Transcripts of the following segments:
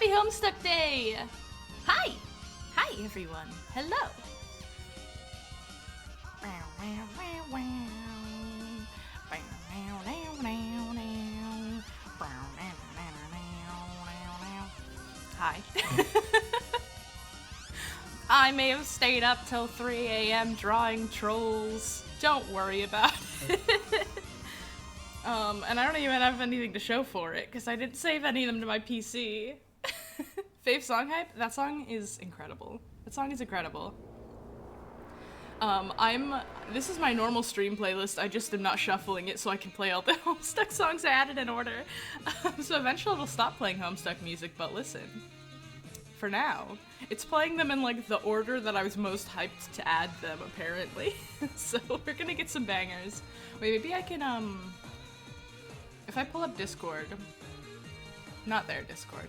Happy Homestuck Day! Hi! Hi, everyone. Hello. Hi. I may have stayed up till 3 a.m. drawing trolls. Don't worry about it. And I don't even have anything to show for it, because I didn't save any of them to my PC. Fave song hype? That song is incredible. That song is incredible. This is my normal stream playlist, I just am not shuffling it so I can play all the Homestuck songs I added in order. So eventually it'll stop playing Homestuck music, but listen. For now, it's playing them in like the order that I was most hyped to add them, apparently. So we're gonna get some bangers. Wait, maybe I can, if I pull up Discord. Not there, Discord.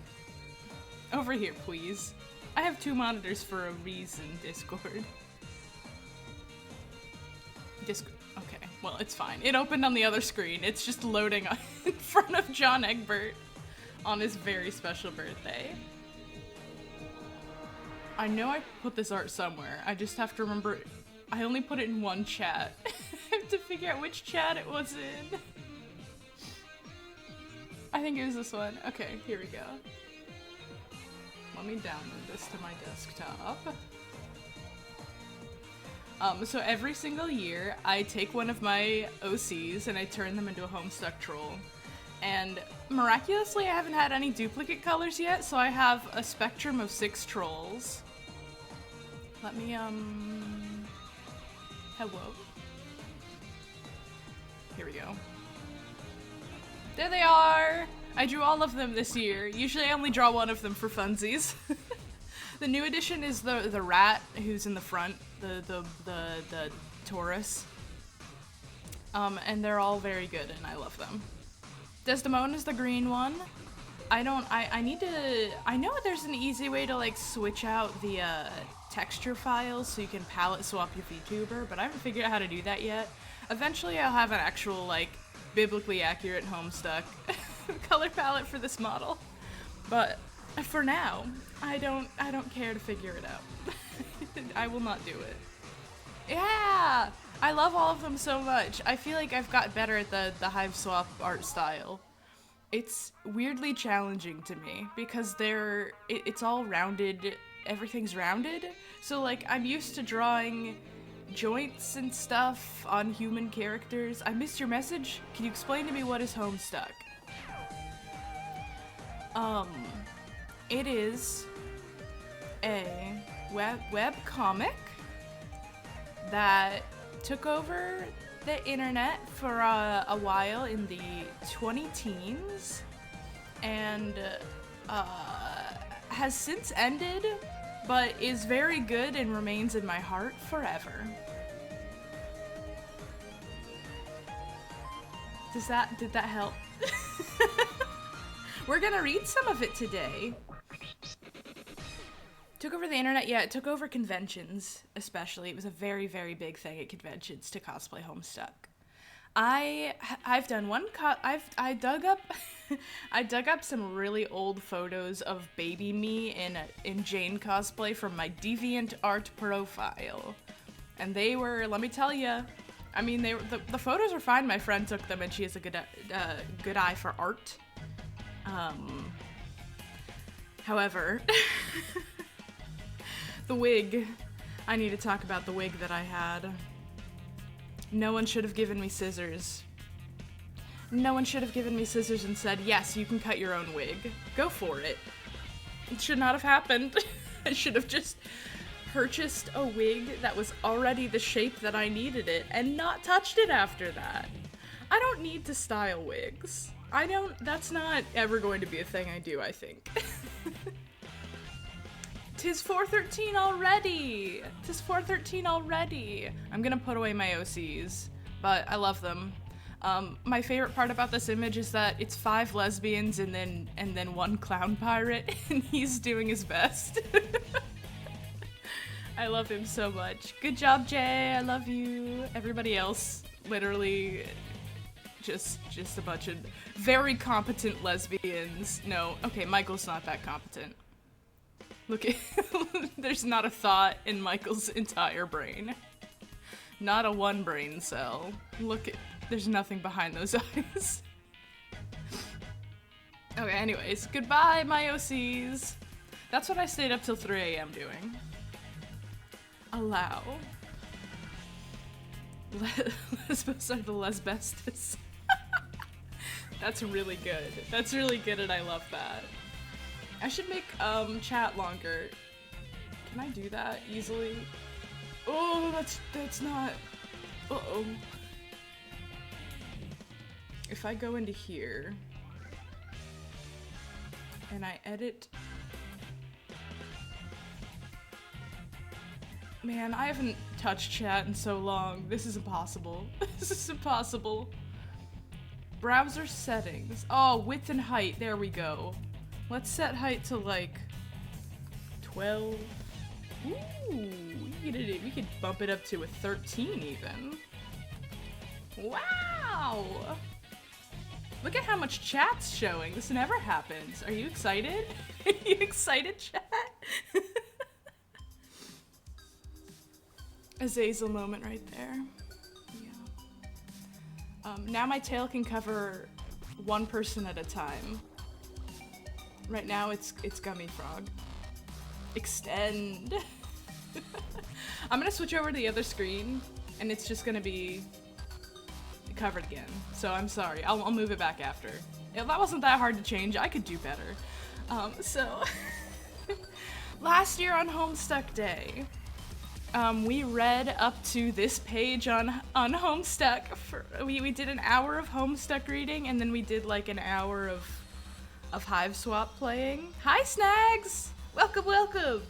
Over here, please. I have 2 monitors for a reason, Discord. Okay, well, it's fine. It opened on the other screen. It's just loading in front of John Egbert on his very special birthday. I know I put this art somewhere. I just have to remember, I only put it in one chat. I have to figure out which chat it was in. I think it was this one. Okay, here we go. Let me download this to my desktop. So every single year, I take one of my OCs and I turn them into a Homestuck troll. And miraculously, I haven't had any duplicate colors yet, so I have a spectrum of 6 trolls. Let me, hello? Here we go. There they are! I drew all of them this year. Usually I only draw one of them for funsies. The new addition is the rat who's in the front, the Taurus. And they're all very good and I love them. Desdemona is the green one. I know there's an easy way to like switch out the texture files so you can palette swap your VTuber, but I haven't figured out how to do that yet. Eventually I'll have an actual like biblically accurate Homestuck color palette for this model. But for now, I don't care to figure it out. I will not do it. Yeah! I love all of them so much. I feel like I've got better at the Hive Swap art style. It's weirdly challenging to me because it's all rounded, everything's rounded. So like I'm used to drawing joints and stuff on human characters. I missed your message. Can you explain to me what is Homestuck? It is a web comic that took over the internet for a while in the 20-teens and has since ended, but is very good and remains in my heart forever. Did that help? We're gonna read some of it today. Took over the internet, yeah, it took over conventions, especially. It was a very, very big thing at conventions to cosplay Homestuck. I've done one I dug up some really old photos of baby me in Jane cosplay from my DeviantArt profile. And they were, let me tell you, I mean, the photos were fine. My friend took them and she has a good eye for art. However, the wig. I need to talk about the wig that I had. No one should have given me scissors. No one should have given me scissors and said, yes, you can cut your own wig. Go for it. It should not have happened. I should have just purchased a wig that was already the shape that I needed it and not touched it after that. I don't need to style wigs. That's not ever going to be a thing I do, I think. 'Tis 4:13 already! 'Tis 4:13 already! I'm gonna put away my OCs, but I love them. My favorite part about this image is that it's 5 lesbians and then 1 clown pirate, and he's doing his best. I love him so much. Good job, Jay. I love you. Everybody else literally Just a bunch of very competent lesbians. No, okay, Michael's not that competent. Look at, there's not a thought in Michael's entire brain. Not a one brain cell. Look at, there's nothing behind those eyes. Okay, anyways, goodbye, my OCs. That's what I stayed up till 3 AM doing. Allow. Lesbos are the lesbestus. That's really good. That's really good and I love that. I should make chat longer. Can I do that easily? Oh, that's not. Uh-oh. If I go into here and I edit. Man, I haven't touched chat in so long. This is impossible. This is impossible. Browser settings. Oh, width and height. There we go. Let's set height to like 12. Ooh, we could bump it up to a 13 even. Wow! Look at how much chat's showing. This never happens. Are you excited? Are you excited, chat? Azazel moment right there. Yeah. Now my tail can cover one person at a time. Right now it's Gummy Frog. Extend. I'm gonna switch over to the other screen and it's just gonna be covered again. So I'm sorry. I'll move it back after. That wasn't that hard to change. I could do better. So last year on Homestuck Day, we read up to this page on Homestuck. We did an hour of Homestuck reading, and then we did like an hour of Hive Swap playing. Hi, Snags! Welcome, welcome!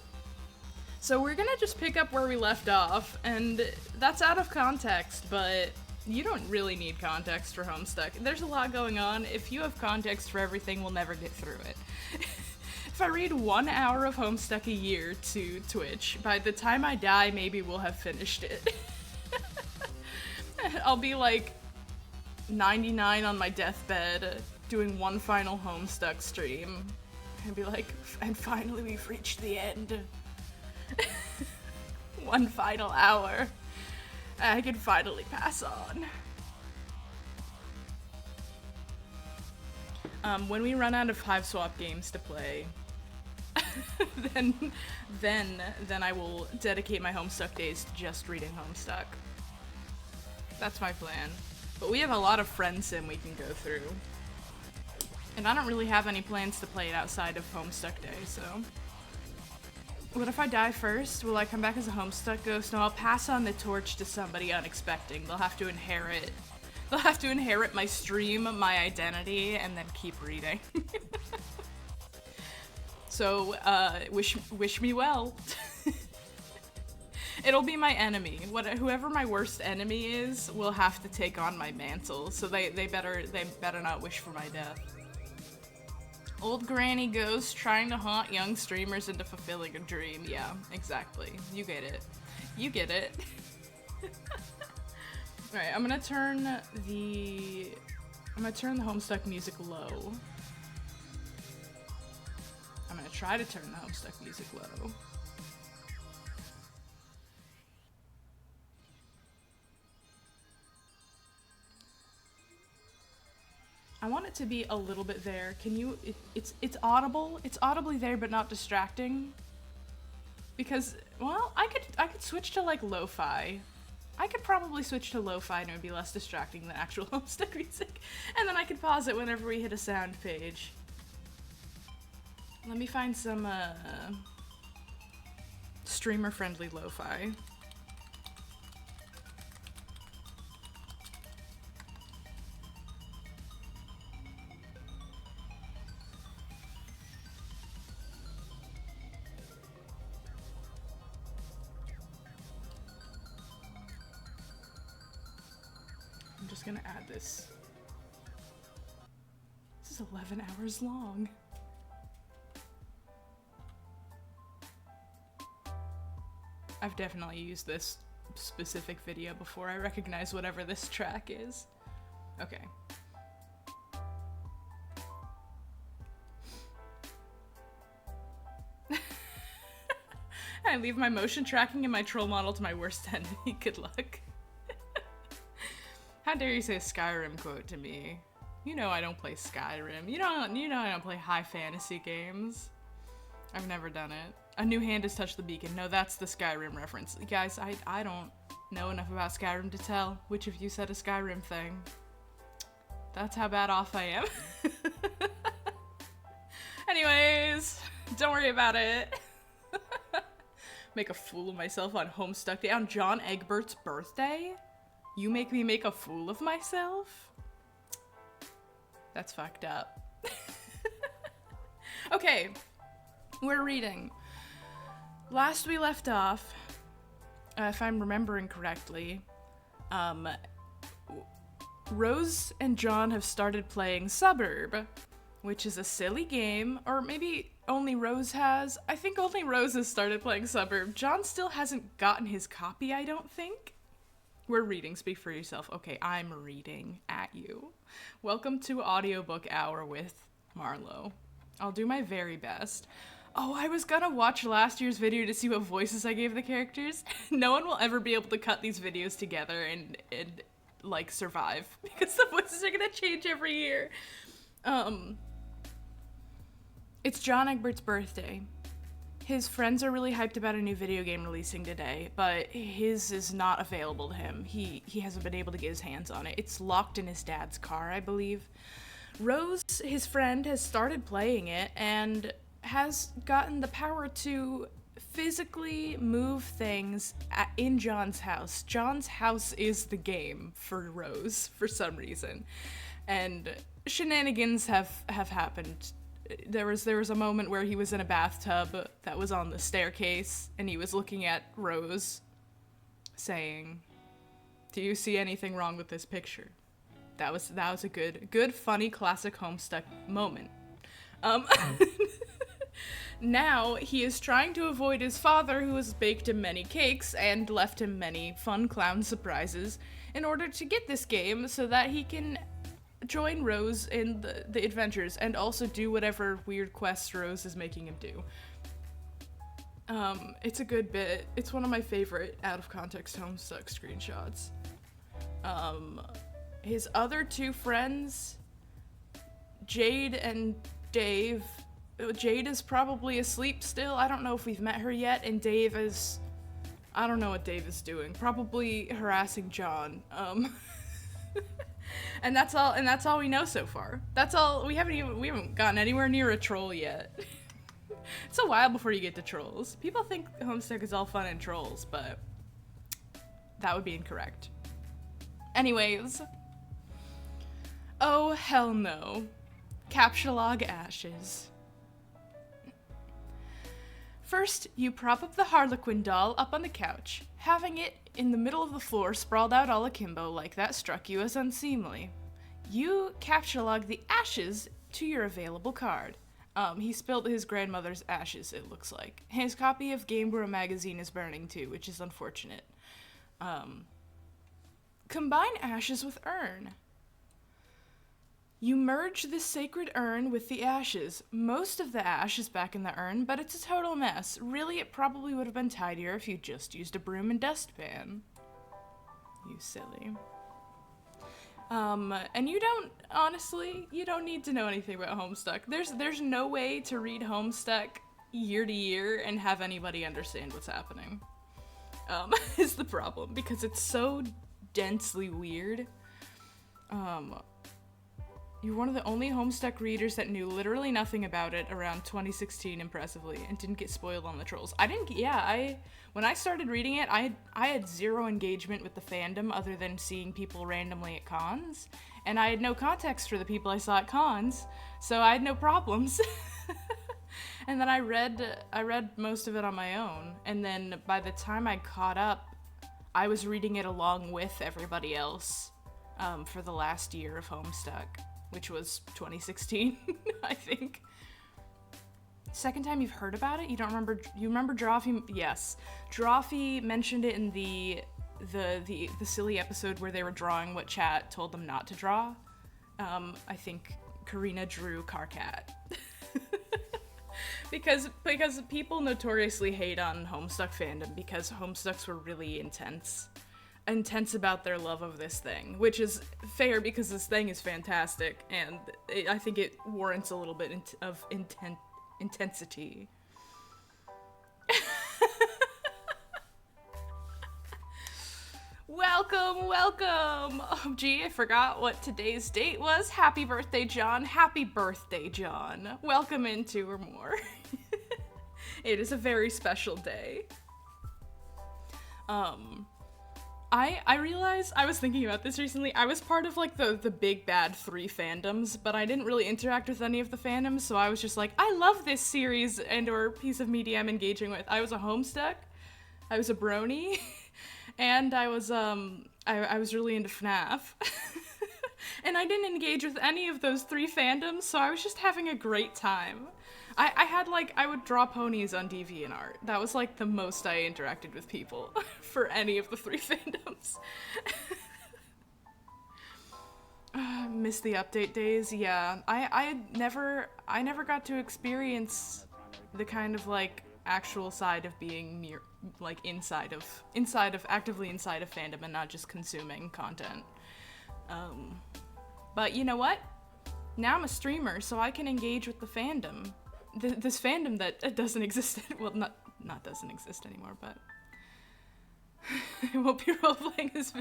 So we're gonna just pick up where we left off, and that's out of context, but you don't really need context for Homestuck. There's a lot going on. If you have context for everything, we'll never get through it. If I read 1 hour of Homestuck a year to Twitch, by the time I die, maybe we'll have finished it. I'll be like 99 on my deathbed, doing one final Homestuck stream, and be like, and finally we've reached the end. One final hour. I can finally pass on. When we run out of Hive Swap games to play, then I will dedicate my Homestuck days to just reading Homestuck. That's my plan. But we have a lot of friend sim we can go through. And I don't really have any plans to play it outside of Homestuck Day, so. What if I die first? Will I come back as a Homestuck ghost? No, I'll pass on the torch to somebody unexpected. They'll have to inherit my stream, my identity, and then keep reading. So, wish me well. It'll be my enemy. Whoever my worst enemy is will have to take on my mantle. So they better not wish for my death. Old granny ghost trying to haunt young streamers into fulfilling a dream. Yeah, exactly. You get it. You get it. Alright, I'm gonna turn the Homestuck music low. I'm gonna try to turn the Homestuck music low. I want it to be a little bit there. Can you, it's audible. It's audibly there, but not distracting. Because, well, I could switch to like lo-fi. I could probably switch to lo-fi and it would be less distracting than actual Homestuck music. And then I could pause it whenever we hit a sound page. Let me find some, streamer-friendly lo-fi. I'm just gonna add this. This is 11 hours long. I've definitely used this specific video before. I recognize whatever this track is. Okay. I leave my motion tracking and my troll model to my worst enemy. Good luck. How dare you say a Skyrim quote to me? You know I don't play Skyrim. You know I don't play high fantasy games. I've never done it. A new hand has touched the beacon. No, that's the Skyrim reference. Guys, I don't know enough about Skyrim to tell which of you said a Skyrim thing. That's how bad off I am. Anyways, don't worry about it. Make a fool of myself on Homestuck Day on John Egbert's birthday? You make me make a fool of myself? That's fucked up. Okay, we're reading. Last we left off, if I'm remembering correctly, Rose and John have started playing Suburb, which is a silly game, or maybe only Rose has. I think only Rose has started playing Suburb. John still hasn't gotten his copy, I don't think. We're reading, speak for yourself. Okay, I'm reading at you. Welcome to Audiobook Hour with Marlo. I'll do my very best. Oh, I was gonna watch last year's video to see what voices I gave the characters. No one will ever be able to cut these videos together and like survive because the voices are gonna change every year. It's John Egbert's birthday. His friends are really hyped about a new video game releasing today, but his is not available to him. He hasn't been able to get his hands on it. It's locked in his dad's car, I believe. Rose, his friend, has started playing it and has gotten the power to physically move things in John's house. John's house is the game for Rose for some reason. And shenanigans have happened. There was a moment where he was in a bathtub that was on the staircase and he was looking at Rose saying, "Do you see anything wrong with this picture?" That was a good funny classic Homestuck moment. Now he is trying to avoid his father, who has baked him many cakes and left him many fun clown surprises, in order to get this game so that he can join Rose in the adventures and also do whatever weird quests Rose is making him do. It's a good bit. It's one of my favorite out-of-context Homestuck screenshots. His other two friends, Jade and Dave. Jade is probably asleep still. I don't know if we've met her yet, and Dave is... I don't know what Dave is doing. Probably harassing John. And that's all we know so far. That's all. We haven't gotten anywhere near a troll yet. It's a while before you get to trolls. People think Homestuck is all fun and trolls, but that would be incorrect. Anyways. Oh, hell no. Captcha-log ashes. First, you prop up the Harlequin doll up on the couch, having it in the middle of the floor sprawled out all akimbo like that struck you as unseemly. You captcha-log the ashes to your available card. He spilled his grandmother's ashes, it looks like. His copy of Game Bro magazine is burning too, which is unfortunate. Combine ashes with urn. You merge this sacred urn with the ashes. Most of the ash is back in the urn, but it's a total mess. Really, it probably would have been tidier if you just used a broom and dustpan. You silly. And you don't, honestly, you don't need to know anything about Homestuck. There's no way to read Homestuck year to year and have anybody understand what's happening. Is the problem, because it's so densely weird. You're one of the only Homestuck readers that knew literally nothing about it around 2016 impressively and didn't get spoiled on the trolls. When I started reading it, I had zero engagement with the fandom other than seeing people randomly at cons, and I had no context for the people I saw at cons, so I had no problems. And then I read most of it on my own, and then by the time I caught up, I was reading it along with everybody else for the last year of Homestuck, which was 2016, I think. Second time you've heard about it? You don't remember? You remember Drawfee? Yes. Drawfee mentioned it in the silly episode where they were drawing what chat told them not to draw. I think Karina drew Carcat. because people notoriously hate on Homestuck fandom because Homestucks were really intense about their love of this thing, which is fair because this thing is fantastic, and I think it warrants a little bit of intensity. Welcome! Oh, gee, I forgot what today's date was. Happy birthday, John. Happy birthday, John. Welcome in Two or More. It is a very special day. I realized, I was thinking about this recently, I was part of, like, the big bad 3 fandoms, but I didn't really interact with any of the fandoms, so I was just like, I love this series and or piece of media I'm engaging with. I was a Homestuck, I was a brony, and I was really into FNAF. And I didn't engage with any of those 3 fandoms, so I was just having a great time. I had, like, I would draw ponies on DeviantArt. That was, like, the most I interacted with people for any of the 3 fandoms. Miss the update days, yeah. I never got to experience the kind of, like, actual side of being like actively inside of fandom and not just consuming content. But you know what? Now I'm a streamer, so I can engage with the fandom. This fandom that doesn't exist, well, not doesn't exist anymore, but I won't be role-playing this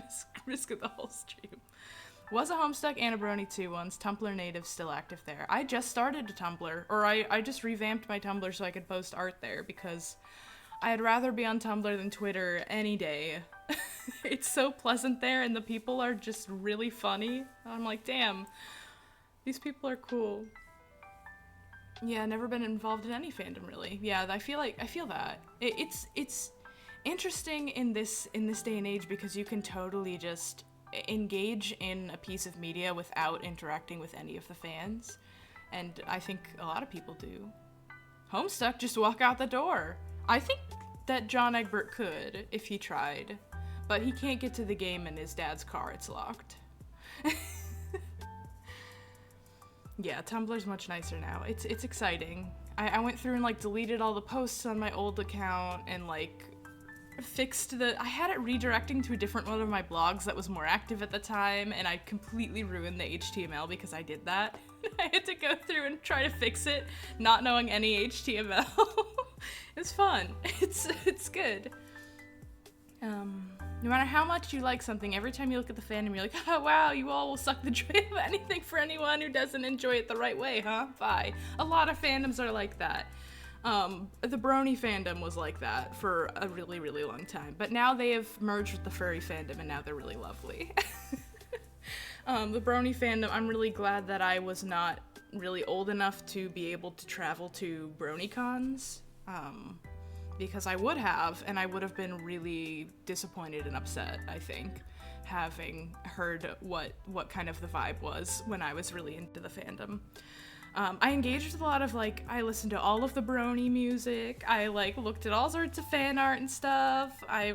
risk of the whole stream. Was a Homestuck and a Brony 2 once. Tumblr native still active there. I just started a Tumblr, or I just revamped my Tumblr so I could post art there because I'd rather be on Tumblr than Twitter any day. It's so pleasant there and the people are just really funny. I'm like, damn, these people are cool. Yeah, never been involved in any fandom really. Yeah, I feel that. It's interesting in this day and age because you can totally just engage in a piece of media without interacting with any of the fans. And I think a lot of people do. Homestuck, just walk out the door. I think that John Egbert could if he tried, but he can't get to the game in his dad's car, it's locked. Yeah, Tumblr's much nicer now. It's exciting. I went through and like deleted all the posts on my old account and like fixed I had it redirecting to a different one of my blogs that was more active at the time, and I completely ruined the HTML because I did that. I had to go through and try to fix it, not knowing any HTML. It's fun. It's good. No matter how much you like something, every time you look at the fandom, you're like, oh wow, you all will suck the joy of anything for anyone who doesn't enjoy it the right way, huh? Bye. A lot of fandoms are like that. The Brony fandom was like that for a really, really long time, but now they have merged with the furry fandom and now they're really lovely. The Brony fandom, I'm really glad that I was not really old enough to be able to travel to BronyCons, because I would have, and I would have been really disappointed and upset, I think, having heard what kind of the vibe was when I was really into the fandom. I engaged with a lot of, like, I listened to all of the Brony music, I, like, looked at all sorts of fan art and stuff, I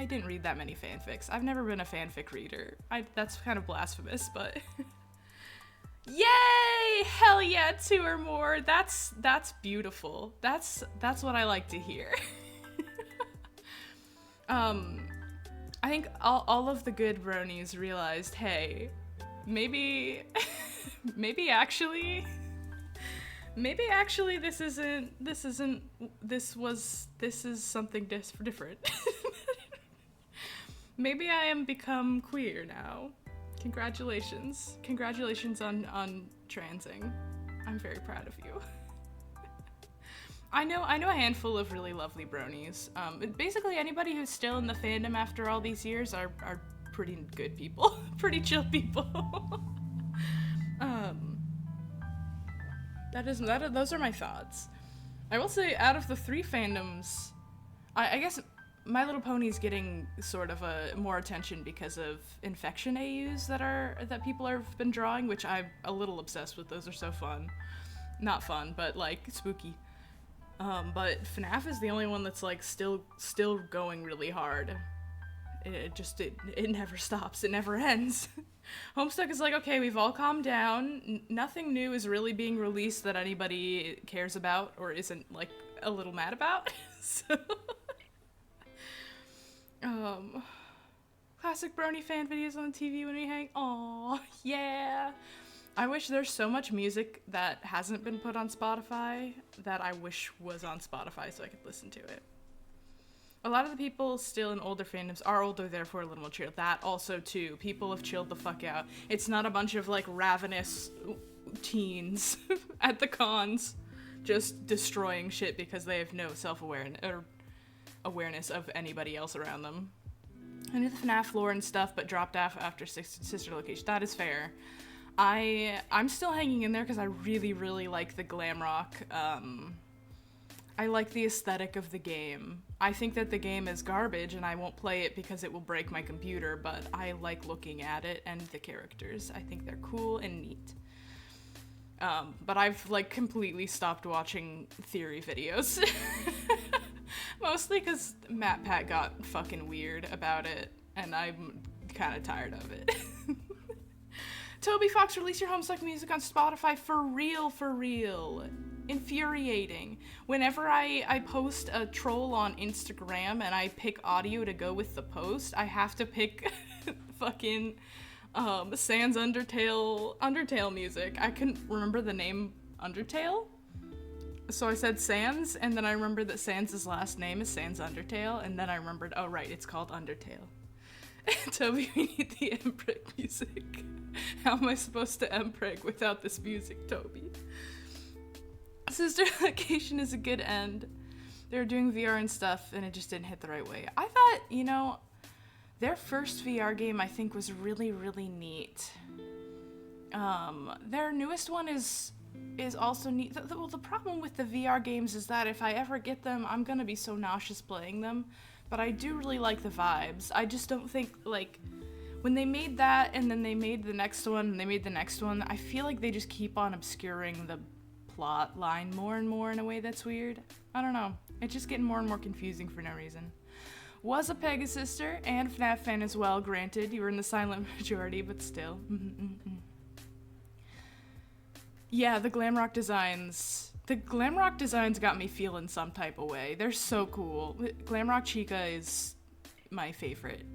didn't read that many fanfics. I've never been a fanfic reader. That's kind of blasphemous, but... Yay! Hell yeah, 2 or more. That's beautiful. That's what I like to hear. I think all of the good bronies realized, hey, maybe actually this is something different. Maybe I am become queer now. Congratulations on transing. I'm very proud of you. I know a handful of really lovely bronies. Basically anybody who's still in the fandom after all these years are pretty good people, pretty chill people. Those are my thoughts. I will say, out of the 3 fandoms, I guess My Little Pony's getting sort of more attention because of infection AUs that people have been drawing, which I'm a little obsessed with. Those are so fun. Not fun, but like spooky. But FNAF is the only one that's like still going really hard. it never stops. It never ends. Homestuck is like, okay, we've all calmed down. Nothing new is really being released that anybody cares about or isn't like a little mad about. So, classic brony fan videos on TV when we hang. Aw, yeah. I wish there's so much music that hasn't been put on Spotify that I wish was on Spotify so I could listen to it. A lot of the people still in older fandoms are older, therefore a little more chill. That also, too. People have chilled the fuck out. It's not a bunch of, like, ravenous teens at the cons just destroying shit because they have no self-awareness or awareness of anybody else around them. I knew the FNAF lore and stuff, but dropped off after Sister Location. That is fair. I'm still hanging in there because I really, really like the glam rock. I like the aesthetic of the game. I think that the game is garbage and I won't play it because it will break my computer, but I like looking at it and the characters. I think they're cool and neat. But I've like completely stopped watching theory videos. Mostly because MatPat got fucking weird about it and I'm kind of tired of it. Toby Fox, release your Homestuck music on Spotify for real, for real. Infuriating. Whenever I post a troll on Instagram and I pick audio to go with the post, I have to pick fucking Sans Undertale music. I couldn't remember the name Undertale, so I said Sans, and then I remembered that Sans' last name is Sans Undertale, and then I remembered, oh right, it's called Undertale. Toby, we need the Empreg music. How am I supposed to Empreg without this music, Toby? Sister Location is a good end. They were doing VR and stuff, and it just didn't hit the right way. I thought, you know, their first VR game I think was really, really neat. Their newest one is also neat. Well, the problem with the VR games is that if I ever get them, I'm gonna be so nauseous playing them. But I do really like the vibes. I just don't think, like, when they made that and then they made the next one and they made the next one, I feel like they just keep on obscuring the plot line more and more in a way that's weird. I don't know. It's just getting more and more confusing for no reason. Was a Pegasister and FNAF fan as well, granted. You were in the silent majority, but still. Yeah, the glam rock designs. The glam rock designs got me feeling some type of way. They're so cool. Glam rock Chica is my favorite.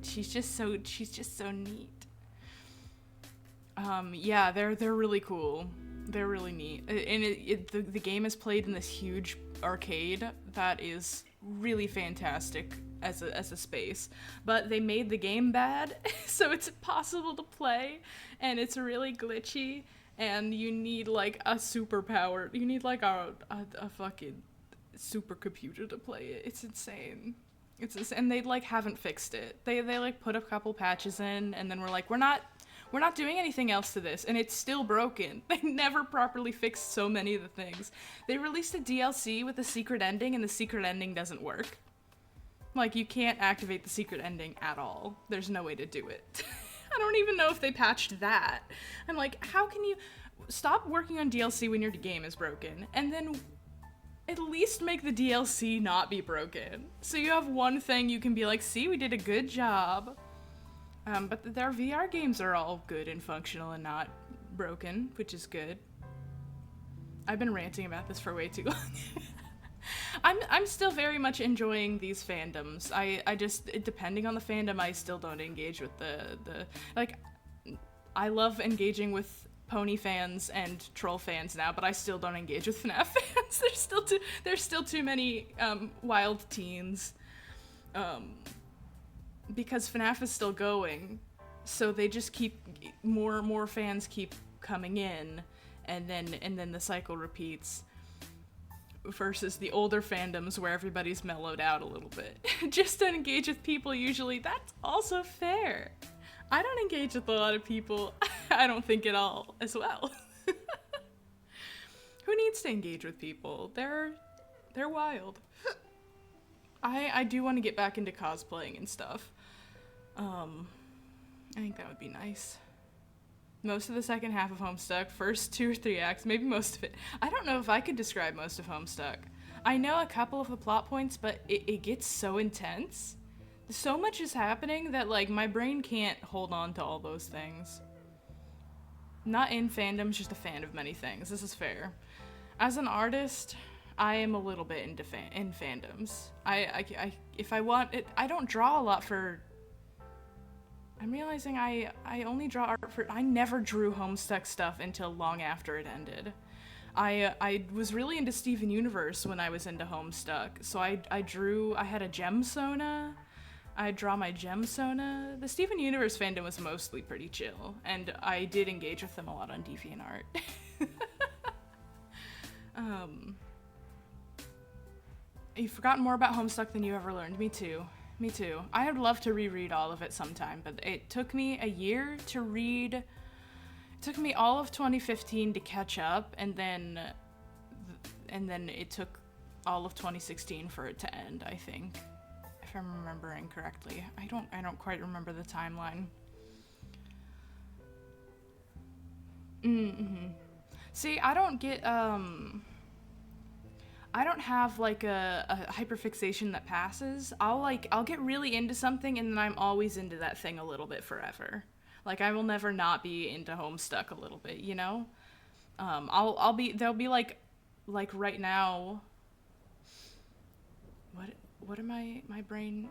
She's just so neat. Yeah, they're really cool. They're really neat. And the game is played in this huge arcade that is really fantastic as a space. But they made the game bad, so it's impossible to play, and it's really glitchy. And you need, like, a superpower. You need, like, a fucking supercomputer to play it. It's insane. It's insane. And they, like, haven't fixed it. They like, put a couple patches in, and then we're like, we're not doing anything else to this. And it's still broken. They never properly fixed so many of the things. They released a DLC with a secret ending, and the secret ending doesn't work. Like, you can't activate the secret ending at all. There's no way to do it. I don't even know if they patched that. I'm like, how can you stop working on DLC when your game is broken and then at least make the DLC not be broken? So you have one thing you can be like, see, we did a good job. But their VR games are all good and functional and not broken, which is good. I've been ranting about this for way too long. I'm still very much enjoying these fandoms. I just, depending on the fandom, I still don't engage with the like, I love engaging with pony fans and troll fans now, but I still don't engage with FNAF fans. There's still too many wild teens. Because FNAF is still going, so they just keep, more fans keep coming in, and then the cycle repeats. Versus the older fandoms where everybody's mellowed out a little bit. Just to engage with people usually, that's also fair. I don't engage with a lot of people, I don't think at all, as well. Who needs to engage with people? They're wild. I do want to get back into cosplaying and stuff. I think that would be nice. Most of the second half of Homestuck, first 2 or 3 acts, maybe most of it. I don't know if I could describe most of Homestuck. I know a couple of the plot points, but it gets so intense so much is happening that, like, my brain can't hold on to all those things. Not in fandoms, just a fan of many things. This is fair. As an artist, I am a little bit into in fandoms. If I want it, I don't draw a lot for. I'm realizing I only draw art for. I never drew Homestuck stuff until long after it ended. I was really into Steven Universe when I was into Homestuck, so I drew. I had a Gemsona. I draw my Gemsona. The Steven Universe fandom was mostly pretty chill, and I did engage with them a lot on DeviantArt. You've forgotten more about Homestuck than you ever learned. Me too. Me too. I would love to reread all of it sometime, but it took me a year to read. It took me all of 2015 to catch up, and then it took all of 2016 for it to end, I think. If I'm remembering correctly. I don't quite remember the timeline. See, I don't get, I don't have, like, a hyperfixation that passes. I'll get really into something, and then I'm always into that thing a little bit forever. Like, I will never not be into Homestuck a little bit, you know? There'll be, like right now, what am my brain,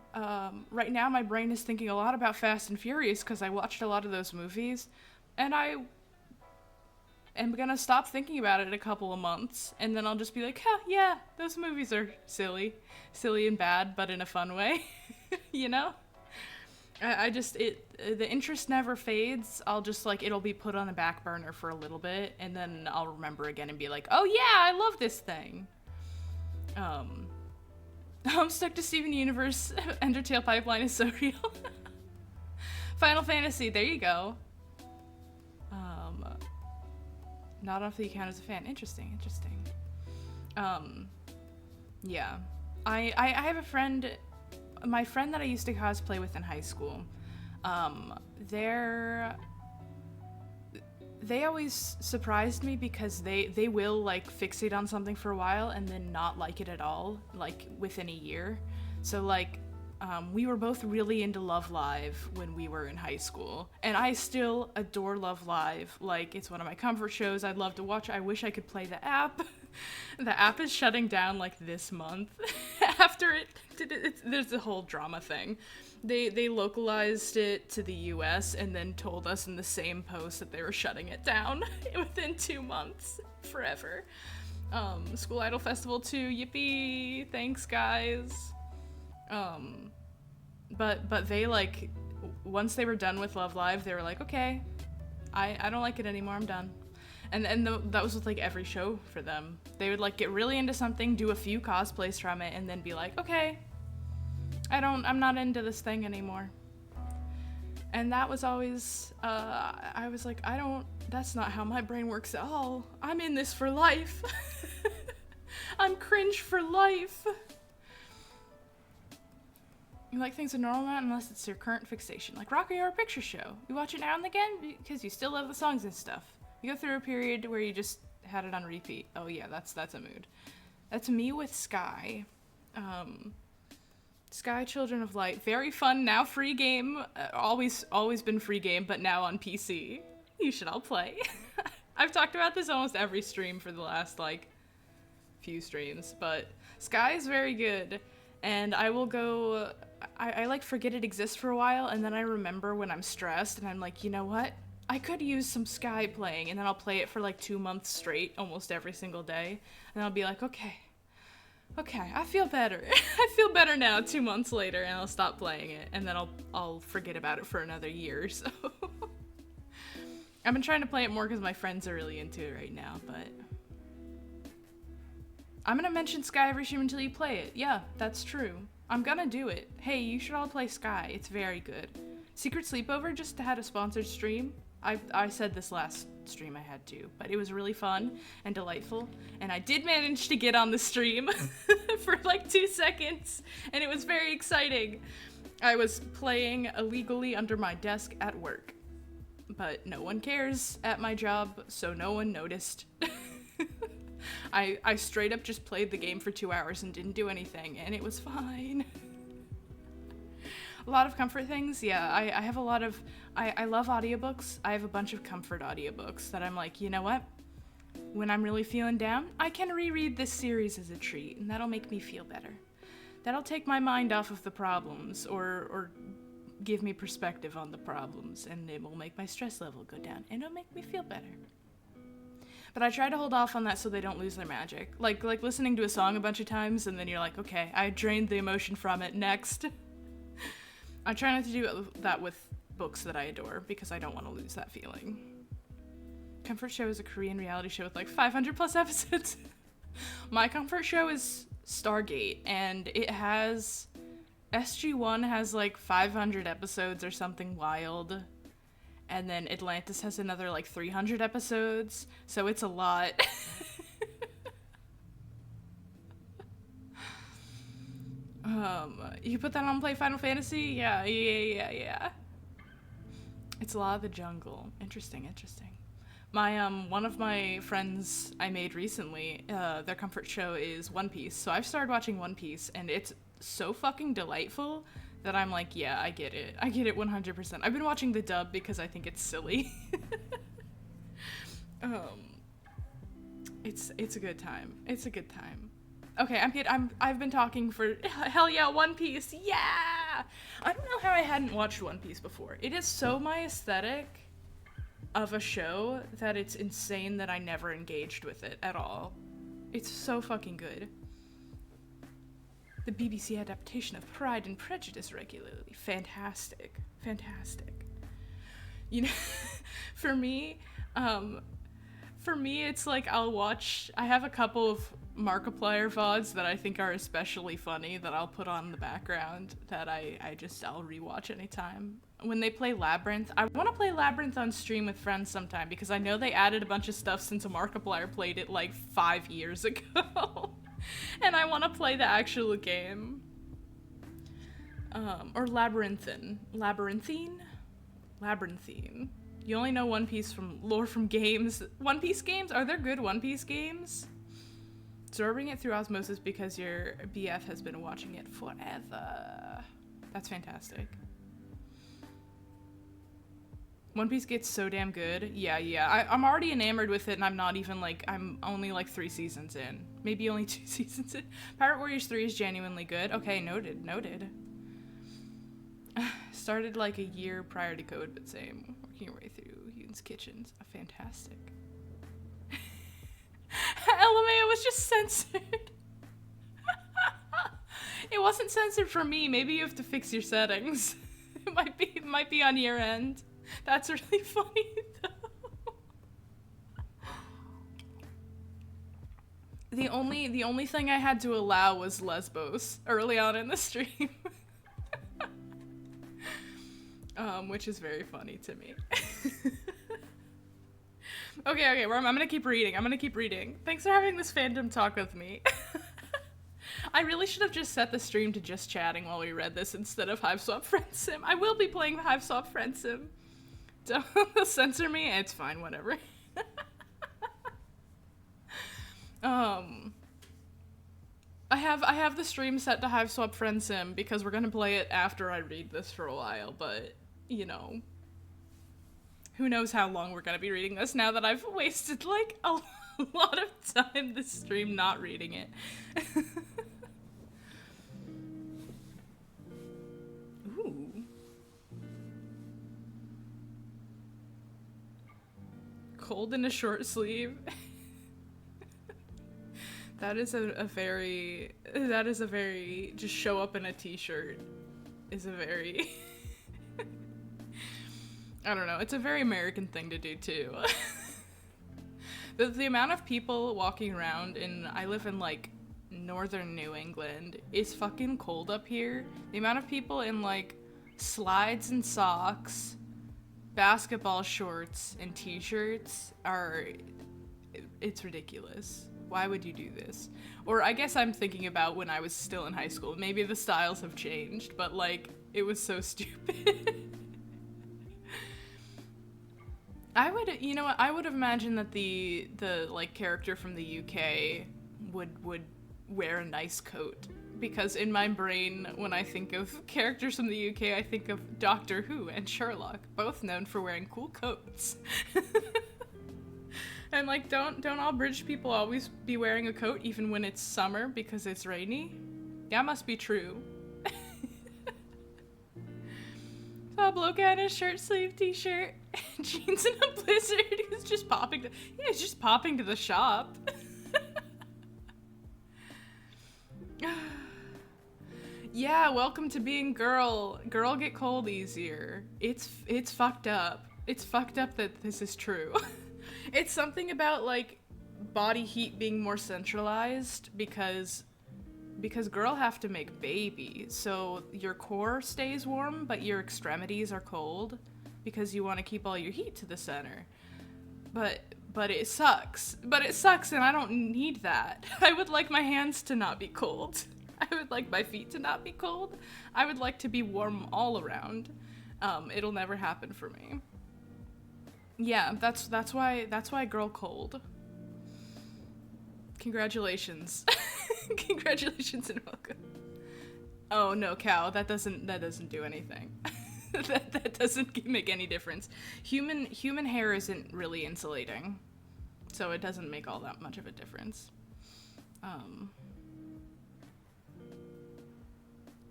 right now my brain is thinking a lot about Fast and Furious because I watched a lot of those movies, and I am gonna stop thinking about it in a couple of months, and then I'll just be like, huh, yeah, those movies are silly and bad, but in a fun way, you know? The interest never fades. I'll just, like, it'll be put on the back burner for a little bit, and then I'll remember again and be like, oh yeah, I love this thing. I'm stuck to Steven Universe. Undertale pipeline is so real. Final Fantasy, there you go. Not off the account as a fan. Interesting. Yeah. I have a friend, my friend that I used to cosplay with in high school. They always surprised me because they will, like, fixate on something for a while and then not like it at all, like, within a year. So, like, we were both really into Love Live when we were in high school, and I still adore Love Live. Like, it's one of my comfort shows. I'd love to watch. I wish I could play the app. The app is shutting down, like, this month. After there's a whole drama thing. They localized it to the US and then told us in the same post that they were shutting it down within 2 months. Forever. School Idol Festival 2, yippee! Thanks, guys. But they, like, once they were done with Love Live, they were like, okay, I don't like it anymore, I'm done. And that was with, like, every show for them. They would, like, get really into something, do a few cosplays from it, and then be like, okay, I'm not into this thing anymore. And that was always, I was like, that's not how my brain works at all. I'm in this for life. I'm cringe for life. You like things a normal amount unless it's your current fixation. Like Rocky Horror Picture Show. You watch it now and again because you still love the songs and stuff. You go through a period where you just had it on repeat. Oh yeah, that's a mood. That's me with Sky. Sky Children of Light. Very fun, now free game. Always been free game, but now on PC. You should all play. I've talked about this almost every stream for the last, like, few streams, but Sky is very good. And I will go, I like forget it exists for a while, and then I remember when I'm stressed, and I'm like, you know what? I could use some Sky playing, and then I'll play it for like 2 months straight, almost every single day. And I'll be like, okay, I feel better. I feel better now 2 months later, and I'll stop playing it, and then I'll forget about it for another year or so. I've been trying to play it more because my friends are really into it right now, but I'm gonna mention Sky every stream until you play it. Yeah, that's true. I'm gonna do it. Hey, you should all play Sky. It's very good. Secret Sleepover just had a sponsored stream. I said this last stream I had to, but it was really fun and delightful, and I did manage to get on the stream for like 2 seconds, and it was very exciting. I was playing illegally under my desk at work, but no one cares at my job, so no one noticed. I straight up just played the game for 2 hours and didn't do anything, and it was fine. A lot of comfort things, yeah. I have a lot of... I love audiobooks. I have a bunch of comfort audiobooks that I'm like, you know what? When I'm really feeling down, I can reread this series as a treat, and that'll make me feel better. That'll take my mind off of the problems, or give me perspective on the problems, and it will make my stress level go down, and it'll make me feel better. But I try to hold off on that so they don't lose their magic. Like listening to a song a bunch of times, and then you're like, okay, I drained the emotion from it, next. I try not to do that with books that I adore, because I don't want to lose that feeling. Comfort show is a Korean reality show with like 500 plus episodes. My comfort show is Stargate, and it has... SG-1 has like 500 episodes or something wild. And then Atlantis has another like 300 episodes, so it's a lot. You put that on play Final Fantasy? Yeah. It's a lot of the jungle. Interesting. My, one of my friends I made recently, their comfort show is One Piece, so I've started watching One Piece, and it's so fucking delightful that I'm like, yeah, I get it 100%. I've been watching the dub because I think it's silly. It's a good time. Okay, I've been talking for hell yeah, One Piece. Yeah. I don't know how I hadn't watched One Piece before. It is so my aesthetic of a show that it's insane that I never engaged with it at all. It's so fucking good. The BBC adaptation of Pride and Prejudice regularly. Fantastic. You know, for me, it's like I have a couple of Markiplier VODs that I think are especially funny that I'll put on in the background that I'll rewatch anytime. When they play Labyrinth, I want to play Labyrinth on stream with friends sometime because I know they added a bunch of stuff since Markiplier played it like 5 years ago. And I want to play the actual game. Or Labyrinthine. You only know One Piece from lore from games. One Piece games? Are there good One Piece games? Absorbing it through osmosis because your BF has been watching it forever. That's fantastic. One Piece gets so damn good. Yeah. I'm already enamored with it, and I'm not even like, I'm only like 3 seasons in. Maybe only 2 seasons in. Pirate Warriors 3 is genuinely good. Okay, noted. Started like a year prior to code, but same. Working your way through Hugh's Kitchens. Fantastic. LMAO was just censored. It wasn't censored for me. Maybe you have to fix your settings. It might be on your end. That's really funny, though. The only thing I had to allow was Lesbos early on in the stream. Which is very funny to me. Okay, I'm gonna keep reading. Thanks for having this fandom talk with me. I really should have just set the stream to just chatting while we read this instead of Hive Swap Friend Sim. I will be playing Hive Swap Friend Sim. Don't censor me. It's fine, whatever. I have the stream set to Hive Swap Friend Sim because we're gonna play it after I read this for a while, but you know, who knows how long we're gonna be reading this now that I've wasted like a lot of time this stream not reading it. Ooh. Cold in a short sleeve. That is a very just show up in a t-shirt is a very I don't know, it's a very American thing to do too. The amount of people walking around I live in like northern New England, it's fucking cold up here. The amount of people in like slides and socks, basketball shorts, and t-shirts it's ridiculous. Why would you do this? Or I guess I'm thinking about when I was still in high school. Maybe the styles have changed, but like, it was so stupid. I would imagine that the like character from the UK would wear a nice coat because in my brain, when I think of characters from the UK, I think of Doctor Who and Sherlock, both known for wearing cool coats. And like, don't all British people always be wearing a coat even when it's summer because it's rainy? That must be true. Saw a bloke in a shirt sleeve t-shirt, jeans in a blizzard. He's just popping to the shop. Yeah, welcome to being girl. Girl get cold easier. It's fucked up. It's fucked up that this is true. It's something about like body heat being more centralized because girl have to make babies, so your core stays warm but your extremities are cold because you want to keep all your heat to the center. But it sucks. But it sucks and I don't need that. I would like my hands to not be cold. I would like my feet to not be cold. I would like to be warm all around. It'll never happen for me. Yeah, that's why girl cold. Congratulations. Congratulations and welcome. Oh no, cow, that doesn't do anything. that doesn't make any difference. Human hair isn't really insulating, so it doesn't make all that much of a difference.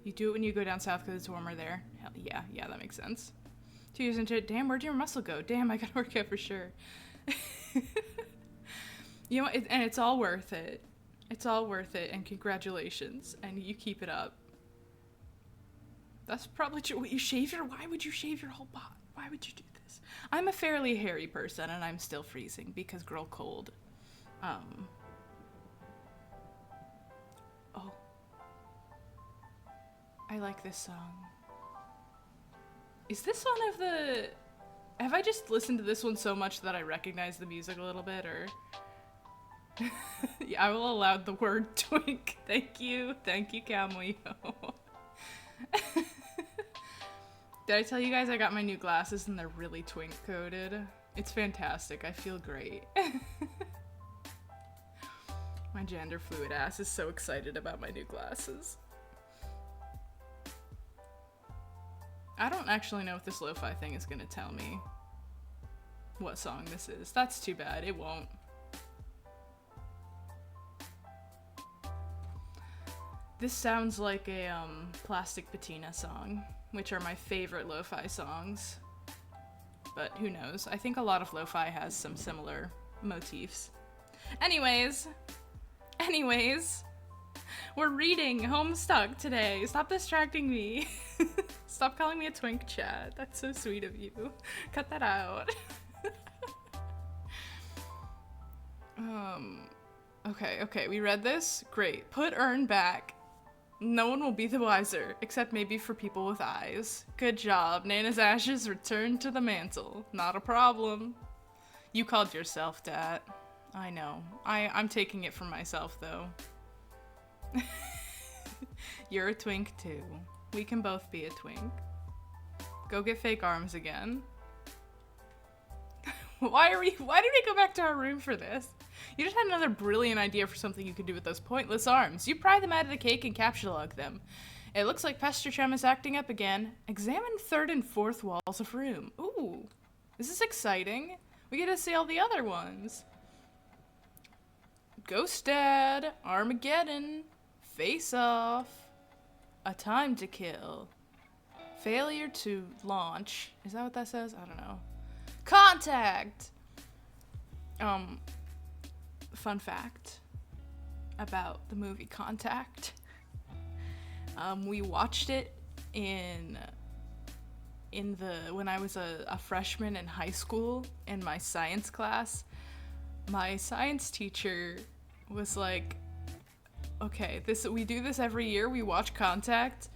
You do it when you go down south because it's warmer there. Hell yeah, that makes sense. 2 years into it, damn, where'd your muscle go? Damn, I gotta work out for sure. You know, and it's all worth it. It's all worth it, and congratulations, and you keep it up. That's probably true. Why would you shave your whole body? Why would you do this? I'm a fairly hairy person, and I'm still freezing because girl cold. Oh. I like this song. Is this one of the... Have I just listened to this one so much that I recognize the music a little bit, or... Yeah, I will allow the word twink. Thank you, Cameo. Did I tell you guys I got my new glasses and they're really twink coated? It's fantastic. I feel great. My gender fluid ass is so excited about my new glasses. I don't actually know if this lo-fi thing is gonna tell me what song this is. That's too bad. It won't. This sounds like a Plastic Patina song, which are my favorite lo-fi songs. But who knows? I think a lot of lo-fi has some similar motifs. Anyways, we're reading Homestuck today. Stop distracting me. Stop calling me a twink, Chad. That's so sweet of you. Cut that out. Okay, we read this? Great. Put urn back. No one will be the wiser, except maybe for people with eyes. Good job. Nana's ashes returned to the mantle. Not a problem. You called yourself that. I know. I'm taking it for myself, though. You're a twink, too. We can both be a twink. Go get fake arms again. Why did we go back to our room for this? You just had another brilliant idea for something you could do with those pointless arms. You pry them out of the cake and capsulog them. It looks like Pesterchem is acting up again. Examine third and fourth walls of room. Ooh, this is exciting. We get to see all the other ones. Ghost Dad, Armageddon, Face Off, A Time to Kill, Failure to Launch. Is that what that says? I don't know. Contact! Fun fact about the movie Contact. We watched it when I was a freshman in high school in my science class. My science teacher was like, okay, we do this every year. We watch Contact.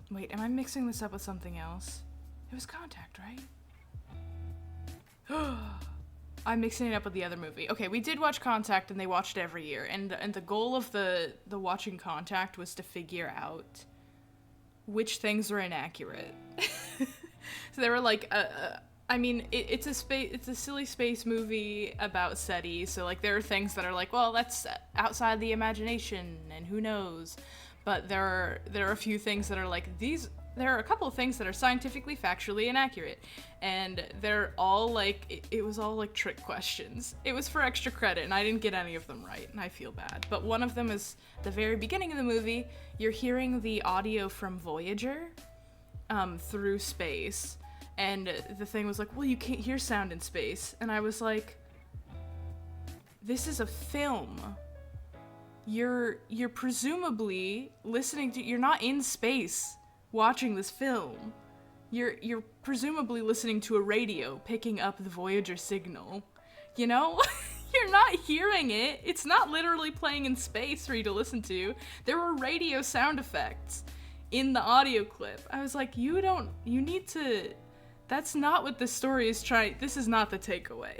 Wait, am I mixing this up with something else? It was Contact, right? I'm mixing it up with the other movie. Okay, we did watch Contact, and they watched it every year. And the goal of the watching Contact was to figure out which things were inaccurate. So there were like I mean, it's a silly space movie about SETI, so like there are things that are like, well, that's outside the imagination, and who knows. But there are a few things that are like these. There are a couple of things that are scientifically, factually inaccurate, and they're all like it was all like trick questions. It was for extra credit, and I didn't get any of them right, and I feel bad. But one of them is the very beginning of the movie. You're hearing the audio from Voyager, through space. And the thing was like, well, you can't hear sound in space. And I was like, this is a film. You're presumably listening to, you're not in space watching this film. You're presumably listening to a radio picking up the Voyager signal. You know? You're not hearing it. It's not literally playing in space for you to listen to. There were radio sound effects in the audio clip. I was like, you need to... That's not what the story is trying. This is not the takeaway.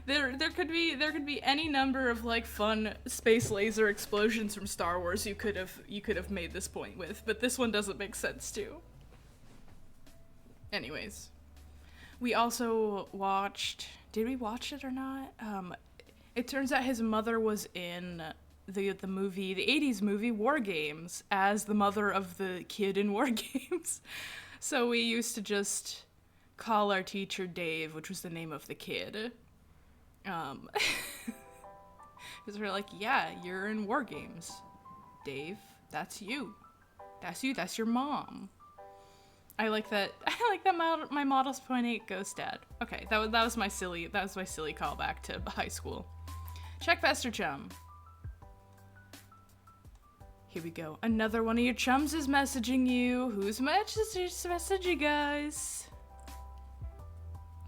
There could be any number of like fun space laser explosions from Star Wars you could have made this point with, but this one doesn't make sense too. Anyways, we also watched. Did we watch it or not? It turns out his mother was in the movie, the 80s movie War Games, as the mother of the kid in War Games. So we used to just call our teacher Dave, which was the name of the kid. Because we're like, yeah, you're in War Games, Dave. That's you. That's your mom. I like that. My model's 0.8 ghost dad. Okay, that was my silly callback to high school. Check Fester Chum. Here we go. Another one of your chums is messaging you. Who's messaging, guys?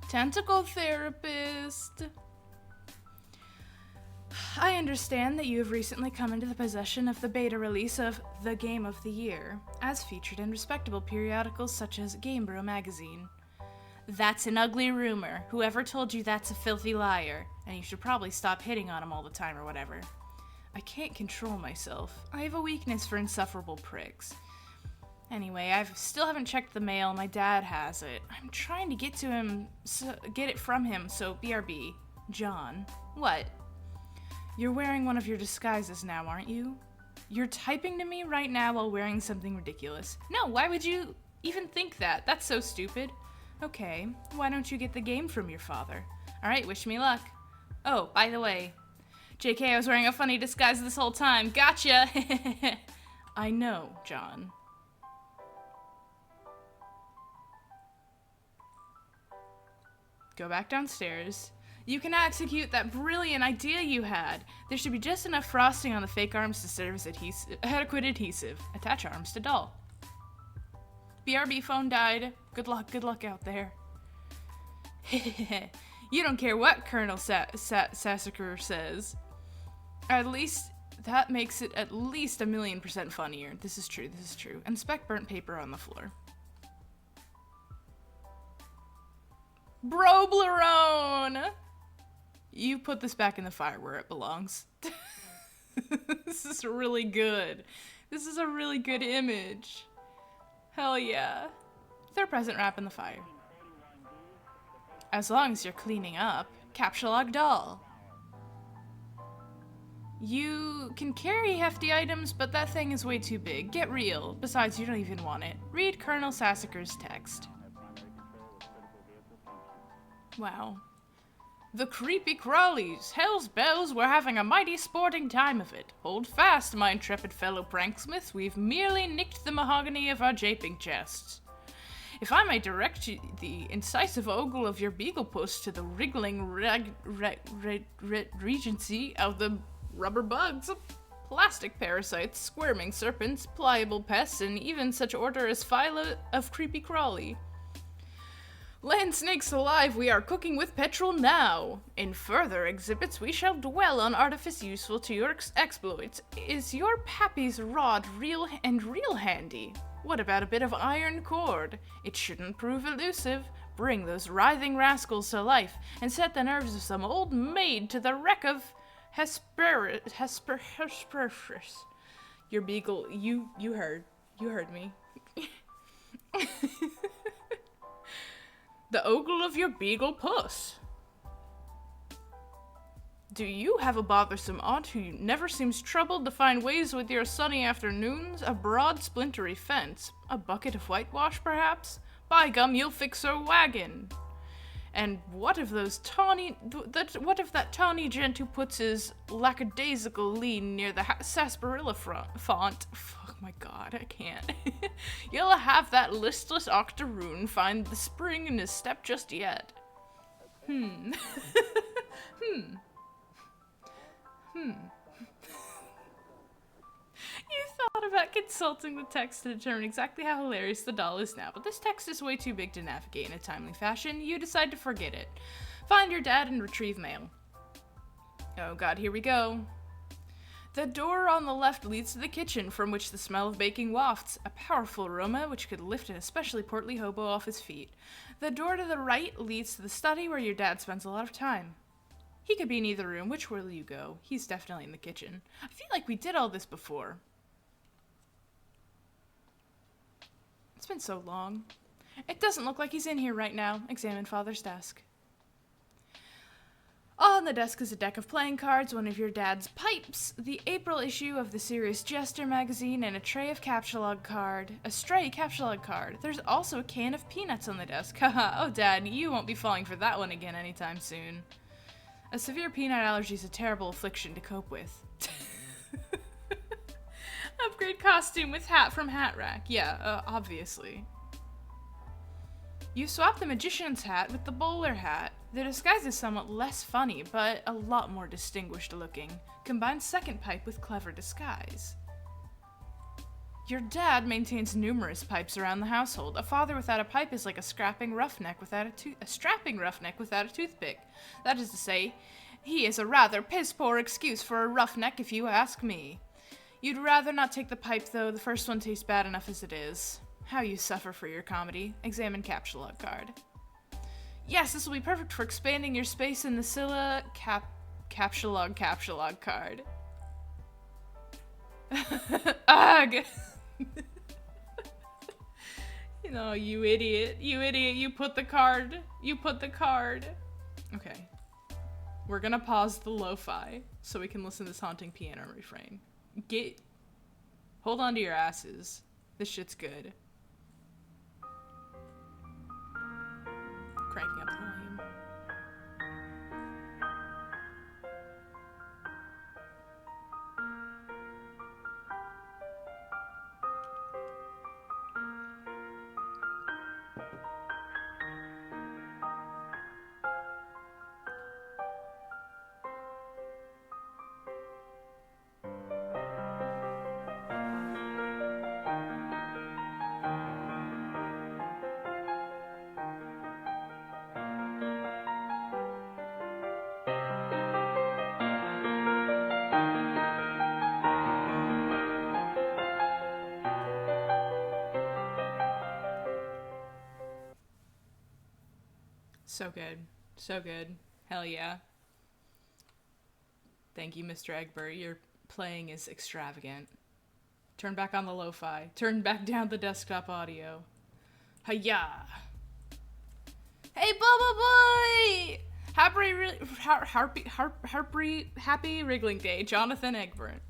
Tentacle therapist. I understand that you have recently come into the possession of the beta release of The Game of the Year, as featured in respectable periodicals such as Game Bro magazine. That's an ugly rumor. Whoever told you that's a filthy liar, and you should probably stop hitting on him all the time or whatever. I can't control myself. I have a weakness for insufferable pricks. Anyway, I still haven't checked the mail. My dad has it. I'm trying to get it from him, so BRB. John. What? You're wearing one of your disguises now, aren't you? You're typing to me right now while wearing something ridiculous. No, why would you even think that? That's so stupid. Okay, why don't you get the game from your father? Alright, wish me luck. Oh, by the way, JK, I was wearing a funny disguise this whole time. Gotcha! I know, John. Go back downstairs. You can execute that brilliant idea you had. There should be just enough frosting on the fake arms to serve as adequate adhesive. Attach arms to doll. BRB phone died. Good luck out there. You don't care what Colonel Sassacre says. At least, that makes it at least 1,000,000% funnier. This is true. And speck burnt paper on the floor. Broblerone! You put this back in the fire where it belongs. This is really good. This is a really good image. Hell yeah. Throw present wrap in the fire. As long as you're cleaning up. Capsulog doll. You can carry hefty items, but that thing is way too big. Get real. Besides, you don't even want it. Read Colonel Sassacre's text. Wow. The creepy crawlies. Hell's bells, we're having a mighty sporting time of it. Hold fast, my intrepid fellow pranksmiths. We've merely nicked the mahogany of our japing chests. If I may direct the incisive ogle of your beagle puss to the wriggling regency of the rubber bugs, plastic parasites, squirming serpents, pliable pests, and even such order as phyla of creepy crawly. Land snakes alive, we are cooking with petrol now. In further exhibits, we shall dwell on artifice useful to your exploits. Is your pappy's rod real handy? What about a bit of iron cord? It shouldn't prove elusive. Bring those writhing rascals to life and set the nerves of some old maid to the wreck of Hesperus. Your beagle, you heard me. The ogle of your beagle puss. Do you have a bothersome aunt who never seems troubled to find ways with your sunny afternoons? A broad, splintery fence? A bucket of whitewash, perhaps? By gum, you'll fix her wagon. And what if what if that tawny gent who puts his lackadaisical lean near the sarsaparilla font? Oh my god, I can't. You'll have that listless octoroon find the spring in his step just yet. You thought about consulting the text to determine exactly how hilarious the doll is now, but this text is way too big to navigate in a timely fashion. You decide to forget it. Find your dad and retrieve mail. Oh god, here we go. The door on the left leads to the kitchen, from which the smell of baking wafts, a powerful aroma which could lift an especially portly hobo off his feet. The door to the right leads to the study where your dad spends a lot of time. He could be in either room. Which will you go? He's definitely in the kitchen. I feel like we did all this before. It's been so long. It doesn't look like he's in here right now. Examine Father's desk. On the desk is a deck of playing cards, one of your dad's pipes, the April issue of the Serious Jester magazine, and a tray of captchalogue card. A stray captchalogue card. There's also a can of peanuts on the desk. Haha, oh dad, you won't be falling for that one again anytime soon. A severe peanut allergy is a terrible affliction to cope with. Upgrade costume with hat from Hat Rack. Yeah, obviously. You swap the magician's hat with the bowler hat. The disguise is somewhat less funny, but a lot more distinguished looking. Combine second pipe with clever disguise. Your dad maintains numerous pipes around the household. A father without a pipe is like a strapping roughneck without a toothpick. That is to say, he is a rather piss-poor excuse for a roughneck if you ask me. You'd rather not take the pipe though, the first one tastes bad enough as it is. How you suffer for your comedy. Examine captchalogue card. Yes, this will be perfect for expanding your space in the Scylla captchalogue card. Ugh! No, you idiot. You idiot. You put the card. Okay. We're gonna pause the lo-fi so we can listen to this haunting piano refrain. Hold on to your asses. This shit's good. Cranking up the volume. So good. So good. Hell yeah. Thank you, Mr. Egbert. Your playing is extravagant. Turn back on the lo-fi. Turn back down the desktop audio. Hiya! Hey, Bubba Boy! Happy Wriggling Day, Jonathan Egbert.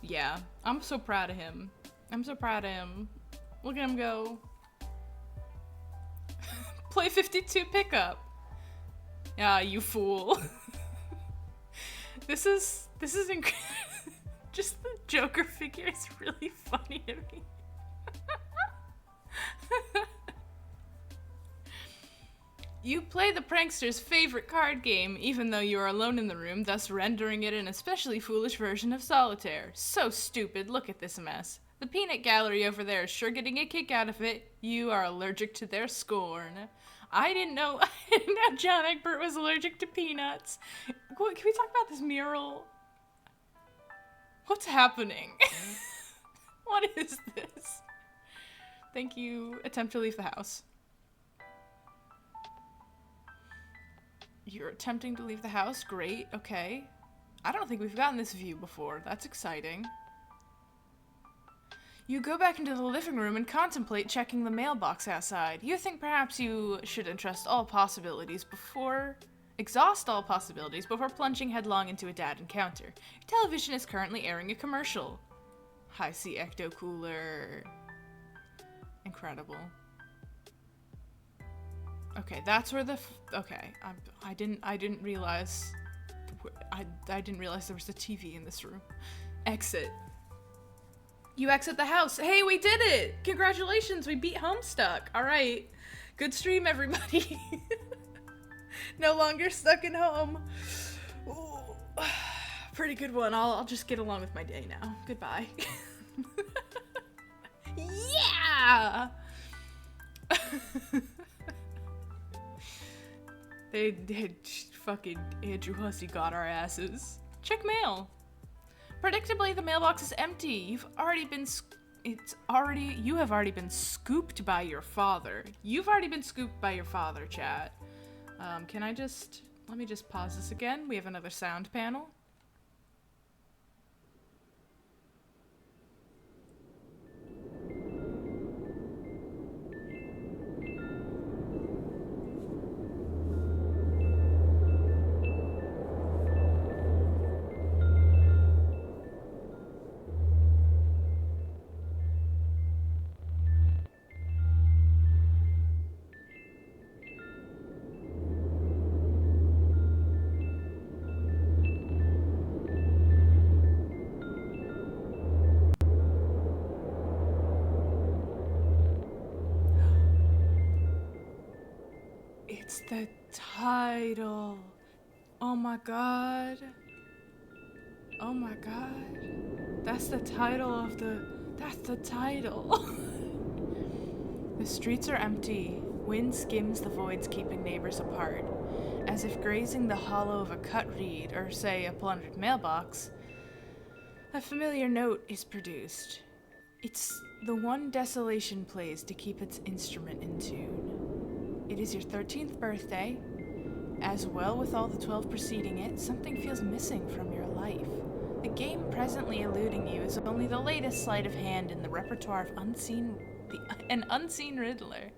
Yeah, I'm so proud of him. Look at him go. Play 52 pickup. Ah, you fool. This is just the Joker figure is really funny to me. You play the prankster's favorite card game, even though you are alone in the room, thus rendering it an especially foolish version of solitaire. So stupid, look at this mess. The peanut gallery over there is sure getting a kick out of it. You are allergic to their scorn. I didn't know John Egbert was allergic to peanuts. Can we talk about this mural? What's happening? What is this? Thank you. Attempt to leave the house. You're attempting to leave the house? Great. Okay. I don't think we've gotten this view before. That's exciting. You go back into the living room and contemplate checking the mailbox outside. You think perhaps you should exhaust all possibilities before plunging headlong into a dad encounter. Your television is currently airing a commercial. High-C Ecto Cooler. Incredible. Okay, that's where the okay. I didn't realize. I didn't realize there was a TV in this room. Exit. You exit the house. Hey, we did it! Congratulations, we beat Homestuck. All right, good stream, everybody. No longer stuck in home. Ooh, pretty good one. I'll just get along with my day now. Goodbye. Yeah. They fucking Andrew Hussey got our asses. Check mail. Predictably, the mailbox is empty. You have already been scooped by your father. You've already been scooped by your father, chat. Let me just pause this again. We have another sound panel. It's the title. Oh my god. Oh my god. That's the title. The streets are empty. Wind skims the voids, keeping neighbors apart. As if grazing the hollow of a cut reed, or say a plundered mailbox, a familiar note is produced. It's the one desolation plays to keep its instrument in tune. It is your 13th birthday. As well, with all the 12 preceding it, something feels missing from your life. The game presently eluding you is only the latest sleight of hand in the repertoire of an unseen riddler.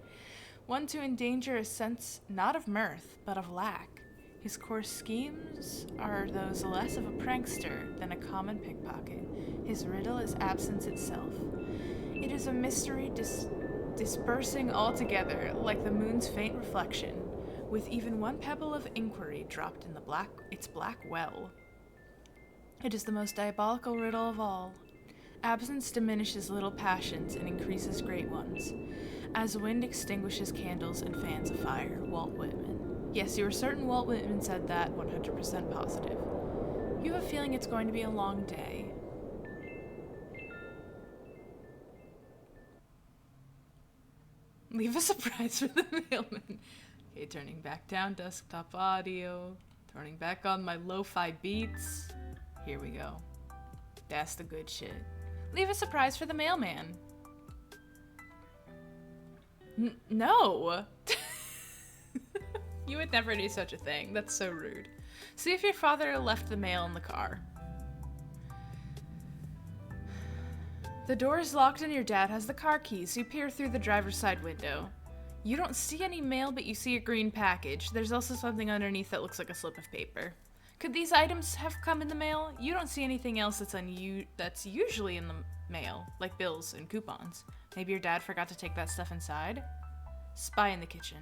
One to endanger a sense not of mirth, but of lack. His coarse schemes are those less of a prankster than a common pickpocket. His riddle is absence itself. It is a mystery dispersing altogether, like the moon's faint reflection, with even one pebble of inquiry dropped in its black well. It is the most diabolical riddle of all. Absence diminishes little passions and increases great ones, as wind extinguishes candles and fans a fire. Walt Whitman. Yes, you are certain Walt Whitman said that, 100% positive. You have a feeling it's going to be a long day. Leave a surprise for the mailman. Okay, turning back down desktop audio. Turning back on my lo-fi beats. Here we go. That's the good shit. Leave a surprise for the mailman. No! You would never do such a thing. That's so rude. See if your father left the mail in the car. The door is locked and your dad has the car keys. You peer through the driver's side window. You don't see any mail, but you see a green package. There's also something underneath that looks like a slip of paper. Could these items have come in the mail? You don't see anything else that's usually in the mail, like bills and coupons. Maybe your dad forgot to take that stuff inside? Spy in the kitchen.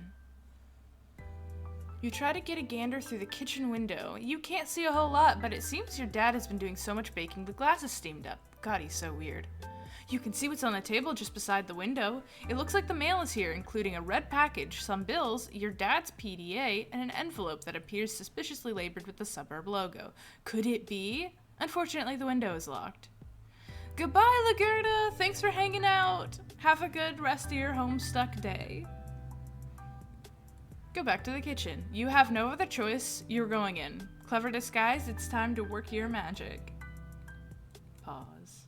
You try to get a gander through the kitchen window. You can't see a whole lot, but it seems your dad has been doing so much baking the glass is steamed up. God, he's so weird. You can see what's on the table just beside the window. It looks like the mail is here, including a red package, some bills, your dad's PDA, and an envelope that appears suspiciously labeled with the suburb logo. Could it be? Unfortunately, the window is locked. Goodbye, Lagerda! Thanks for hanging out! Have a good rest of your Homestuck day. Go back to the kitchen. You have no other choice. You're going in. Clever disguise, it's time to work your magic. Pause.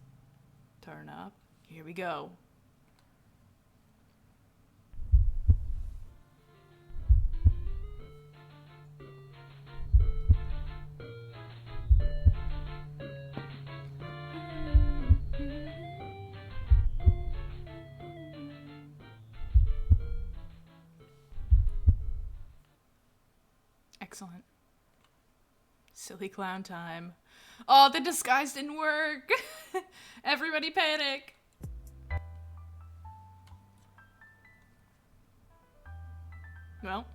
Turn up. Here we go. Excellent. Silly clown time. Oh, the disguise didn't work. Everybody panic. Well.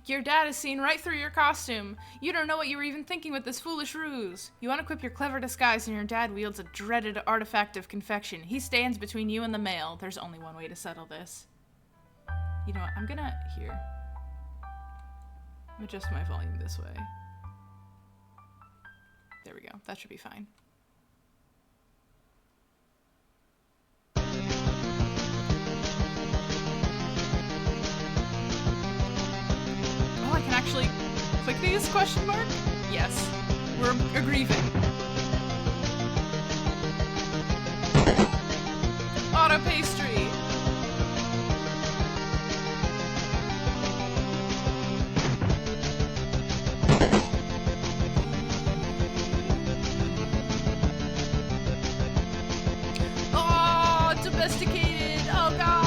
Your dad has seen right through your costume. You don't know what you were even thinking with this foolish ruse. You unequip your clever disguise and your dad wields a dreaded artifact of confection. He stands between you and the mail. There's only one way to settle this. You know what? I'm gonna... Here. Adjust my volume this way. There we go. That should be fine. Oh, I can actually click these, question mark? Yes. We're aggrieving. Auto pastry. Oh, domesticated. Oh, God.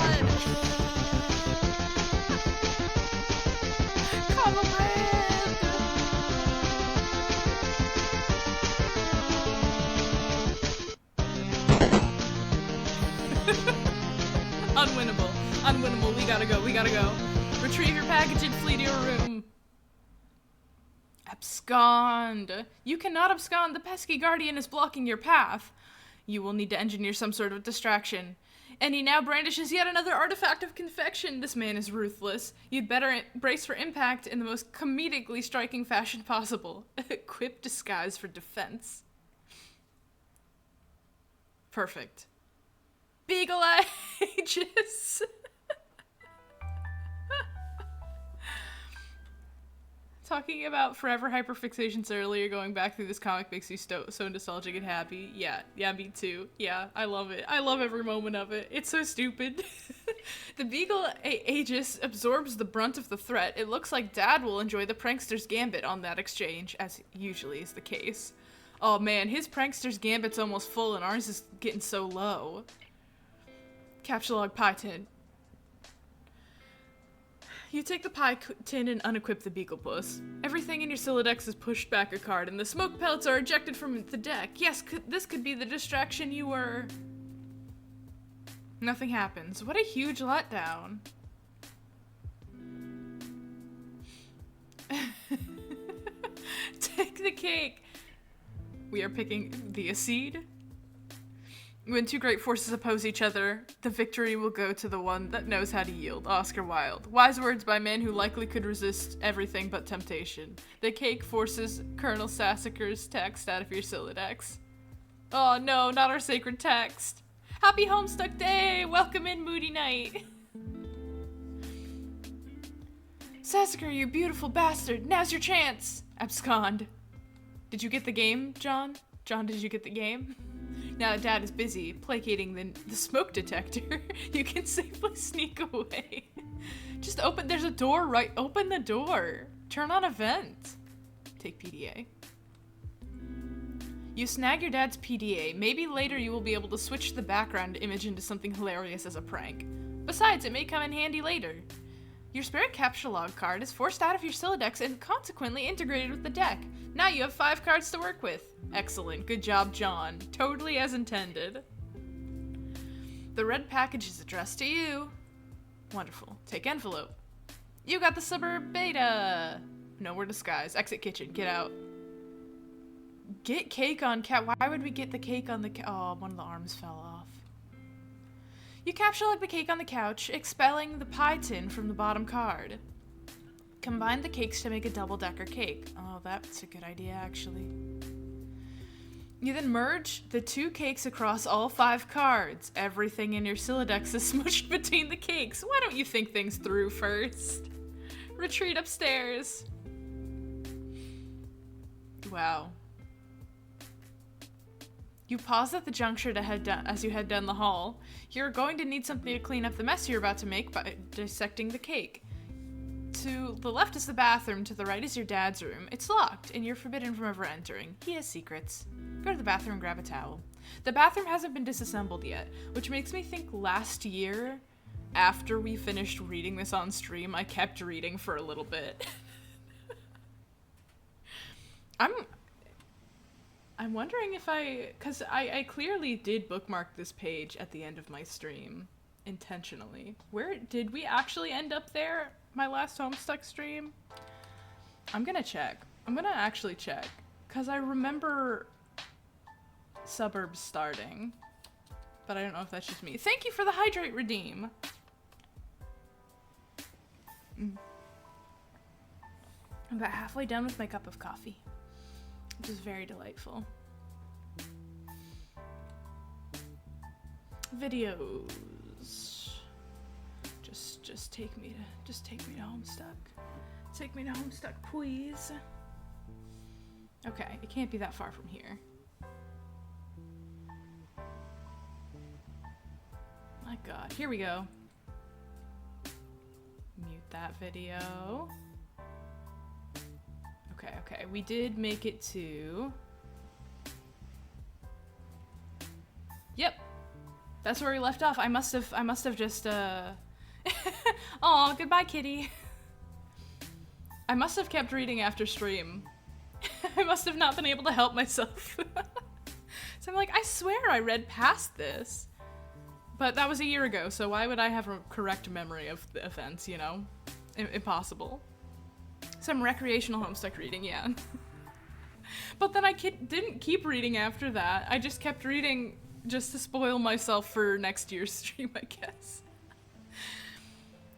Unwinnable. Unwinnable. We gotta go. We gotta go. Retrieve your package and flee to your room. Abscond. You cannot abscond. The pesky guardian is blocking your path. You will need to engineer some sort of distraction. And he now brandishes yet another artifact of confection. This man is ruthless. You'd better brace for impact in the most comedically striking fashion possible. Equip disguise for defense. Perfect. Beagle ages. Talking about forever hyperfixations earlier, going back through this comic makes you so nostalgic and happy. Yeah, me too. Yeah, I love it. I love every moment of it. It's so stupid. The Beagle Aegis absorbs the brunt of the threat. It looks like Dad will enjoy the prankster's gambit on that exchange, as usually is the case. Oh man, his prankster's gambit's almost full and ours is getting so low. Capture log pie tin. You take the pie tin and unequip the Beagle Puss. Everything in your Silodex is pushed back a card, and the smoke pellets are ejected from the deck. Yes, this could be the distraction you were... Nothing happens. What a huge letdown. Take the cake. We are picking the adhd. When two great forces oppose each other, the victory will go to the one that knows how to yield. Oscar Wilde. Wise words by men who likely could resist everything but temptation. The cake forces Colonel Sassacre's text out of your Silodex. Oh no, not our sacred text. Happy Homestuck Day! Welcome in, Moody Night. Sassacre, you beautiful bastard! Now's your chance! Abscond. Did you get the game, John? John, did you get the game? Now that Dad is busy placating the smoke detector, you can safely sneak away. Just open, there's a door right, open the door. Turn on a vent. Take PDA. You snag your dad's PDA. Maybe later you will be able to switch the background image into something hilarious as a prank. Besides, it may come in handy later. Your Spirit Capture Log card is forced out of your Silodex and consequently integrated with the deck. Now you have 5 cards to work with. Excellent. Good job, John. Totally as intended. The red package is addressed to you. Wonderful. Take envelope. You got the suburb beta. Nowhere disguise. Exit kitchen. Get out. Get cake on cat. Why would we get the cake on the oh, one of the arms fell off. You capture like the cake on the couch, expelling the pie tin from the bottom card. Combine the cakes to make a double-decker cake. Oh, that's a good idea, actually. You then merge the 2 cakes across all 5 cards. Everything in your Silodex is smushed between the cakes. Why don't you think things through first? Retreat upstairs. Wow. You pause at the juncture to head down as you head down the hall. You're going to need something to clean up the mess you're about to make by dissecting the cake. To the left is the bathroom, to the right is your dad's room. It's locked, and you're forbidden from ever entering. He has secrets. Go to the bathroom and grab a towel. The bathroom hasn't been disassembled yet, which makes me think last year, after we finished reading this on stream, I kept reading for a little bit. I'm wondering if because I clearly did bookmark this page at the end of my stream intentionally. Where did we actually end up there? My last Homestuck stream? I'm gonna check. I'm gonna actually check, because I remember Suburbs starting, but I don't know if that's just me. Thank you for the hydrate redeem. I'm about halfway done with my cup of coffee, which is very delightful. Videos. Just take me to Homestuck. Take me to Homestuck, please. Okay, it can't be that far from here. My god, here we go. Mute that video. Okay, we did make it to... Yep. That's where we left off. I must have just, Aw, goodbye, kitty. I must have kept reading after stream. I must have not been able to help myself. So I'm like, I swear I read past this. But that was a year ago, so why would I have a correct memory of the events, you know? Impossible. Some recreational Homestuck reading, yeah. But then I didn't keep reading after that. I just kept reading just to spoil myself for next year's stream, I guess.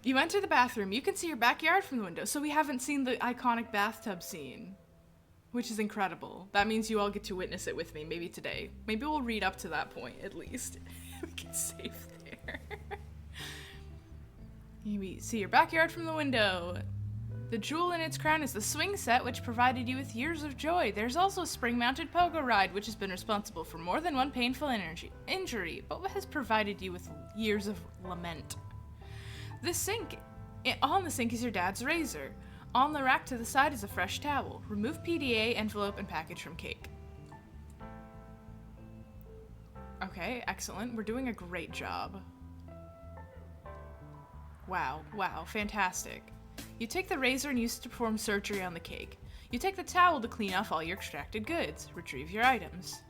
You enter the bathroom. You can see your backyard from the window, so we haven't seen the iconic bathtub scene, which is incredible. That means you all get to witness it with me, maybe today. Maybe we'll read up to that point, at least. We can save there. You see your backyard from the window. The jewel in its crown is the swing set, which provided you with years of joy. There's also a spring-mounted pogo ride, which has been responsible for more than one painful injury, but has provided you with years of lament. On the sink is your dad's razor. On the rack to the side is a fresh towel. Remove PDA, envelope, and package from cake. Okay, excellent. We're doing a great job. Wow, fantastic. You take the razor and use it to perform surgery on the cake. You take the towel to clean off all your extracted goods. Retrieve your items.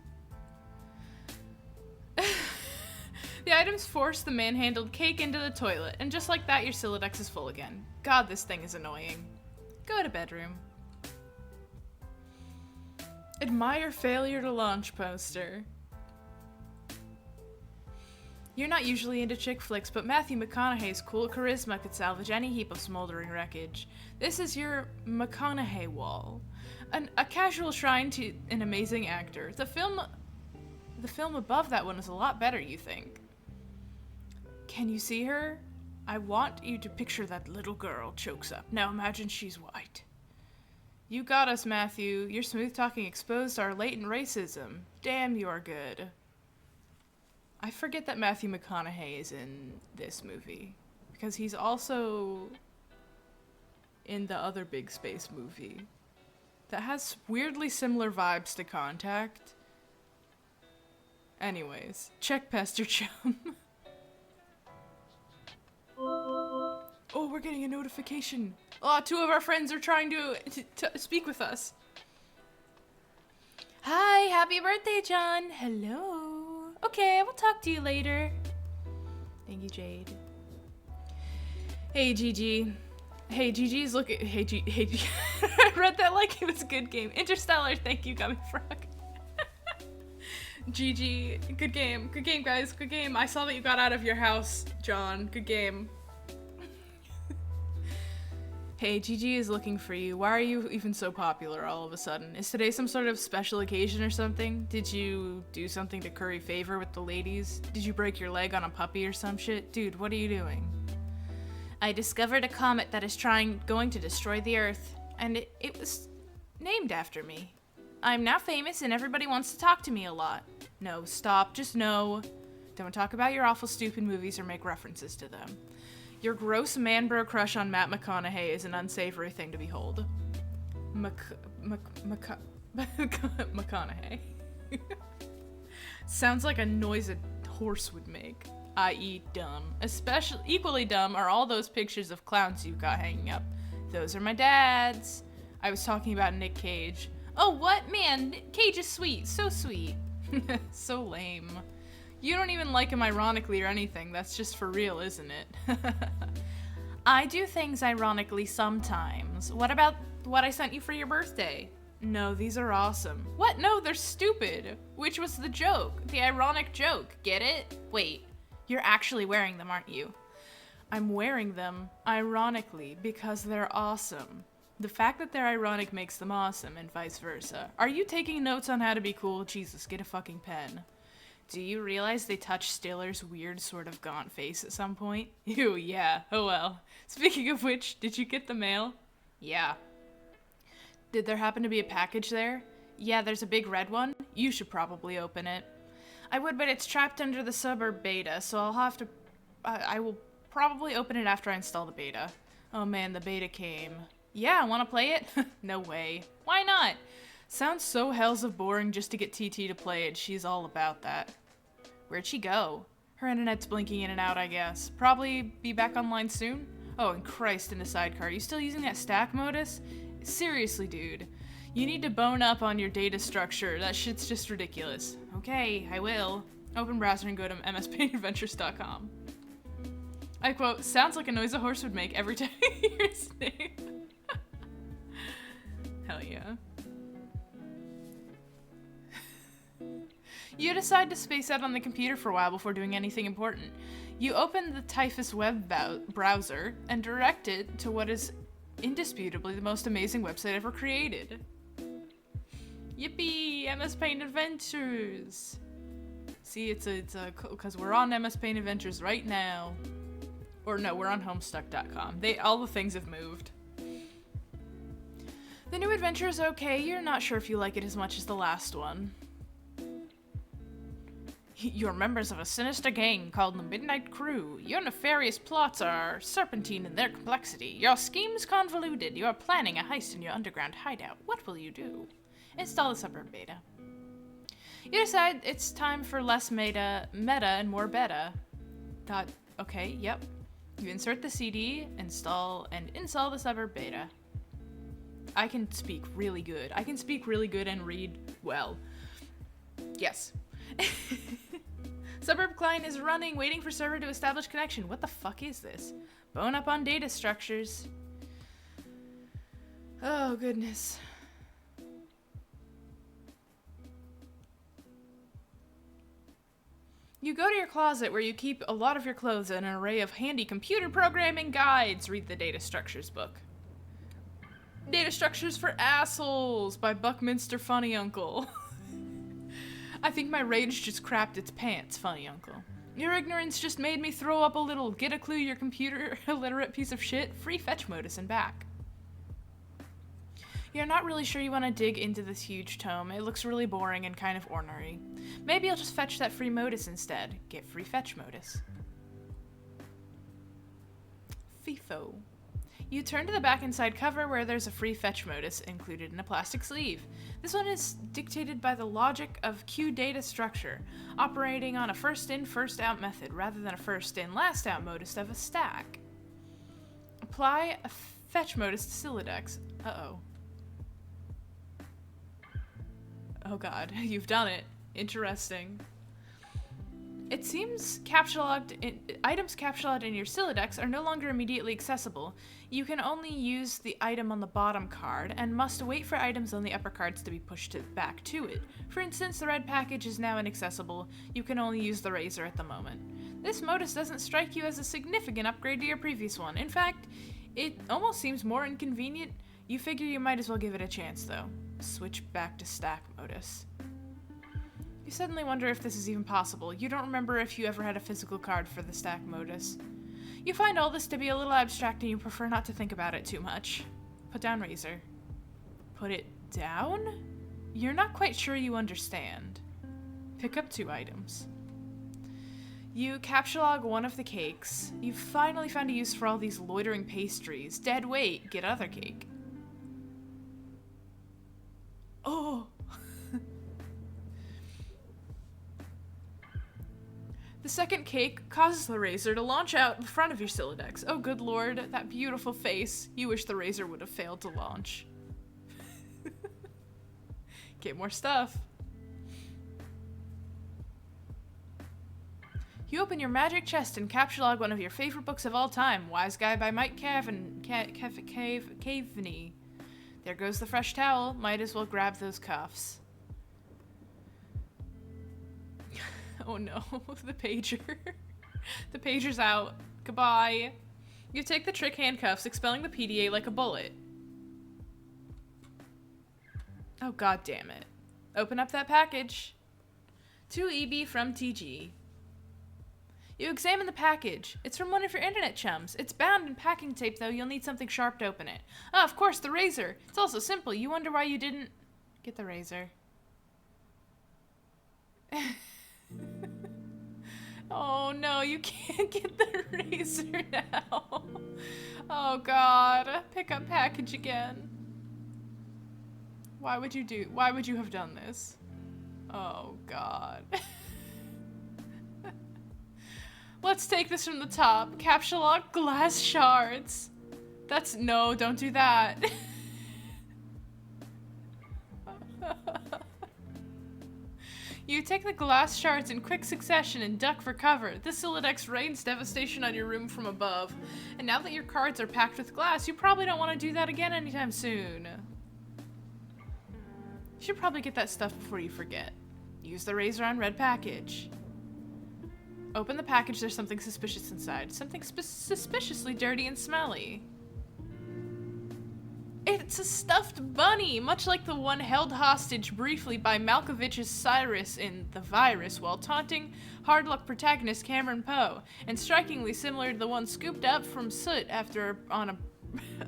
The items force the manhandled cake into the toilet, and just like that, your Silodex is full again. God, this thing is annoying. Go to bedroom. Admire failure to launch poster. You're not usually into chick flicks, but Matthew McConaughey's cool charisma could salvage any heap of smoldering wreckage. This is your McConaughey wall. A casual shrine to an amazing actor. The film above that one is a lot better, you think. Can you see her? I want you to picture that little girl, chokes up. Now imagine she's white. You got us, Matthew. Your smooth talking exposed our latent racism. Damn, you're good. I forget that Matthew McConaughey is in this movie, because he's also in the other big space movie that has weirdly similar vibes to Contact. Anyways, check Pastor Chum. Oh, we're getting a notification. Oh, two of our friends are trying to speak with us. Hi, happy birthday, John. Hello. Okay, we'll talk to you later. Thank you, Jade. Hey, Gigi. Hey, Gigi's looking. Hey, Gigi. I read that like it was a good game. Interstellar, thank you, Gummy Frog. Gigi, good game. Good game, guys. Good game. I saw that you got out of your house, John. Good game. Hey, Gigi is looking for you. Why are you even so popular all of a sudden? Is today some sort of special occasion or something? Did you do something to curry favor with the ladies? Did you break your leg on a puppy or some shit? Dude, what are you doing? I discovered a comet that is going to destroy the Earth, and it was named after me. I'm now famous and everybody wants to talk to me a lot. No, stop, just no. Don't talk about your awful stupid movies or make references to them. Your gross man-bro crush on Matt McConaughey is an unsavory thing to behold. McConaughey. Sounds like a noise a horse would make, i.e. dumb. Especially equally dumb are all those pictures of clowns you've got hanging up. Those are my dad's. I was talking about Nick Cage. Oh, what? Man, Cage is sweet. So sweet. So lame. You don't even like him ironically or anything. That's just for real, isn't it? I do things ironically sometimes. What about what I sent you for your birthday? No, these are awesome. What? No, they're stupid. Which was the joke? The ironic joke. Get it? Wait, you're actually wearing them, aren't you? I'm wearing them, ironically, because they're awesome. The fact that they're ironic makes them awesome, and vice versa. Are you taking notes on how to be cool? Jesus, get a fucking pen. Do you realize they touched Stiller's weird sort of gaunt face at some point? Ew, yeah. Oh well. Speaking of which, did you get the mail? Yeah. Did there happen to be a package there? Yeah, there's a big red one. You should probably open it. I would, but it's trapped under the suburb beta, so I'll have to... I will probably open it after I install the beta. Oh man, the beta came. Yeah, wanna play it? No way. Why not? Sounds so hells of boring just to get TT to play it. She's all about that. Where'd she go? Her internet's blinking in and out, I guess. Probably be back online soon? Oh, and Christ in the sidecar. You still using that stack modus? Seriously, dude. You need to bone up on your data structure. That shit's just ridiculous. Okay, I will. Open browser and go to mspaintadventures.com. I quote, sounds like a noise a horse would make every time you hear his name. Hell yeah. You decide to space out on the computer for a while before doing anything important. You open the Typhus web browser and direct it to what is indisputably the most amazing website ever created. Yippee! MS Paint Adventures! See, it's a because we're on MS Paint Adventures right now. Or no, we're on homestuck.com. All the things have moved. The new adventure is okay. You're not sure if you like it as much as the last one. You're members of a sinister gang called the Midnight Crew. Your nefarious plots are serpentine in their complexity. Your scheme's convoluted. You are planning a heist in your underground hideout. What will you do? Install the suburb beta. You decide it's time for less meta and more beta. Okay, yep. You insert the CD, install the suburb beta. I can speak really good. I can speak really good and read well. Yes. Suburb client is running, waiting for server to establish connection. What the fuck is this? Bone up on data structures. Oh, goodness. You go to your closet where you keep a lot of your clothes and an array of handy computer programming guides. Read the data structures book. Data Structures for Assholes by Buckminster Funny Uncle. I think my rage just crapped its pants, Funny Uncle. Your ignorance just made me throw up a little. Get a clue, your computer illiterate piece of shit. Free fetch modus and back. You're not really sure you want to dig into this huge tome. It looks really boring and kind of ornery. Maybe I'll just fetch that free modus instead. Get free fetch modus. FIFO. You turn to the back inside cover where there's a free fetch modus included in a plastic sleeve. This one is dictated by the logic of queue data structure, operating on a first in, first out method rather than a first in, last out modus of a stack. Apply a fetch modus to Silodex. Uh-oh. Oh god, you've done it. Interesting. It seems items capsuled in your Silodex are no longer immediately accessible. You can only use the item on the bottom card and must wait for items on the upper cards to be pushed back to it. For instance, the red package is now inaccessible. You can only use the razor at the moment. This modus doesn't strike you as a significant upgrade to your previous one. In fact, it almost seems more inconvenient. You figure you might as well give it a chance, though. Switch back to stack modus. You suddenly wonder if this is even possible. You don't remember if you ever had a physical card for the stack modus. You find all this to be a little abstract and you prefer not to think about it too much. Put down razor. Put it down? You're not quite sure you understand. Pick up 2 items. You capsulog one of the cakes. You've finally found a use for all these loitering pastries. Dead weight, get other cake. Oh! The second cake causes the razor to launch out the front of your Silodex. Oh, good lord, that beautiful face. You wish the razor would have failed to launch. Get more stuff. You open your magic chest and capture log one of your favorite books of all time, Wise Guy by Mike Caveney. There goes the fresh towel. Might as well grab those cuffs. Oh no, the pager. The pager's out. Goodbye. You take the trick handcuffs, expelling the PDA like a bullet. Oh, god damn it. Open up that package. To EB from TG. You examine the package. It's from one of your internet chums. It's bound in packing tape, though. You'll need something sharp to open it. Ah, of course, the razor. It's also simple. You wonder why you didn't get the razor. Oh no, you can't get the razor now. Oh god. Pick up package again. Why would you have done this? Oh god. Let's take this from the top. Capsule lock, glass shards. No, don't do that. You take the glass shards in quick succession and duck for cover. This Silodex rains devastation on your room from above. And now that your cards are packed with glass, you probably don't want to do that again anytime soon. You should probably get that stuff before you forget. Use the razor on red package. Open the package, there's something suspicious inside. Something suspiciously dirty and smelly. It's a stuffed bunny, much like the one held hostage briefly by Malkovich's Cyrus in The Virus while taunting hard luck protagonist Cameron Poe, and strikingly similar to the one scooped up from soot after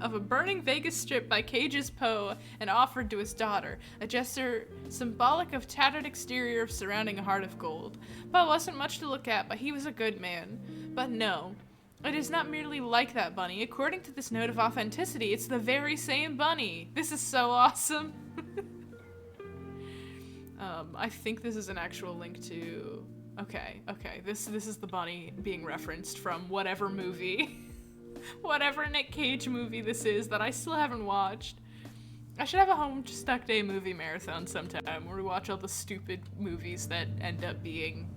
of a burning Vegas strip by Cage's Poe and offered to his daughter, a gesture symbolic of tattered exterior surrounding a heart of gold. Poe wasn't much to look at, but he was a good man. But no. It is not merely like that bunny. According to this note of authenticity, it's the very same bunny. This is so awesome. I think this is an actual link to... Okay. This is the bunny being referenced from whatever movie. Whatever Nick Cage movie this is that I still haven't watched. I should have a Homestuck Day movie marathon sometime where we watch all the stupid movies that end up being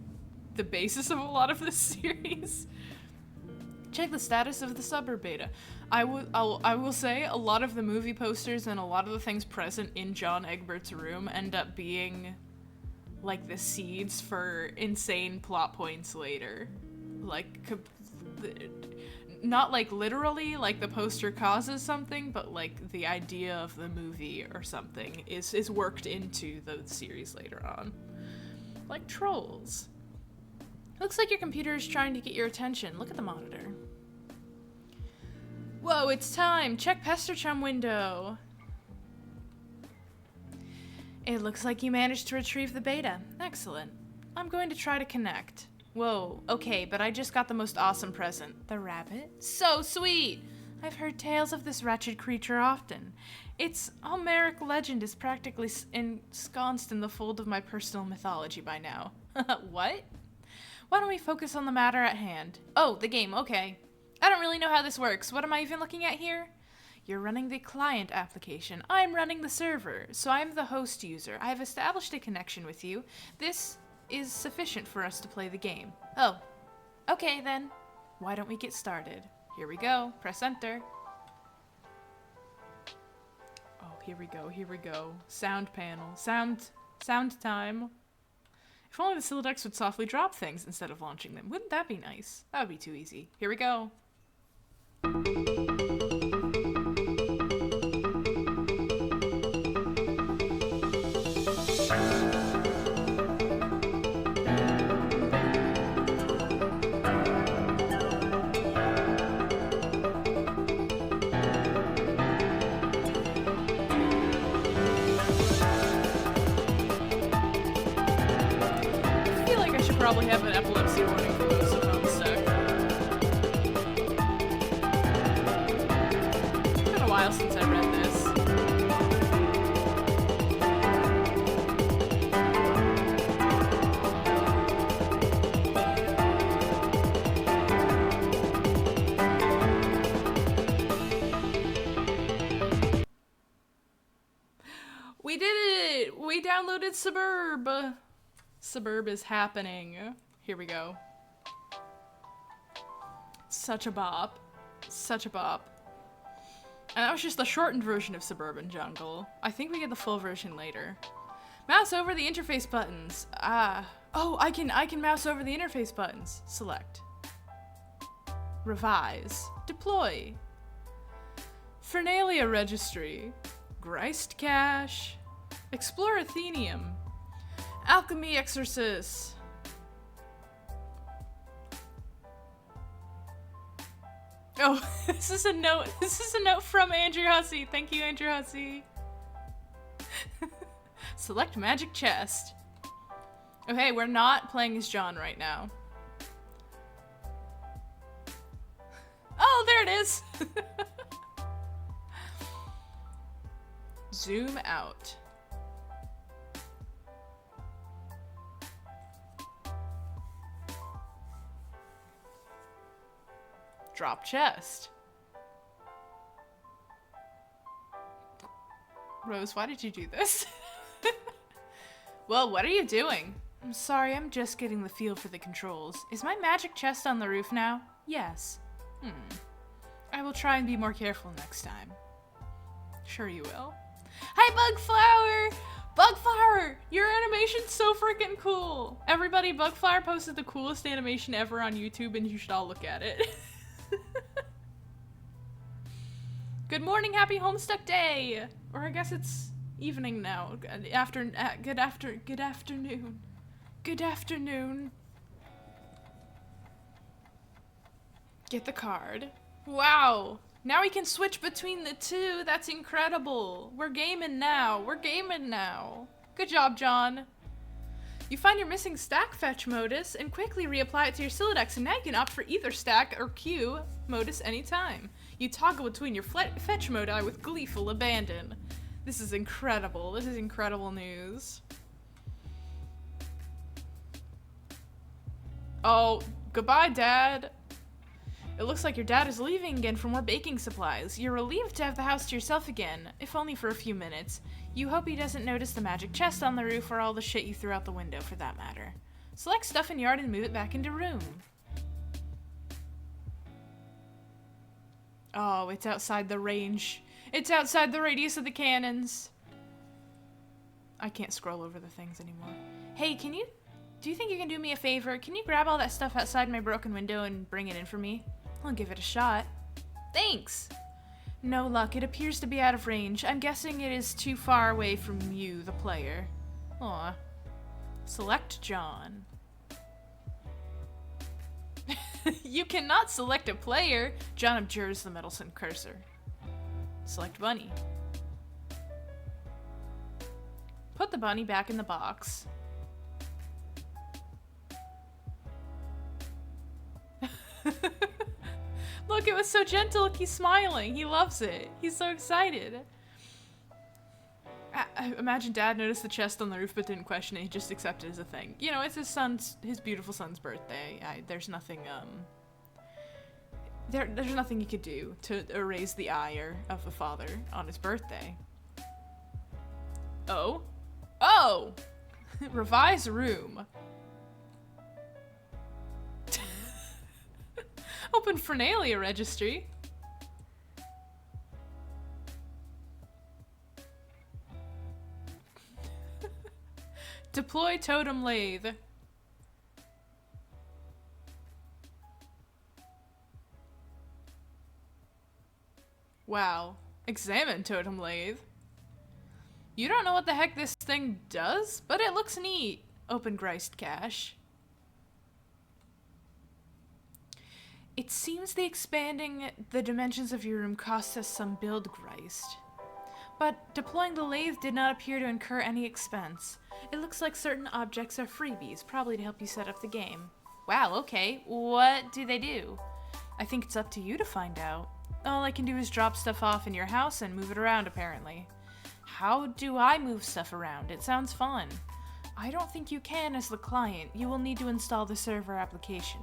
the basis of a lot of this series. Check the status of the suburb beta. I will say a lot of the movie posters and a lot of the things present in John Egbert's room end up being like the seeds for insane plot points later. Like, not like literally, like the poster causes something, but like the idea of the movie or something is worked into the series later on. Like Trolls. Looks like your computer is trying to get your attention. Look at the monitor. Whoa, it's time! Check Pester Chum window! It looks like you managed to retrieve the beta. Excellent. I'm going to try to connect. Whoa, okay, but I just got the most awesome present. The rabbit? So sweet! I've heard tales of this wretched creature often. Its Homeric legend is practically ensconced in the fold of my personal mythology by now. What? Why don't we focus on the matter at hand? Oh, the game, okay. I don't really know how this works. What am I even looking at here? You're running the client application. I'm running the server, so I'm the host user. I have established a connection with you. This is sufficient for us to play the game. Oh, okay then. Why don't we get started? Here we go. Press enter. Oh, here we go. Sound panel. Sound time. If only the Silodex would softly drop things instead of launching them. Wouldn't that be nice? That would be too easy. Here we go. Probably have an epilepsy warning for those of Homestuck. It's been a while since I read this. We did it! We downloaded Suburb! Suburb is happening. Here we go. Such a bop. Such a bop. And that was just the shortened version of Suburban Jungle. I think we get the full version later. Mouse over the interface buttons. Oh, I can mouse over the interface buttons. Select. Revise. Deploy. Fernalia Registry. Grist Cache. Explore Athenium. Alchemy Exorcist. Oh, this is a note. This is a note from Andrew Hussey. Thank you, Andrew Hussey. Select Magic Chest. Okay, we're not playing as John right now. Oh, there it is. Zoom out. Drop chest. Rose, why did you do this? Well, what are you doing? I'm sorry, I'm just getting the feel for the controls. Is my magic chest on the roof now? Yes. I will try and be more careful next time. Sure you will. Hi, Bugflower! Bugflower! Your animation's so freaking cool! Everybody, Bugflower posted the coolest animation ever on YouTube, and you should all look at it. Good morning, happy Homestuck Day! Or I guess it's evening now. Good afternoon. Good afternoon. Get the card. Wow! Now we can switch between the two. That's incredible. We're gaming now. We're gaming now. Good job, John. You find your missing stack fetch modus and quickly reapply it to your Sylladex, and now you can opt for either stack or queue modus anytime. You toggle between your fetch modi with gleeful abandon. This is incredible. This is incredible news. Oh, goodbye, Dad. It looks like your dad is leaving again for more baking supplies. You're relieved to have the house to yourself again, if only for a few minutes. You hope he doesn't notice the magic chest on the roof or all the shit you threw out the window, for that matter. Select stuff in yard and move it back into room. Oh, it's outside the range. It's outside the radius of the cannons. I can't scroll over the things anymore. Hey, do you think you can do me a favor? Can you grab all that stuff outside my broken window and bring it in for me? I'll give it a shot. Thanks! No luck. It appears to be out of range. I'm guessing it is too far away from you, the player. Aw. Select John. You cannot select a player! John abjures the meddlesome cursor. Select Bunny. Put the bunny back in the box. Look, it was so gentle. He's smiling. He loves it. He's so excited. I imagine Dad noticed the chest on the roof but didn't question it. He just accepted it as a thing. You know, it's his beautiful son's birthday. There's nothing, there's nothing you could do to erase the ire of a father on his birthday. Oh? Oh! Revise room. Open Fernalia Registry. Deploy Totem Lathe. Wow. Examine Totem Lathe. You don't know what the heck this thing does, but it looks neat. Open Grist Cache. It seems the expanding the dimensions of your room cost us some build grist. But deploying the lathe did not appear to incur any expense. It looks like certain objects are freebies, probably to help you set up the game. Wow, okay. What do they do? I think it's up to you to find out. All I can do is drop stuff off in your house and move it around, apparently. How do I move stuff around? It sounds fun. I don't think you can as the client. You will need to install the server application.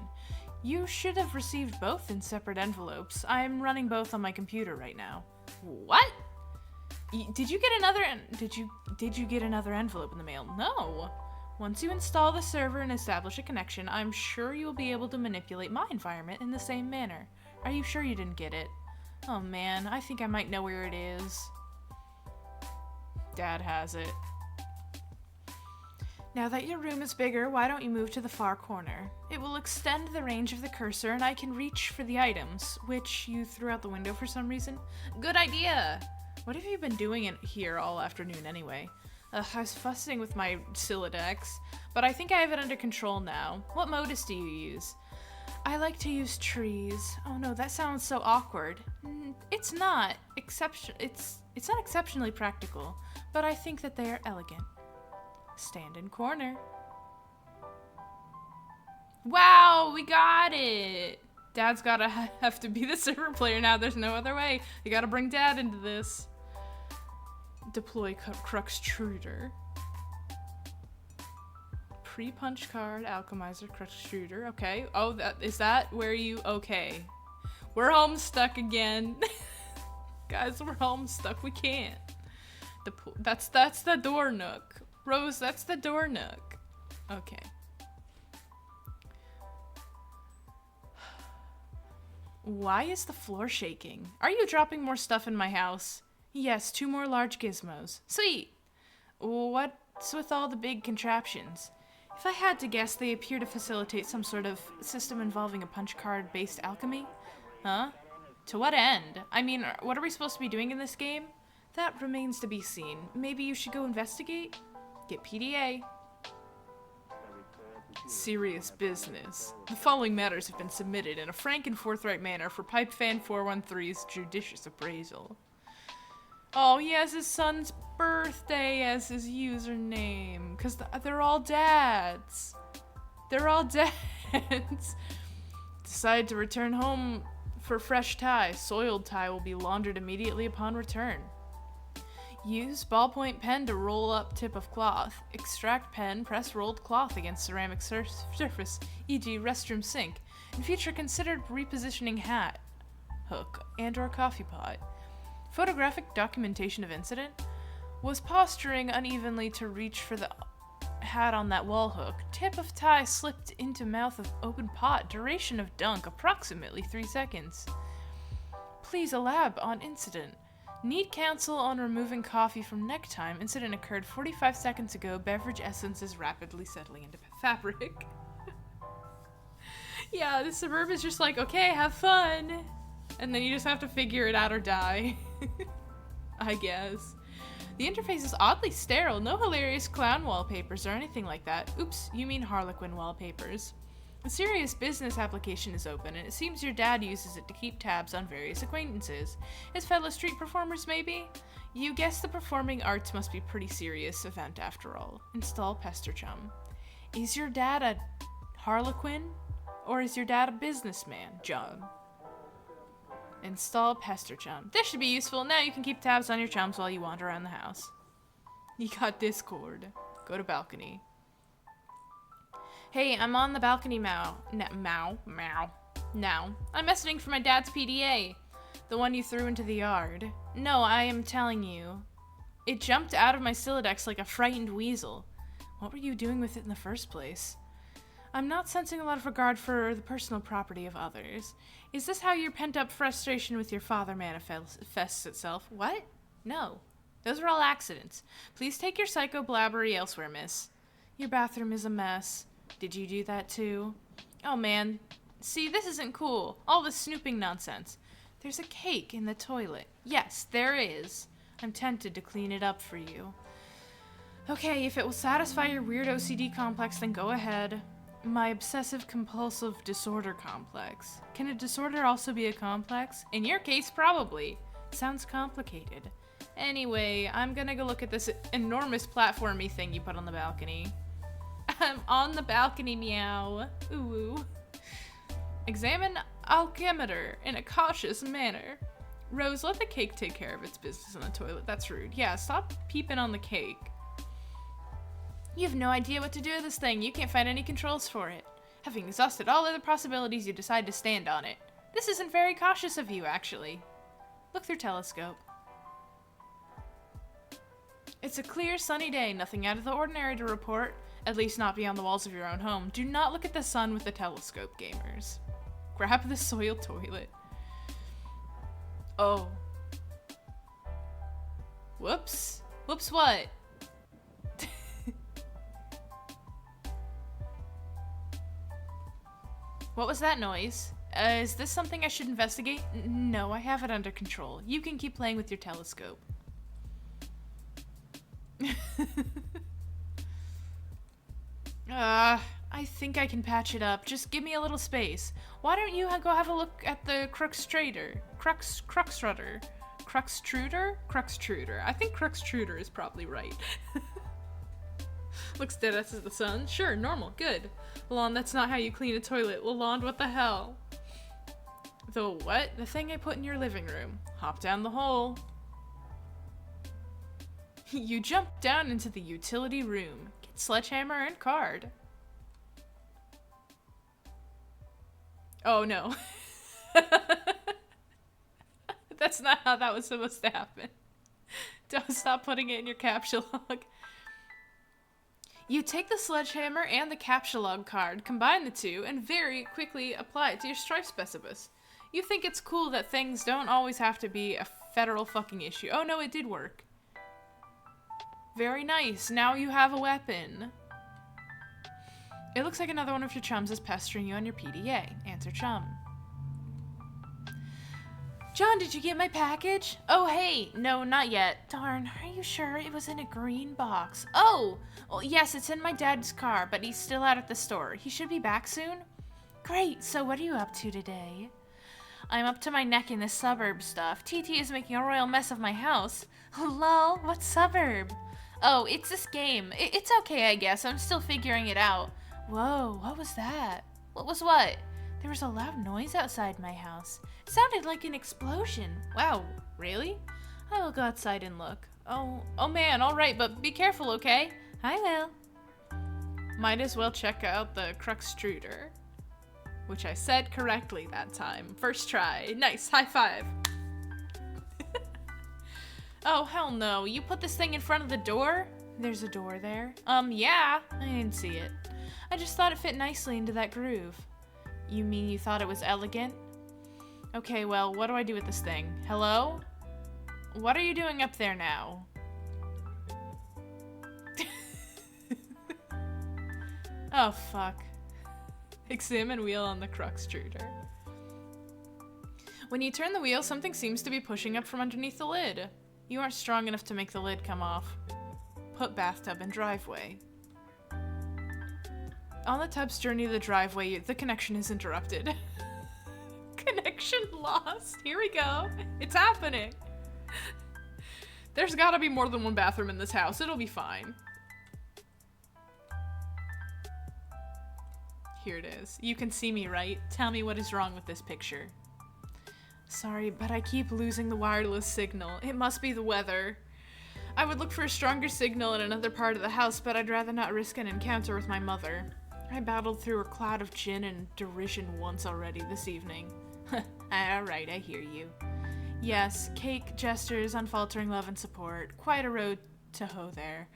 You should have received both in separate envelopes. I'm running both on my computer right now. What? Did you get another? Did you get another envelope in the mail? No. Once you install the server and establish a connection, I'm sure you'll be able to manipulate my environment in the same manner. Are you sure you didn't get it? Oh man, I think I might know where it is. Dad has it. Now that your room is bigger, why don't you move to the far corner? It will extend the range of the cursor and I can reach for the items, which you threw out the window for some reason. Good idea! What have you been doing in here all afternoon anyway? I was fussing with my Silodex, but I think I have it under control now. What modus do you use? I like to use trees. Oh no, that sounds so awkward. It's not. It's not exceptionally practical, but I think that they are elegant. Stand in corner. Wow, we got it! Dad's gotta have to be the server player now. There's no other way. You gotta bring Dad into this. Deploy Cruxtruder. Pre-punch card, Alchemizer, Cruxtruder. Okay. Oh, is that where you... Okay. We're homestuck again. Guys, we're homestuck. We can't. That's the door nook. Rose, that's the door nook. Okay. Why is the floor shaking? Are you dropping more stuff in my house? Yes, 2 more large gizmos. Sweet! What's with all the big contraptions? If I had to guess, they appear to facilitate some sort of system involving a punch card-based alchemy? Huh? To what end? I mean, what are we supposed to be doing in this game? That remains to be seen. Maybe you should go investigate? Get PDA. Serious business. The following matters have been submitted in a frank and forthright manner for Pipefan 413's judicious appraisal. Oh, he has his son's birthday as his username. Because they're all dads. They're all dads. Decide to return home for fresh tie. Soiled tie will be laundered immediately upon return. Use ballpoint pen to roll up tip of cloth. Extract pen, press rolled cloth against ceramic surface, e.g. restroom sink. In future, consider repositioning hat, hook, and or coffee pot. Photographic documentation of incident. Was posturing unevenly to reach for the hat on that wall hook. Tip of tie slipped into mouth of open pot. Duration of dunk, approximately 3 seconds. Please elab on incident. Need counsel on removing coffee from neck time. Incident occurred 45 seconds ago. Beverage essence is rapidly settling into fabric. Yeah, the suburb is just like, okay, have fun. And then you just have to figure it out or die. I guess. The interface is oddly sterile. No hilarious clown wallpapers or anything like that. Oops, you mean Harlequin wallpapers. A serious business application is open, and it seems your dad uses it to keep tabs on various acquaintances. His fellow street performers, maybe? You guess the performing arts must be a pretty serious event after all. Install Pester Chum. Is your dad a Harlequin? Or is your dad a businessman, John? Install Pester Chum. This should be useful. Now you can keep tabs on your chums while you wander around the house. You got Discord. Go to balcony. Hey, I'm on the balcony now. Now. I'm messaging for my dad's PDA. The one you threw into the yard. No, I am telling you. It jumped out of my Silodex like a frightened weasel. What were you doing with it in the first place? I'm not sensing a lot of regard for the personal property of others. Is this how your pent-up frustration with your father manifests itself? What? No. Those are all accidents. Please take your psycho blabbery elsewhere, miss. Your bathroom is a mess. Did you do that too? Oh man. See, this isn't cool. All this snooping nonsense. There's a cake in the toilet. Yes, there is. I'm tempted to clean it up for you. Okay, if it will satisfy your weird OCD complex, then go ahead. My obsessive-compulsive disorder complex. Can a disorder also be a complex? In your case, probably. Sounds complicated. Anyway, I'm gonna go look at this enormous platformy thing you put on the balcony. I'm on the balcony, meow. Ooh. Examine alchemeter in a cautious manner. Rose, let the cake take care of its business in the toilet. That's rude. Yeah, stop peeping on the cake. You have no idea what to do with this thing. You can't find any controls for it. Having exhausted all other possibilities, you decide to stand on it. This isn't very cautious of you, actually. Look through telescope. It's a clear, sunny day. Nothing out of the ordinary to report. At least not beyond the walls of your own home. Do not look at the sun with the telescope, gamers. Grab the soiled toilet. Oh. Whoops. Whoops what? What was that noise? Is this something I should investigate? No, I have it under control. You can keep playing with your telescope. I think I can patch it up. Just give me a little space. Why don't you go have a look at the Cruxtruder? Cruxtruder? I think Cruxtruder is probably right. Looks dead as the sun. Sure, normal, good. Lalonde, that's not how you clean a toilet. Lalonde, what the hell? The what? The thing I put in your living room. Hop down the hole. You jump down into the utility room. Get sledgehammer and card. Oh no. That's not how that was supposed to happen. Don't stop putting it in your captcha log. You take the sledgehammer and the captcha log card, combine the two, and very quickly apply it to your strife specibus. You think it's cool that things don't always have to be a federal fucking issue. Oh no, it did work. Very nice. Now you have a weapon. It looks like another one of your chums is pestering you on your PDA. Answer chum. John, did you get my package? Oh, hey. No, not yet. Darn, are you sure it was in a green box? Oh! Well, yes, it's in my dad's car, but he's still out at the store. He should be back soon? Great, so what are you up to today? I'm up to my neck in this suburb stuff. TT is making a royal mess of my house. Lol, what suburb? Oh, it's this game. It's okay, I guess. I'm still figuring it out. Whoa, what was that? What was what? There was a loud noise outside my house. It sounded like an explosion. Wow, really? I will go outside and look. Oh man, alright, but be careful, okay? I will. Might as well check out the Cruxtruder. Which I said correctly that time. First try. Nice, high five. Oh, hell no. You put this thing in front of the door? There's a door there. Yeah. I didn't see it. I just thought it fit nicely into that groove. You mean you thought it was elegant? Okay, well, what do I do with this thing? Hello? What are you doing up there now? Oh, fuck. Examine wheel on the Cruxtruder. When you turn the wheel, something seems to be pushing up from underneath the lid. You aren't strong enough to make the lid come off. Put bathtub in driveway. On the tub's journey to the driveway, the connection is interrupted. Connection lost. Here we go. It's happening. There's gotta be more than one bathroom in this house. It'll be fine. Here it is. You can see me, right? Tell me what is wrong with this picture. Sorry, but I keep losing the wireless signal. It must be the weather. I would look for a stronger signal in another part of the house, but I'd rather not risk an encounter with my mother. I battled through a cloud of gin and derision once already this evening. Alright, I hear you. Yes, cake, gestures, unfaltering love and support. Quite a road to hoe there.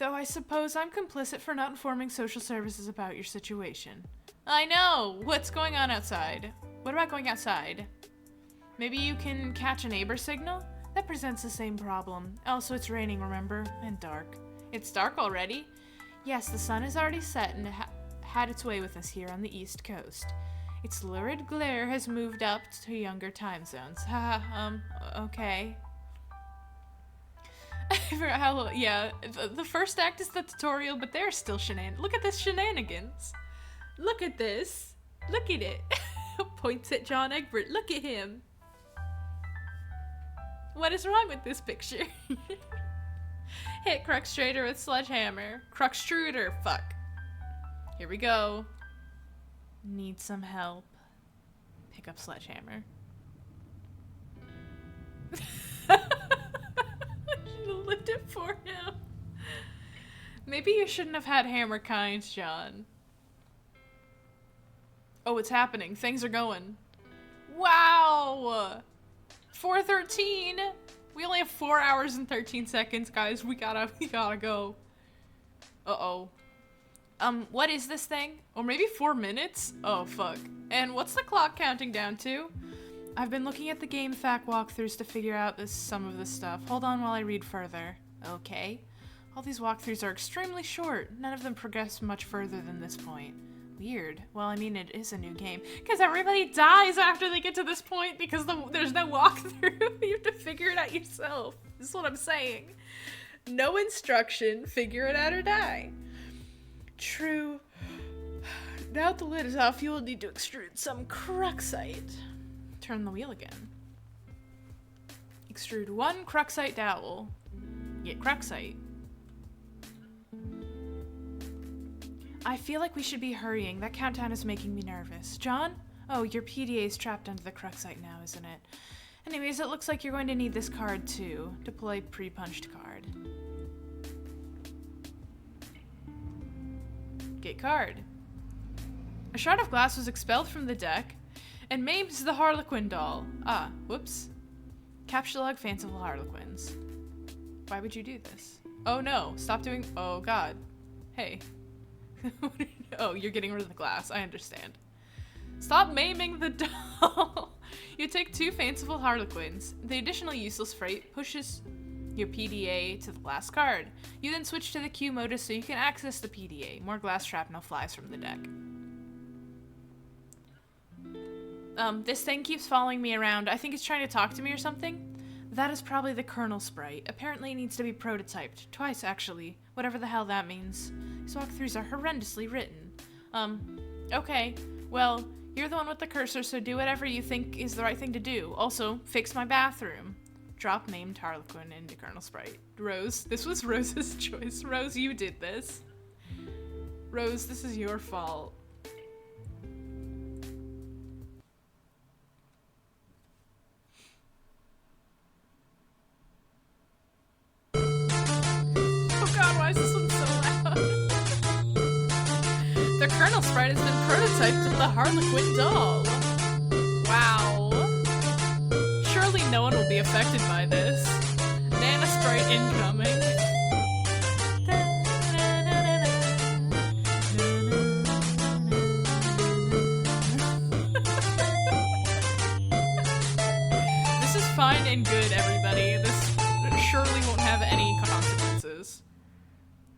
Though I suppose I'm complicit for not informing social services about your situation. I know! What's going on outside? What about going outside? Maybe you can catch a neighbor signal? That presents the same problem. Also, it's raining, remember? And dark. It's dark already? Yes, the sun has already set and had its way with us here on the East Coast. Its lurid glare has moved up to younger time zones. Okay. I forgot how, yeah, the first act is the tutorial, but there's still Look at this shenanigans. Look at this. Look at it. Points at John Egbert. Look at him. What is wrong with this picture? Hit Cruxtruder with sledgehammer. Cruxtruder, fuck. Here we go. Need some help. Pick up sledgehammer. I should have lived it for him. Maybe you shouldn't have had hammer kind, John. Oh, it's happening. Things are going. Wow! 413! We only have 4 hours and 13 seconds, guys. We gotta go. Uh-oh. What is this thing? Or maybe 4 minutes? Oh, fuck. And what's the clock counting down to? I've been looking at the game fact walkthroughs to figure out some of this stuff. Hold on while I read further. Okay. All these walkthroughs are extremely short. None of them progress much further than this point. Weird. Well, I mean, it is a new game. Because everybody dies after they get to this point because there's no walkthrough. You have to figure it out yourself. This is what I'm saying. No instruction. Figure it out or die. True. Now that the lid is off, you will need to extrude some cruxite. Turn the wheel again. Extrude 1 cruxite dowel. Get cruxite. I feel like we should be hurrying. That countdown is making me nervous. John? Oh, your PDA is trapped under the cruxite now, isn't it? Anyways, it looks like you're going to need this card too. Deploy pre-punched card. Get card. A shard of glass was expelled from the deck and maims the Harlequin doll. Ah, whoops. Capture log fanciful Harlequins. Why would you do this? Oh no, stop doing- oh god. Hey. Oh, you're getting rid of the glass, I understand. Stop maiming the doll! You take 2 fanciful Harlequins. The additional useless freight pushes your PDA to the last card. You then switch to the Q modus so you can access the PDA. More glass shrapnel flies from the deck. This thing keeps following me around. I think it's trying to talk to me or something. That is probably the kernel sprite. Apparently it needs to be prototyped. Twice, actually. Whatever the hell that means. These walkthroughs are horrendously written. Okay. Well, you're the one with the cursor, so do whatever you think is the right thing to do. Also, fix my bathroom. Drop named Harlequin into kernel sprite. Rose, this was Rose's choice. Rose, you did this. Rose, this is your fault. Oh god, why is this one so loud? The kernel sprite has been prototyped with the Harlequin doll. Wow. Surely no one will be affected by this. Nana sprite incoming. This is fine and good, everybody. This surely won't have any consequences.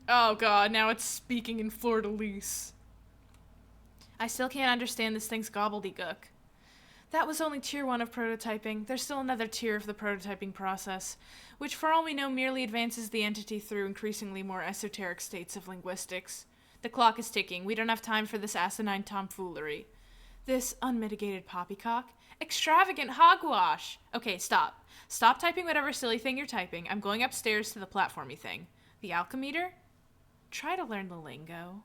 Oh god, now it's speaking in fleur-de-lis. I still can't understand this thing's gobbledygook. That was only tier 1 of prototyping. There's still another tier of the prototyping process, which for all we know merely advances the entity through increasingly more esoteric states of linguistics. The clock is ticking. We don't have time for this asinine tomfoolery. This unmitigated poppycock? Extravagant hogwash! Okay, stop. Stop typing whatever silly thing you're typing. I'm going upstairs to the platformy thing. The alchemeter? Try to learn the lingo.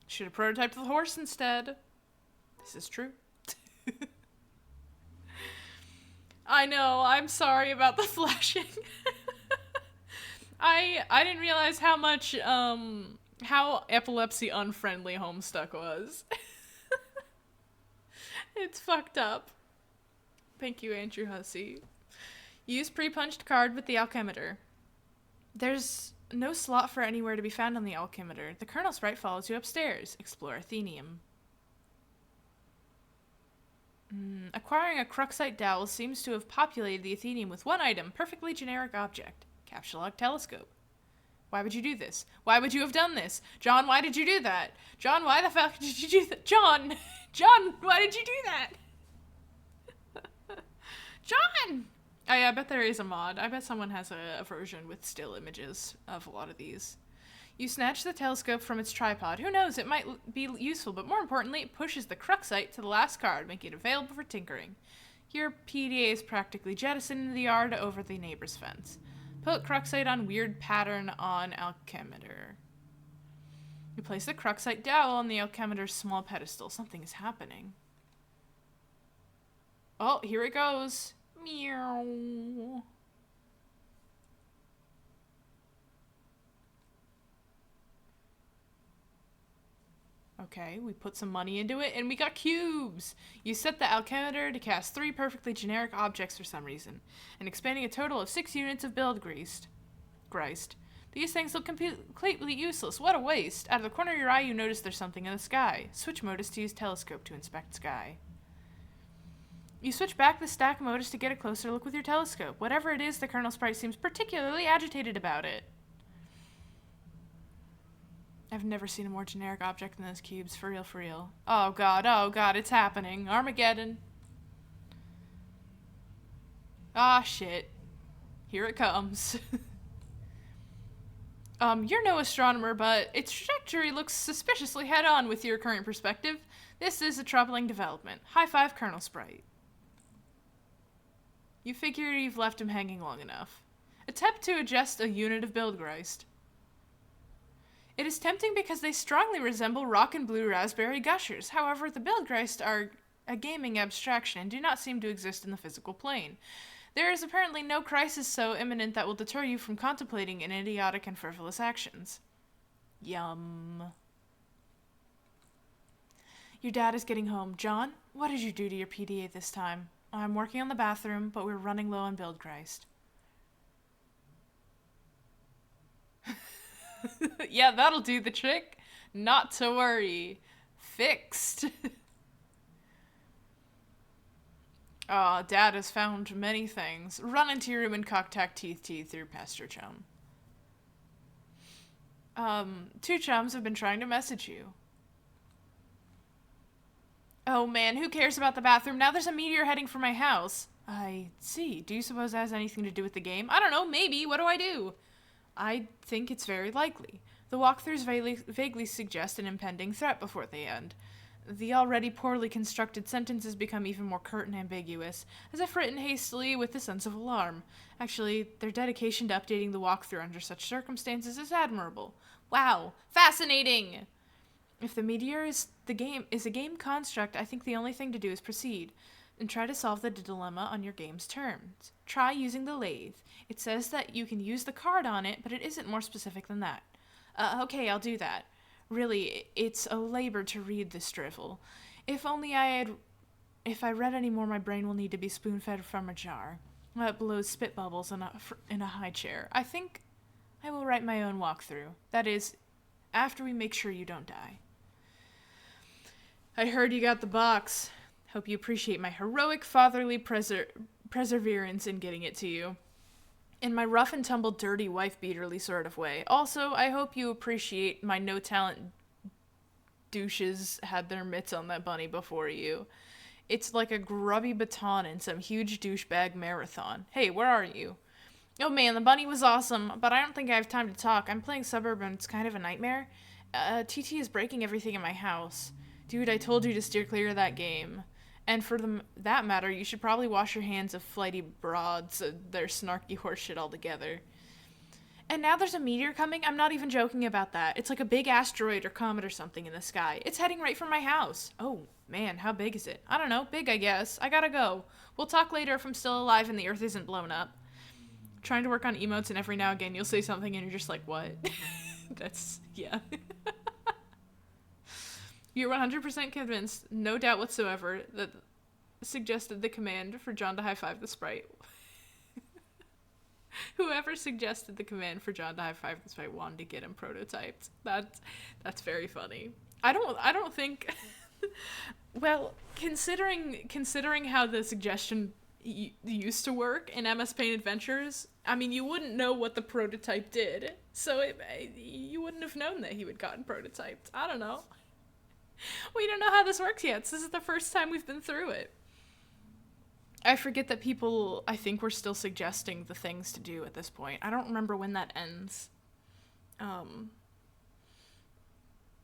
Should have prototyped the horse instead. This is true. I know, I'm sorry about the flashing. I didn't realize how much, how epilepsy unfriendly Homestuck was. It's fucked up. Thank you, Andrew Hussey. Use pre-punched card with the alchemeter. There's no slot for anywhere to be found on the alchemeter. The kernel sprite follows you upstairs. Explore Athenium. Acquiring a cruxite dowel seems to have populated the Athenium with one item, perfectly generic object. Capsule log telescope. Why would you do this? Why would you have done this? John, why did you do that? John, why the fuck did you do that? John! John, why did you do that? John! Oh yeah, I bet there is a mod. I bet someone has a version with still images of a lot of these. You snatch the telescope from its tripod. Who knows, it might be useful, but more importantly, it pushes the cruxite to the last card, making it available for tinkering. Your PDA is practically jettisoned into the yard over the neighbor's fence. Put cruxite on weird pattern on alchemeter. You place the cruxite dowel on the alchemeter's small pedestal. Something is happening. Oh, here it goes. Meow. Okay, we put some money into it, and we got cubes! You set the alchemitor to cast 3 perfectly generic objects for some reason, and expanding a total of 6 units of build greased. These things look completely useless. What a waste. Out of the corner of your eye, you notice there's something in the sky. Switch modus to use telescope to inspect sky. You switch back the stack modus to get a closer look with your telescope. Whatever it is, the Colonel Sprite seems particularly agitated about it. I've never seen a more generic object than those cubes. For real, for real. Oh god, it's happening. Armageddon. Ah, shit. Here it comes. You're no astronomer, but its trajectory looks suspiciously head-on with your current perspective. This is a troubling development. High five, Colonel Sprite. You figure you've left him hanging long enough. Attempt to adjust a unit of Bildgeist. It is tempting because they strongly resemble rock and blue raspberry gushers. However, the Bildgeist are a gaming abstraction and do not seem to exist in the physical plane. There is apparently no crisis so imminent that will deter you from contemplating an idiotic and frivolous actions. Yum. Your dad is getting home. John, what did you do to your PDA this time? I'm working on the bathroom, but we're running low on Bildgeist. Yeah, that'll do the trick. Not to worry. Fixed. Aw, Dad has found many things. Run into your room and cocktack teeth through Pastor Chum. 2 chums have been trying to message you. Oh man, who cares about the bathroom? Now there's a meteor heading for my house. I see. Do you suppose that has anything to do with the game? I don't know, maybe. What do I do? I think it's very likely. The walkthroughs vaguely suggest an impending threat before they end. The already poorly constructed sentences become even more curt and ambiguous, as if written hastily with a sense of alarm. Actually, their dedication to updating the walkthrough under such circumstances is admirable. Wow, fascinating! If the meteor is a game construct, I think the only thing to do is proceed, and try to solve the dilemma on your game's terms. Try using the lathe. It says that you can use the card on it, but it isn't more specific than that. Okay, I'll do that. Really, it's a labor to read this drivel. If I read any more, my brain will need to be spoon-fed from a jar. It blows spit bubbles in a high chair. I think I will write my own walkthrough. That is, after we make sure you don't die. I heard you got the box. Hope you appreciate my heroic fatherly perseverance in getting it to you. In my rough and tumble, dirty, wife-beaterly sort of way. Also, I hope you appreciate my no-talent douches had their mitts on that bunny before you. It's like a grubby baton in some huge douchebag marathon. Hey, where are you? Oh man, the bunny was awesome, but I don't think I have time to talk. I'm playing Suburb and it's kind of a nightmare. TT is breaking everything in my house. Dude, I told you to steer clear of that game. And for that matter, you should probably wash your hands of flighty broads, their snarky horseshit altogether. And now there's a meteor coming? I'm not even joking about that. It's like a big asteroid or comet or something in the sky. It's heading right for my house. Oh, man, how big is it? I don't know, big I guess. I gotta go. We'll talk later if I'm still alive and the Earth isn't blown up. Trying to work on emotes and every now and again you'll say something and you're just like, what? That's, yeah. You're 100% convinced, no doubt whatsoever, that suggested the command for John to high-five the sprite. Whoever suggested the command for John to high-five the sprite wanted to get him prototyped. That's very funny. I don't think... well, considering how the suggestion used to work in MS Paint Adventures, I mean, you wouldn't know what the prototype did, so you wouldn't have known that he would gotten prototyped. I don't know. We don't know how this works yet. This is the first time we've been through it. I forget that people, I think, were still suggesting the things to do at this point. I don't remember when that ends.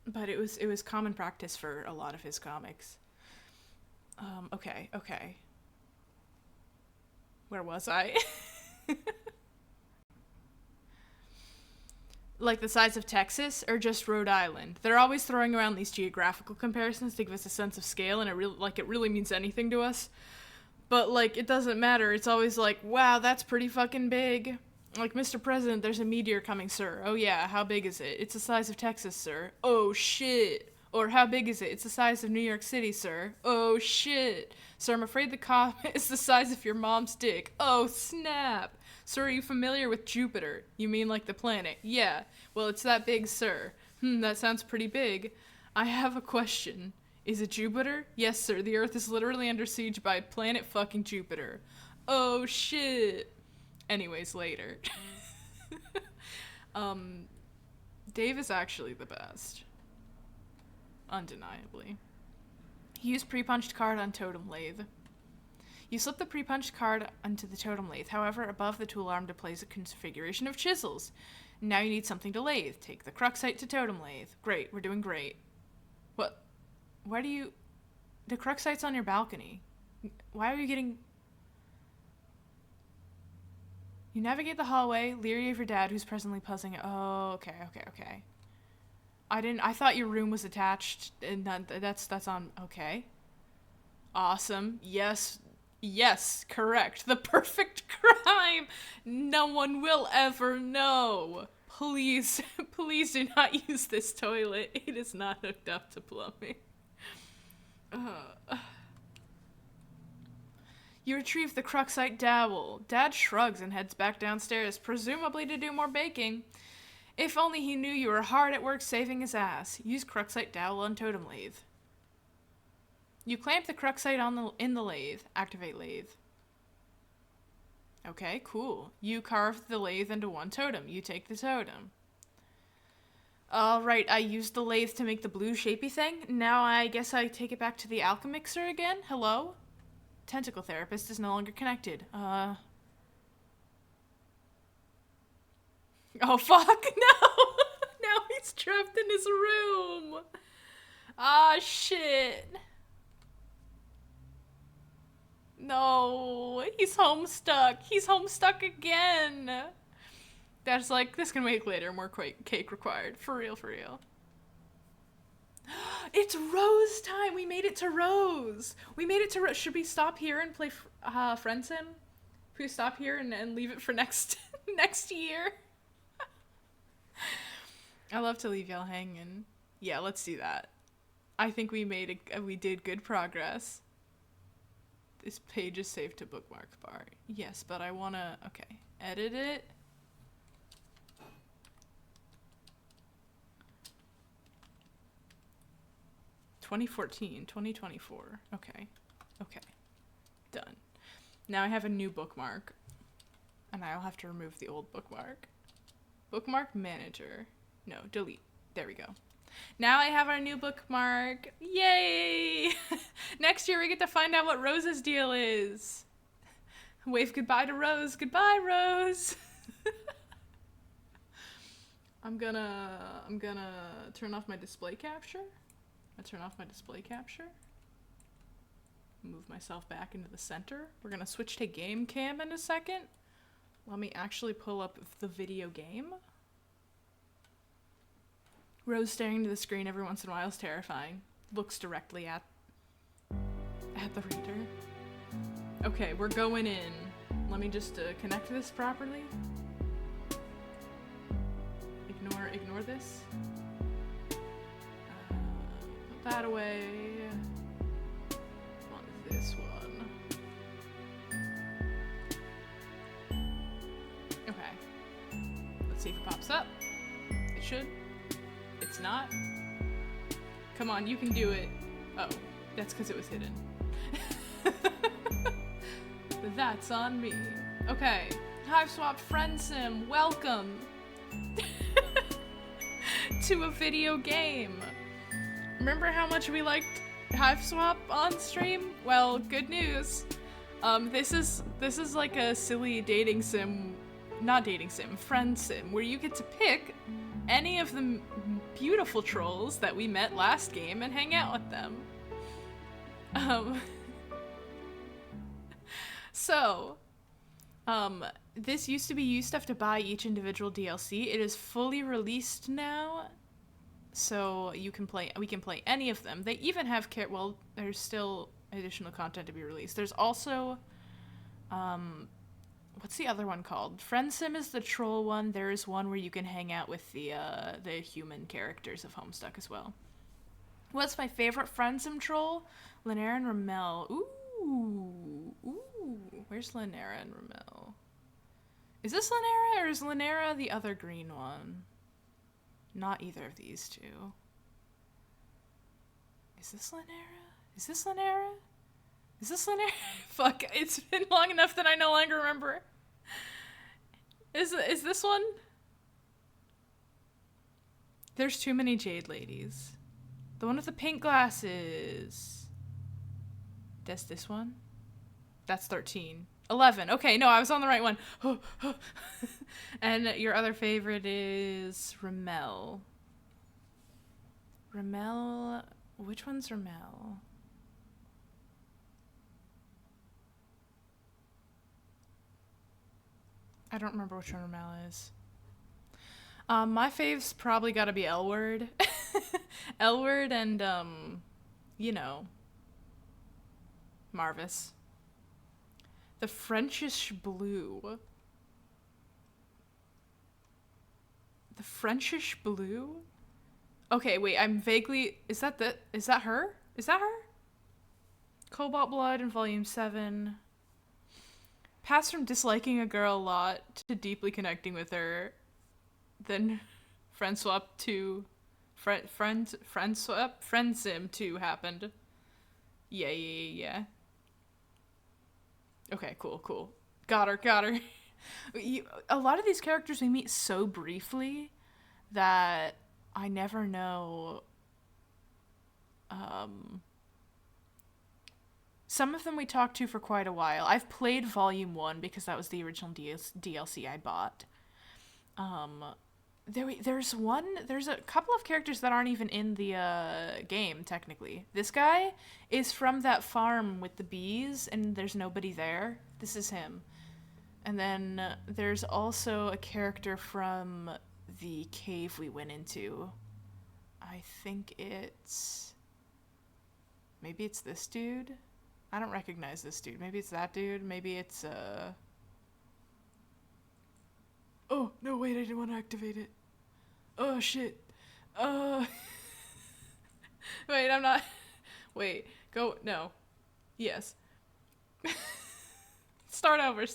But it was common practice for a lot of his comics. Okay. Where was I? Like the size of Texas or just Rhode Island? They're always throwing around these geographical comparisons to give us a sense of scale, and it really means anything to us. But like, it doesn't matter. It's always like, wow, that's pretty fucking big. Like, Mr. President, there's a meteor coming, sir. Oh yeah, how big is it? It's the size of Texas, sir. Oh shit. Or how big is it? It's the size of New York City, sir. Oh shit. Sir, I'm afraid the comet is the size of your mom's dick. Oh snap. Sir, are you familiar with Jupiter? You mean like the planet? Yeah. Well, it's that big, sir. That sounds pretty big. I have a question. Is it Jupiter? Yes, sir. The Earth is literally under siege by planet fucking Jupiter. Oh shit. Anyways, later. Dave is actually the best. Undeniably. Use pre-punched card on totem lathe. You slip the pre-punched card onto the totem lathe. However, above the tool arm displays a configuration of chisels. Now you need something to lathe. Take the cruxite to totem lathe. Great, we're doing great. What? Why do you... The cruxite's on your balcony. Why are you getting... You navigate the hallway, leery of your dad, who's presently puzzling. Oh, okay. I thought your room was attached, and that's on, okay. Awesome. Yes, correct. The perfect crime. No one will ever know. Please do not use this toilet. It is not hooked up to plumbing. You retrieve the cruxite dowel. Dad shrugs and heads back downstairs, presumably to do more baking. If only he knew you were hard at work saving his ass. Use cruxite dowel on totem lathe. You clamp the cruxite in the lathe. Activate lathe. Okay, cool. You carve the lathe into one totem. You take the totem. Alright, I used the lathe to make the blue shapey thing. Now I guess I take it back to the alchemixer again? Hello? Tentacle therapist is no longer connected. Oh fuck, no! Now he's trapped in his room! Ah, shit. No, he's homestuck. He's homestuck again. That's like, this can wait later, more cake required. For real. It's Rose time! We made it to Rose! Should we stop here and play Friend Sim? If we stop here and leave it for next year? I love to leave y'all hanging. Yeah, let's do that. I think we did good progress. This page is saved to bookmark bar. Yes, but I wanna, okay, edit it. (2014, 2024). Okay. Done. Now I have a new bookmark. And I'll have to remove the old bookmark. Bookmark manager. No, delete. There we go. Now I have our new bookmark. Yay! Next year we get to find out what Rose's deal is. Wave goodbye to Rose. Goodbye, Rose! I'm gonna turn off my display capture. Move myself back into the center. We're gonna switch to game cam in a second. Let me actually pull up the video game. Rose staring into the screen every once in a while is terrifying. Looks directly at the reader. Okay, we're going in. Let me just connect this properly. Ignore this. Put that away. Want this one. Okay. Let's see if it pops up. It should. It's not. Come on, you can do it. Oh, that's because it was hidden. That's on me. Okay. Hive Swap Friend Sim, welcome to a video game. Remember how much we liked Hive Swap on stream? Well, good news. This is like a silly dating sim, not dating sim, friend sim, where you get to pick any of the beautiful trolls that we met last game and hang out with them. This used to be you used to have to buy each individual DLC. It is fully released now, so we can play any of them. They even have well, there's still additional content to be released. There's also, what's the other one called? Friend Sim is the troll one. There is one where you can hang out with the human characters of Homestuck as well. What's my favorite Friendsim troll? Linnea and Ramel. Ooh. Where's Linnea and Ramel? Is this Linnea or is Linnea the other green one? Not either of these two. Is this Linnea? Is this Linnea? Is this Linnea? Fuck, it's been long enough that I no longer remember. Is this one? There's too many Jade ladies. The one with the pink glasses. That's this one? That's 13. 11. Okay, no, I was on the right one. And your other favorite is Ramel. Ramel. Which one's Ramel? I don't remember which one Ramel is. My fave's probably gotta be L-Word. L-Word and, you know, Marvis. The Frenchish Blue. The Frenchish Blue? Okay, wait, I'm vaguely... Is that her? Is that her? Cobalt Blood in Volume 7. Pass from disliking a girl a lot to deeply connecting with her. Then friend swap to... Friend swap? Friendsim 2 happened. Yeah. Okay, cool. Got her. A lot of these characters we meet so briefly that I never know. Some of them we talked to for quite a while. I've played Volume 1 because that was the original DLC I bought. There's a couple of characters that aren't even in the game, technically. This guy is from that farm with the bees, and there's nobody there. This is him. And then there's also a character from the cave we went into. I think it's... Maybe it's this dude? I don't recognize this dude. Maybe it's that dude. Maybe it's, Oh, no, wait, I didn't want to activate it. Oh, shit. Wait, I'm not... Wait, go... No. Yes. Start over.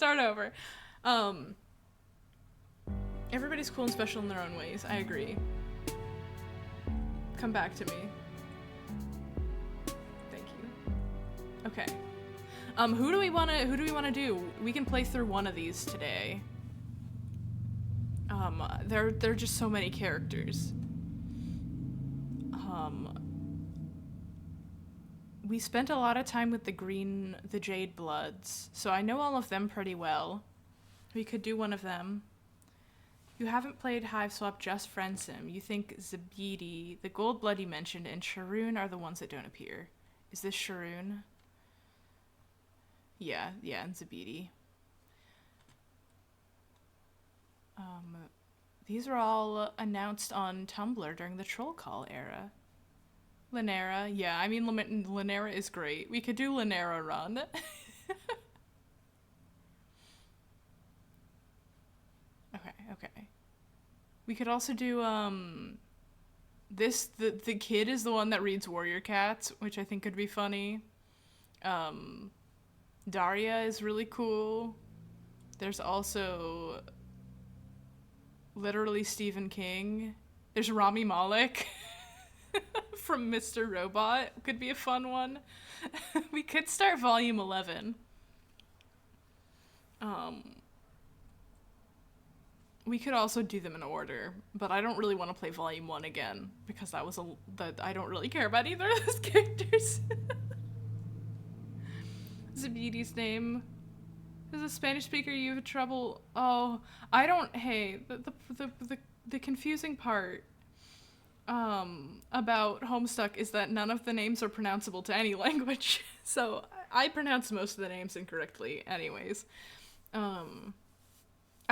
Everybody's cool and special in their own ways. I agree. Come back to me. Thank you. Okay. Who do we wanna do? We can play through one of these today. There are just so many characters. We spent a lot of time with the Jade Bloods, so I know all of them pretty well. We could do one of them. You haven't played Hive Swap, just Friendsim. You think Zabidi, the Gold Blood you mentioned, and Sharoon are the ones that don't appear. Is this Sharoon? Yeah, and Zabidi. These were all announced on Tumblr during the Troll Call era. Linnea, yeah, I mean, Linnea is great. We could do Linnea run. Okay. We could also do, the kid is the one that reads Warrior Cats, which I think could be funny. Daria is really cool. There's also literally Stephen King. There's Rami Malek from Mr. Robot. Could be a fun one. We could start Volume 11. We could also do them in order, but I don't really want to play Volume 1 again because I don't really care about either of those characters. Zabidi's name. As a Spanish speaker, you have trouble. Oh, I don't. Hey, the confusing part about Homestuck is that none of the names are pronounceable to any language. So I pronounce most of the names incorrectly, anyways. I'm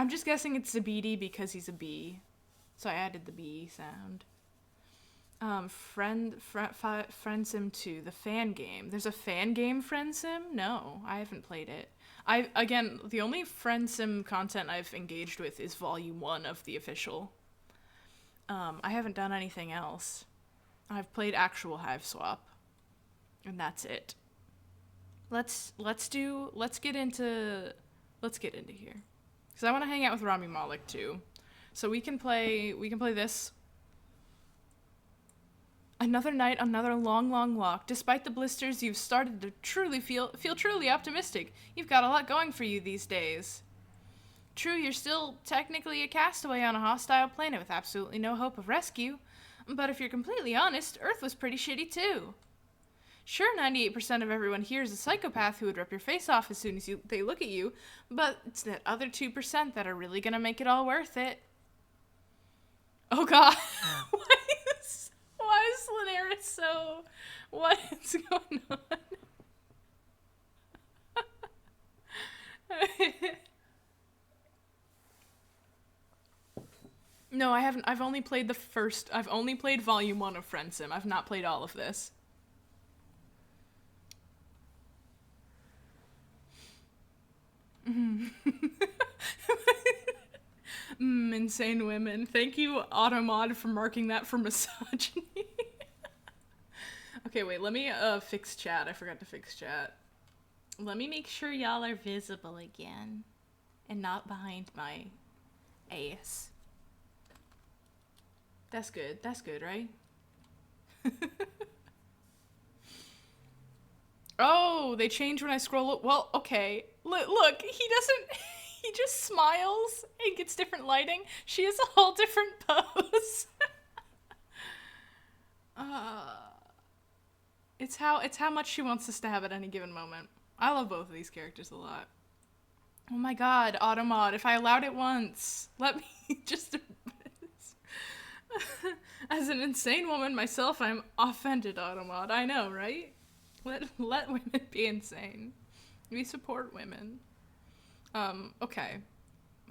just guessing it's Zabidi because he's a bee, so I added the bee sound. Friendsim 2, the fan game. There's a fan game Friendsim? No, I haven't played it. Again, the only Friendsim content I've engaged with is Volume 1 of the official. I haven't done anything else. I've played actual Hive Swap. And that's it. Let's get into here. Because I want to hang out with Rami Malek too. So we can play this. Another night, another long, long walk. Despite the blisters, you've started to truly feel truly optimistic. You've got a lot going for you these days. True, you're still technically a castaway on a hostile planet with absolutely no hope of rescue. But if you're completely honest, Earth was pretty shitty too. Sure, 98% of everyone here is a psychopath who would rip your face off as soon as they look at you, but it's that other 2% that are really gonna make it all worth it. Oh god. Why is Linares so... What is going on? No, I haven't. I've only played volume 1 of Friend Sim. I've not played all of this. Insane women. Thank you, Automod, for marking that for misogyny. Okay, wait, let me fix chat. I forgot to fix chat. Let me make sure y'all are visible again. And not behind my ass. That's good. That's good, right? Oh, they change when I scroll. Well, okay. Look, he doesn't... He just smiles and gets different lighting. She has a whole different pose. It's how much she wants us to have at any given moment. I love both of these characters a lot. Oh my god, Automod, if I allowed it once, let me just... As an insane woman myself, I'm offended, Automod. I know, right? Let women be insane. We support women. Okay.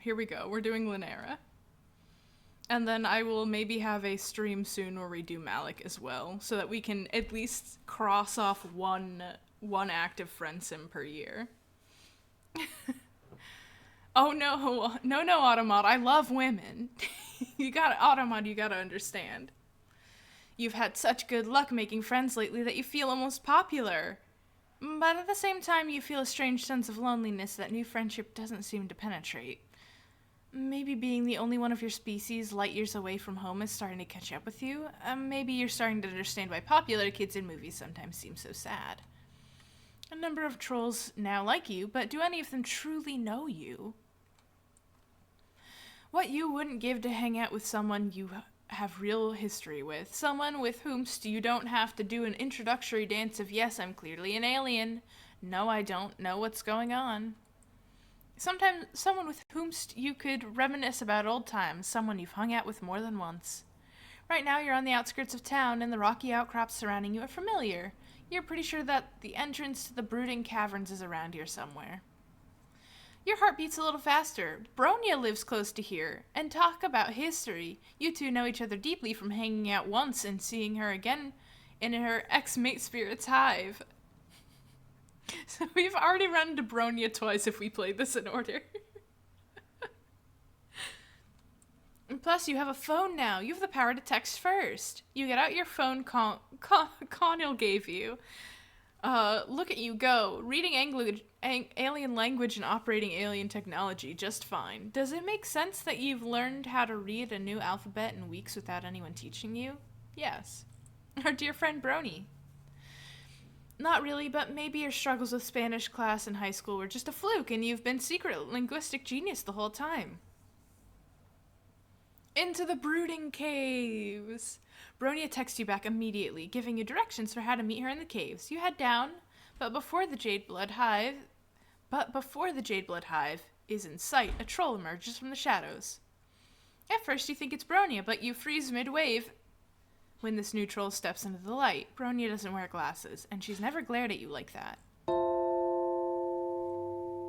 Here we go. We're doing Linera. And then I will maybe have a stream soon where we do Malik as well, so that we can at least cross off one active Friend Sim per year. Oh no, Automod, I love women. Automod, you gotta understand. You've had such good luck making friends lately that you feel almost popular. But at the same time, you feel a strange sense of loneliness that new friendship doesn't seem to penetrate. Maybe being the only one of your species light years away from home is starting to catch up with you. Maybe you're starting to understand why popular kids in movies sometimes seem so sad. A number of trolls now like you, but do any of them truly know you? What you wouldn't give to hang out with someone you have real history with. Someone with whomst you don't have to do an introductory dance of yes, I'm clearly an alien. No, I don't know what's going on. Sometimes someone with whomst you could reminisce about old times. Someone you've hung out with more than once. Right now you're on the outskirts of town and the rocky outcrops surrounding you are familiar. You're pretty sure that the entrance to the brooding caverns is around here somewhere. Your heart beats a little faster. Bronya lives close to here. And talk about history. You two know each other deeply from hanging out once and seeing her again in her ex-mate spirit's hive. So we've already run into Bronya twice if we played this in order. And plus, you have a phone now. You have the power to text first. You get out your phone Conil gave you. Look at you go. Reading alien language and operating alien technology just fine. Does it make sense that you've learned how to read a new alphabet in weeks without anyone teaching you? Yes. Our dear friend Brony. Not really, but maybe your struggles with Spanish class in high school were just a fluke and you've been secret linguistic genius the whole time. Into the brooding caves. Bronya texts you back immediately, giving you directions for how to meet her in the caves. You head down, but before the Jade Blood Hive is in sight, a troll emerges from the shadows. At first you think it's Bronya, but you freeze mid-wave when this new troll steps into the light. Bronya doesn't wear glasses, and she's never glared at you like that.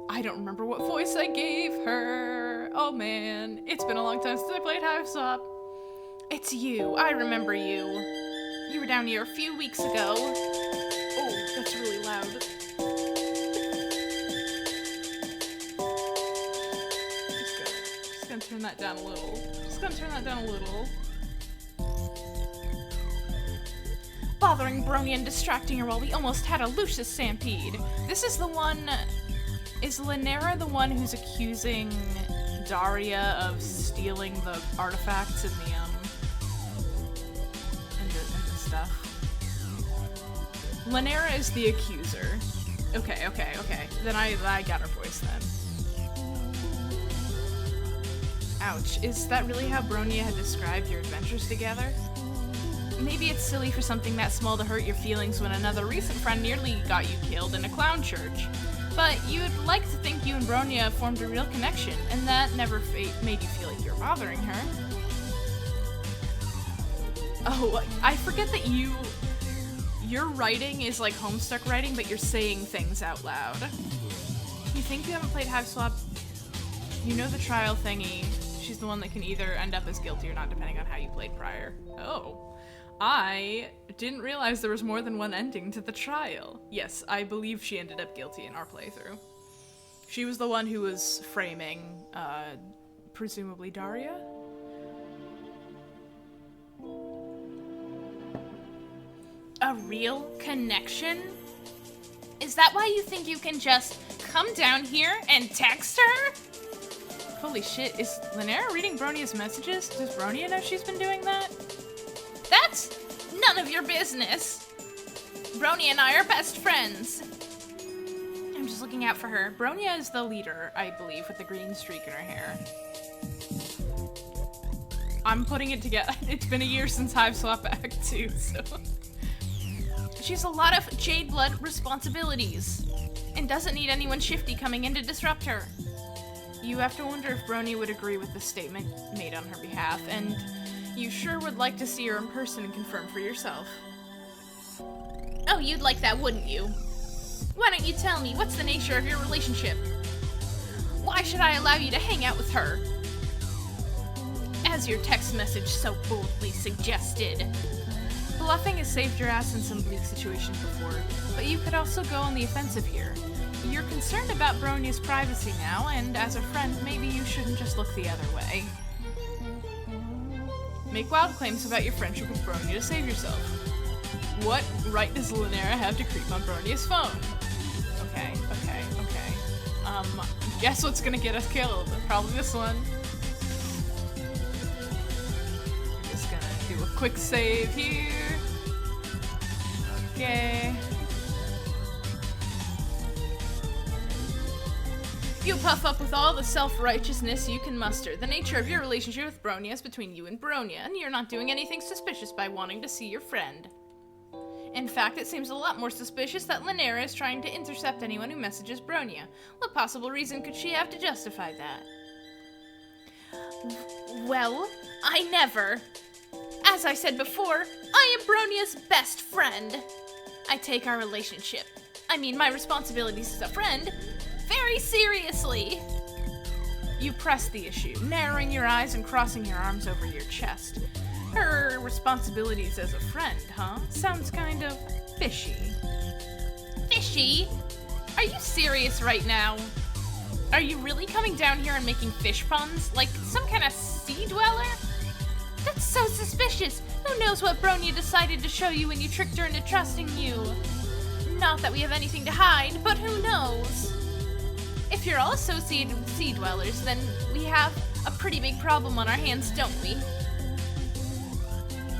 I don't remember what voice I gave her. Oh man, it's been a long time since I played Hive Swap. It's you. I remember you. You were down here a few weeks ago. Oh, that's really loud. Just gonna turn that down a little. bothering Bronia and distracting her while we almost had a Lucius stampede. This is the one... Is Lanera the one who's accusing Daria of stealing the artifacts in the stuff? Lanera is the accuser. Okay. Then I got her voice then. Ouch. Is that really how Bronia had described your adventures together? Maybe it's silly for something that small to hurt your feelings when another recent friend nearly got you killed in a clown church. But you'd like to think you and Bronia formed a real connection, and that never made you feel like you're bothering her. Oh, I forget that your writing is like homestuck writing, but you're saying things out loud. You think you haven't played Hive Swap? You know the trial thingy. She's the one that can either end up as guilty or not, depending on how you played prior. Oh. I didn't realize there was more than one ending to the trial. Yes, I believe she ended up guilty in our playthrough. She was the one who was framing, presumably Daria? A real connection? Is that why you think you can just come down here and text her? Holy shit, is Lanera reading Bronia's messages? Does Bronia know she's been doing that? That's none of your business. Bronia and I are best friends. I'm just looking out for her. Bronia is the leader, I believe, with the green streak in her hair. I'm putting it together. It's been a year since Hive Swap Act 2, so... She has a lot of Jade Blood responsibilities, and doesn't need anyone shifty coming in to disrupt her. You have to wonder if Bronia would agree with the statement made on her behalf, and you sure would like to see her in person and confirm for yourself. Oh, you'd like that, wouldn't you? Why don't you tell me, what's the nature of your relationship? Why should I allow you to hang out with her? As your text message so boldly suggested. Bluffing has saved your ass in some bleak situations before, but you could also go on the offensive here. You're concerned about Bronia's privacy now, and as a friend, maybe you shouldn't just look the other way. Make wild claims about your friendship with Bronia to save yourself. What right does Lanera have to creep on Bronia's phone? Okay. Guess what's gonna get us killed? Probably this one. I'm just gonna do a quick save here. Okay. You puff up with all the self-righteousness you can muster. The nature of your relationship with Bronia is between you and Bronia, and you're not doing anything suspicious by wanting to see your friend. In fact, it seems a lot more suspicious that Lanera is trying to intercept anyone who messages Bronia. What possible reason could she have to justify that? Well, I never. As I said before, I am Bronia's best friend. I take our relationship, my responsibilities as a friend, very seriously. You press the issue, narrowing your eyes and crossing your arms over your chest. Her responsibilities as a friend, huh? Sounds kind of fishy. Fishy? Are you serious right now? Are you really coming down here and making fish puns? Like some kind of sea dweller? That's so suspicious. Who knows what Bronia decided to show you when you tricked her into trusting you? Not that we have anything to hide, but who knows? If you're all associated with sea dwellers, then we have a pretty big problem on our hands, don't we?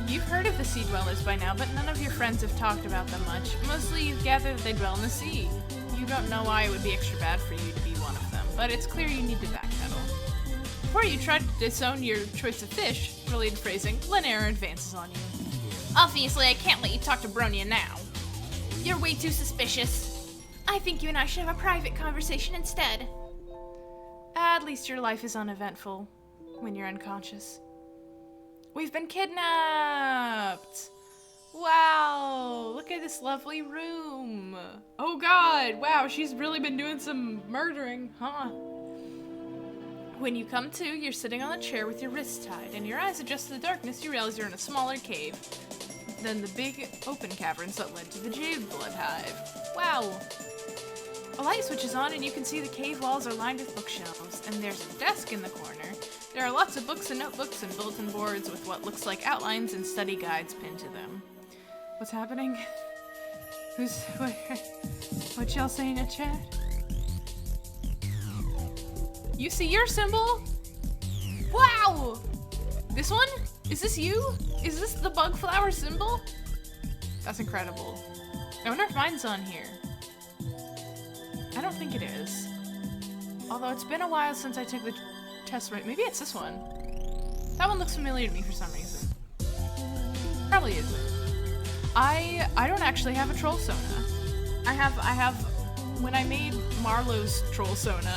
You've heard of the sea dwellers by now, but none of your friends have talked about them much. Mostly you've gathered that they dwell in the sea. You don't know why it would be extra bad for you to be one of them, but it's clear you need to backpedal. Before you try to disown your choice of fish, related phrasing, Lanera advances on you. Obviously, I can't let you talk to Bronia now. You're way too suspicious. I think you and I should have a private conversation instead. At least your life is uneventful when you're unconscious. We've been kidnapped! Wow, look at this lovely room. Oh god, wow, she's really been doing some murdering, huh? When you come to, you're sitting on a chair with your wrists tied, and your eyes adjust to the darkness, you realize you're in a smaller cave than the big open caverns that led to the Jade Blood Hive. Wow. A light switches on and you can see the cave walls are lined with bookshelves, and there's a desk in the corner. There are lots of books and notebooks and bulletin boards with what looks like outlines and study guides pinned to them. What's happening? What y'all saying in chat? You see your symbol? Wow! This one? Is this you? Is this the bug flower symbol? That's incredible. I wonder if mine's on here. I don't think it is. Although it's been a while since I took the test, right? Maybe it's this one. That one looks familiar to me for some reason. Probably isn't. I don't actually have a troll sona. I have when I made Marlowe's troll sona,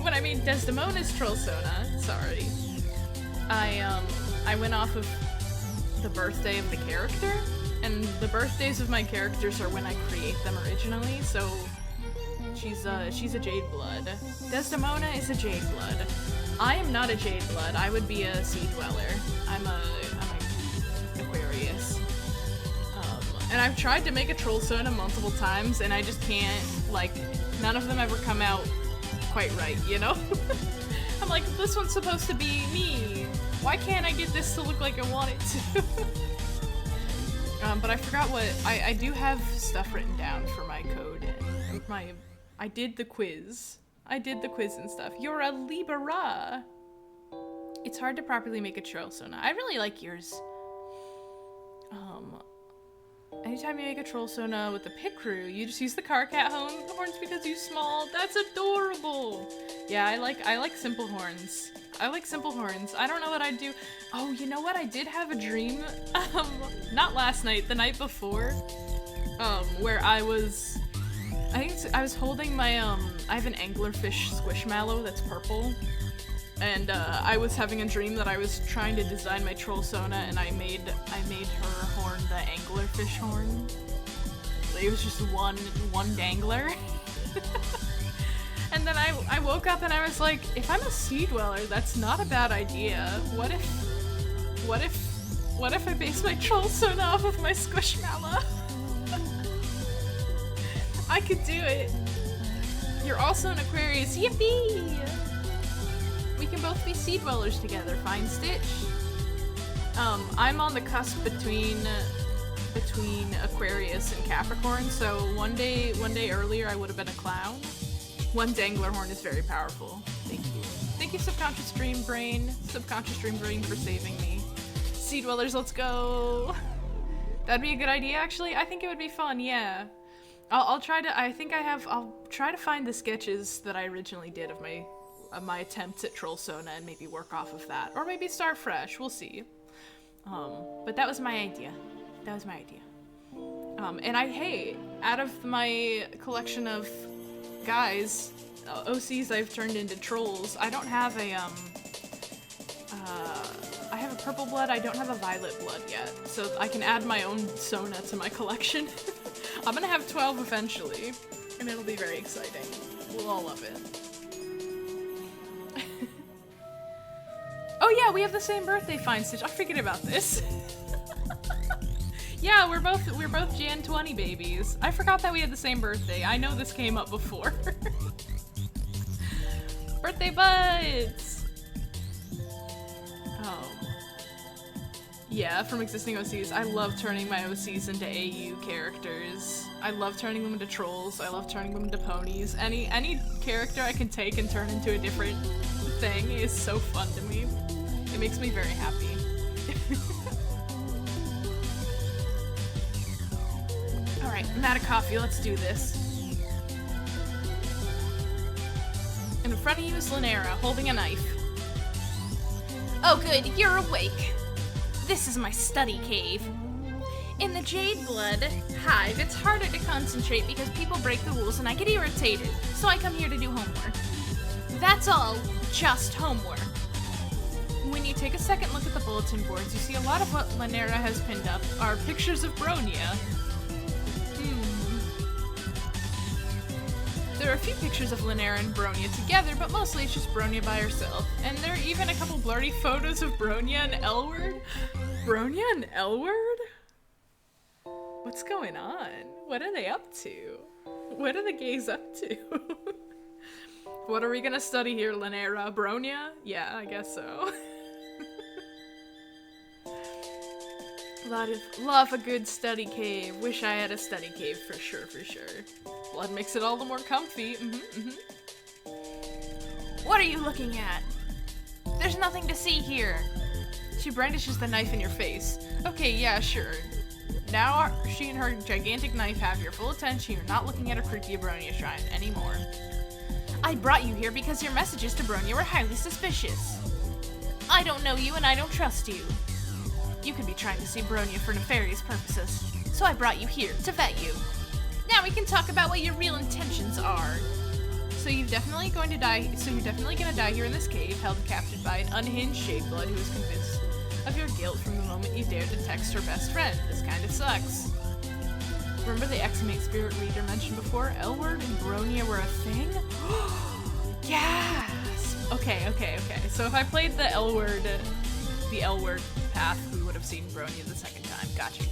when I made Desdemona's troll sona, sorry. I went off of the birthday of the character, and the birthdays of my characters are when I create them originally, so she's a Jade Blood. Desdemona is a Jade Blood. I am not a Jade Blood. I would be a Sea Dweller. I'm a Aquarius. And I've tried to make a troll sona multiple times, and I just can't, like, none of them ever come out quite right, you know? I'm like, this one's supposed to be me. Why can't I get this to look like I want it to? But I forgot what, I do have stuff written down for my code, and I did the quiz. I did the quiz and stuff. You're a Libra. It's hard to properly make a troll sona. I really like yours. Anytime you make a troll sona with the pit crew, you just use the car cat horns because you small. That's adorable. Yeah, I like simple horns. I like simple horns. I don't know what I'd do. Oh, you know what? I did have a dream. Not last night, the night before. Where I was holding my I have an anglerfish squishmallow that's purple. And I was having a dream that I was trying to design my troll sona, and I made her horn the anglerfish horn. It was just one dangler. And then I woke up and I was like, if I'm a sea dweller, that's not a bad idea. What if I base my troll sona off of my squishmallow? I could do it. You're also an Aquarius. Yippee! We can both be sea dwellers together. Fine Stitch. I'm on the cusp between Aquarius and Capricorn, so one day earlier I would have been a clown. One dangler horn is very powerful. Thank you. Thank you, Subconscious Dream Brain. Subconscious Dream Brain for saving me. Sea dwellers, let's go. That'd be a good idea, actually. I think it would be fun, yeah. I'll try to find the sketches that I originally did of my attempts at troll sona and maybe work off of that. Or maybe start fresh, we'll see. But that was my idea. And hey, out of my collection of guys, OCs I've turned into trolls, I don't have a, I have a purple blood, I don't have a violet blood yet. So I can add my own sona to my collection. I'm gonna have 12 eventually, and it'll be very exciting. We'll all love it. Oh yeah, we have the same birthday, Fine Stitch. I forget about this. Yeah, we're both Jan 20 babies. I forgot that we had the same birthday. I know this came up before. Birthday buds! Oh. Yeah, from existing OCs. I love turning my OCs into AU characters. I love turning them into trolls. I love turning them into ponies. Any character I can take and turn into a different thing is so fun to me. It makes me very happy. Alright, I'm out of coffee. Let's do this. And in front of you is Lanera, holding a knife. Oh good, you're awake. This is my study cave. In the Jade Blood hive, it's harder to concentrate because people break the rules and I get irritated, so I come here to do homework. That's all, just homework. When you take a second look at the bulletin boards, you see a lot of what Lanera has pinned up are pictures of Bronya. There are a few pictures of Lanera and Bronya together, but mostly it's just Bronya by herself. And there are even a couple blurry photos of Bronya and Elward. Bronya and Elward? What's going on? What are they up to? What are the gays up to? What are we gonna study here, Lanera? Bronya? Yeah, I guess so. Love a good study cave. Wish I had a study cave for sure, for sure. Blood makes it all the more comfy. What are you looking at? There's nothing to see here. She brandishes the knife in your face. Okay, yeah, sure. Now she and her gigantic knife have your full attention. You're not looking at a creepy Abronia shrine anymore. I brought you here because your messages to Bronia were highly suspicious. I don't know you and I don't trust you. You could be trying to see Bronia for nefarious purposes, so I brought you here to vet you. Now we can talk about what your real intentions are. So you're definitely going to die here in this cave, held captive by an unhinged Shadeblood who is convinced of your guilt from the moment you dared to text her best friend. This kinda sucks. Remember the X-Mate Spirit Reader mentioned before? L-Word and Bronia were a thing? Yes! Okay. So if I played the L-Word path, we would have seen Bronia the second time. Gotcha.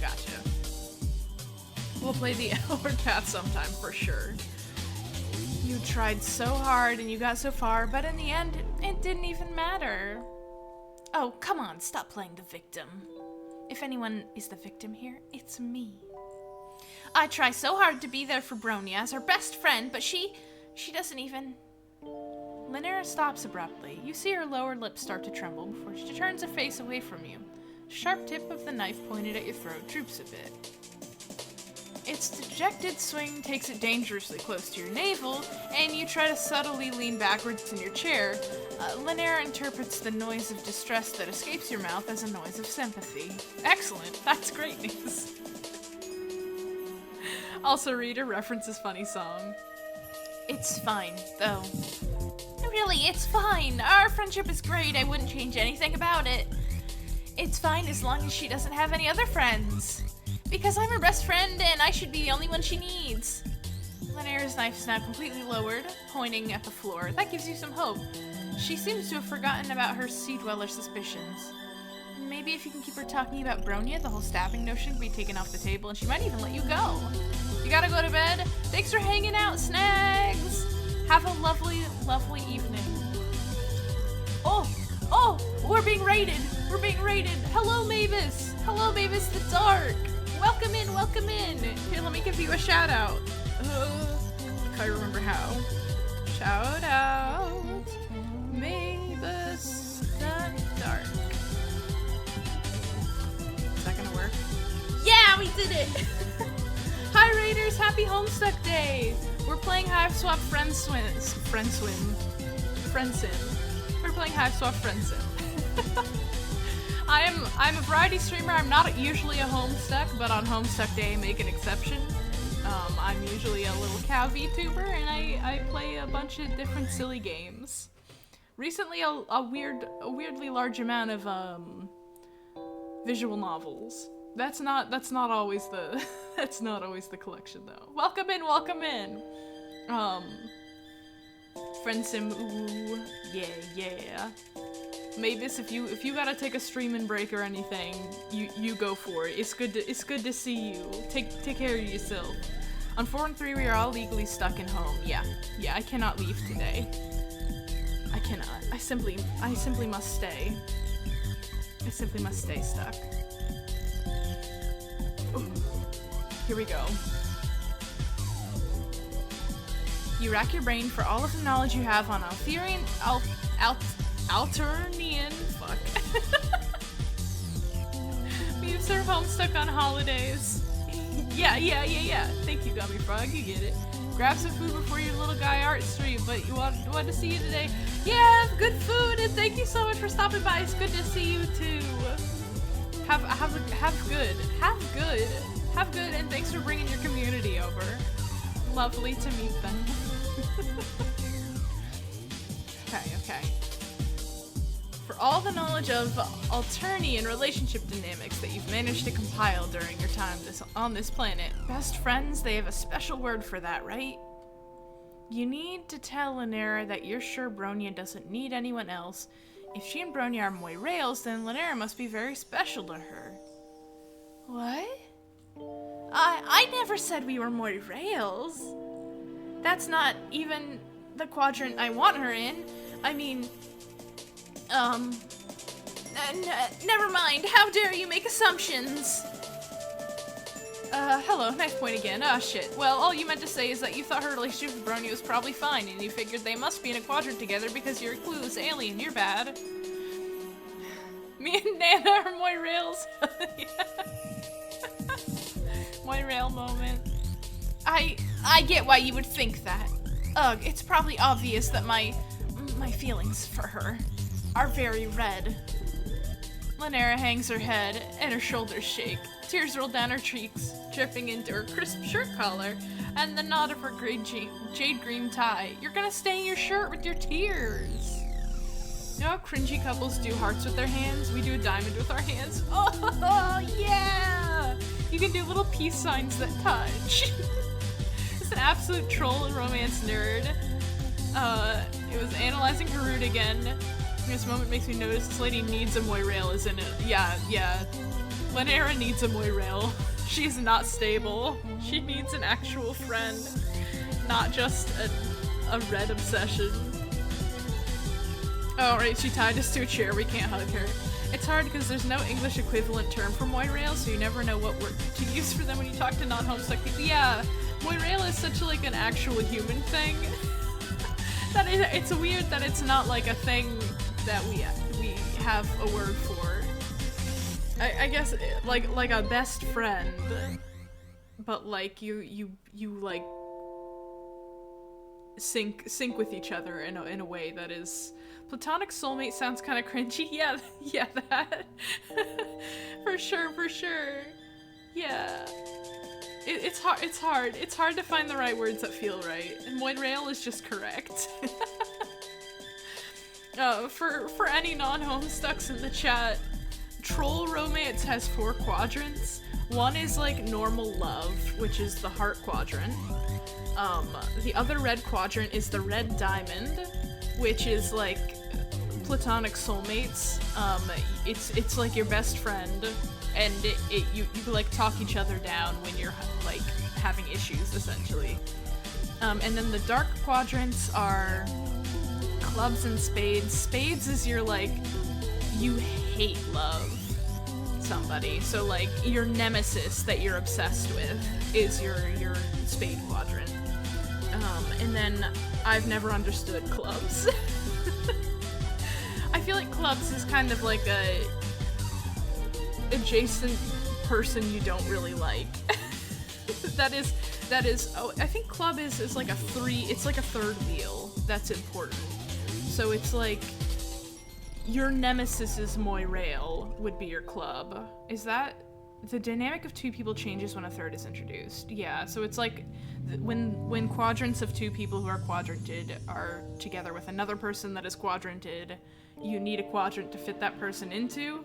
We'll play the L-Word path sometime for sure. You tried so hard and you got so far, but in the end, it didn't even matter. Oh, come on, stop playing the victim. If anyone is the victim here, it's me. I try so hard to be there for Bronia as her best friend, but she doesn't even... Linnea stops abruptly. You see her lower lip start to tremble before she turns her face away from you. Sharp tip of the knife pointed at your throat droops a bit. Its dejected swing takes it dangerously close to your navel, and you try to subtly lean backwards in your chair. Linnea interprets the noise of distress that escapes your mouth as a noise of sympathy. Excellent, that's great news. Also, reader references funny song. It's fine, though. Really, it's fine. Our friendship is great. I wouldn't change anything about it. It's fine as long as she doesn't have any other friends. Because I'm her best friend and I should be the only one she needs. Linnea's knife is now completely lowered, pointing at the floor. That gives you some hope. She seems to have forgotten about her Sea Dweller suspicions. Maybe if you can keep her talking about Bronia, the whole stabbing notion can be taken off the table and she might even let you go. You gotta go to bed. Thanks for hanging out, Snags! Have a lovely, lovely evening. Oh, we're being raided. Hello, Mavis the Dark. Welcome in. Here, let me give you a shout out. Can't remember how. Shout out, Mavis the Dark. Is that gonna work? Yeah, we did it! Hi Raiders, happy Homestuck Day! We're playing Hive Swap Friend Sim. We're playing Hive Swap Friend Sim. I'm a variety streamer. I'm not usually a Homestuck, but on Homestuck Day I make an exception. I'm usually a little cow VTuber and I play a bunch of different silly games. Recently a weirdly large amount of visual novels. That's not always the that's not always the collection though. Welcome in. Friend Sim, ooh, yeah. Mavis, if you gotta take a streaming break or anything, you go for it. It's good to see you. Take care of yourself. On 4 and 3 we are all legally stuck in home. Yeah, I cannot leave today. I cannot. I simply must stay. I simply must stay stuck. Ooh. Here we go. You rack your brain for all of the knowledge you have on Alternian, fuck. We serve Homestuck on holidays. Yeah. Thank you, Gummy Frog, you get it. Grab some food before your little guy art stream, but you want to see you today. Yeah, good food, and thank you so much for stopping by. It's good to see you too. Have good, and thanks for bringing your community over. Lovely to meet them. Okay. For all the knowledge of Alternian relationship dynamics that you've managed to compile during your time on this planet, best friends, they have a special word for that, right? You need to tell Linnea that you're sure Bronia doesn't need anyone else. If she and Bronia are Moirails, then Linnea must be very special to her. What? I never said we were Moirails. That's not even the quadrant I want her in. I mean, Never mind. How dare you make assumptions? Hello, nice point again. Ah, shit. Well, all you meant to say is that you thought her relationship with Brony was probably fine, and you figured they must be in a quadrant together because you're a clueless alien. You're bad. Me and Nana are Moirails. Moirail moment. I get why you would think that. Ugh, it's probably obvious that my feelings for her are very red. Lanera hangs her head and her shoulders shake. Tears roll down her cheeks, dripping into her crisp shirt collar and the knot of her jade green tie. You're gonna stain your shirt with your tears. You know how cringy couples do hearts with their hands? We do a diamond with our hands. Oh, yeah! You can do little peace signs that touch. It's an absolute troll and romance nerd. It was analyzing Harut again. This moment makes me notice this lady needs a Moirail, isn't it? Yeah. Lanera needs a Moirail. She's not stable. She needs an actual friend, not just a red obsession. Oh, right, she tied us to a chair. We can't hug her. It's hard because there's no English equivalent term for Moirail, so you never know what word to use for them when you talk to non-homestuck people. Yeah, Moirail is such like an actual human thing. It's weird that it's not like a thing that we have a word for. I guess like a best friend, but like you like sync with each other in a way that is platonic soulmate. Sounds kind of cringy. Yeah, that for sure. Yeah. It's hard to find the right words that feel right, and Moirail is just correct. For any non-homestucks in the chat, troll romance has 4 quadrants. One is like normal love, which is the heart quadrant. The other red quadrant is the red diamond, which is like platonic soulmates. It's like your best friend, and you like talk each other down when you're like having issues, essentially. And then the dark quadrants are clubs and spades. Spades is your like, you hate love somebody, so like your nemesis that you're obsessed with is your spade quadrant. And then I've never understood clubs. I feel like clubs is kind of like a adjacent person you don't really like. that is oh, I think club is like it's like a third wheel that's important. So it's like your nemesis is Moirail would be your club. Is that the dynamic of 2 people changes when a third is introduced? Yeah, so it's like when quadrants of 2 people who are quadranted are together with another person that is quadranted, you need a quadrant to fit that person into.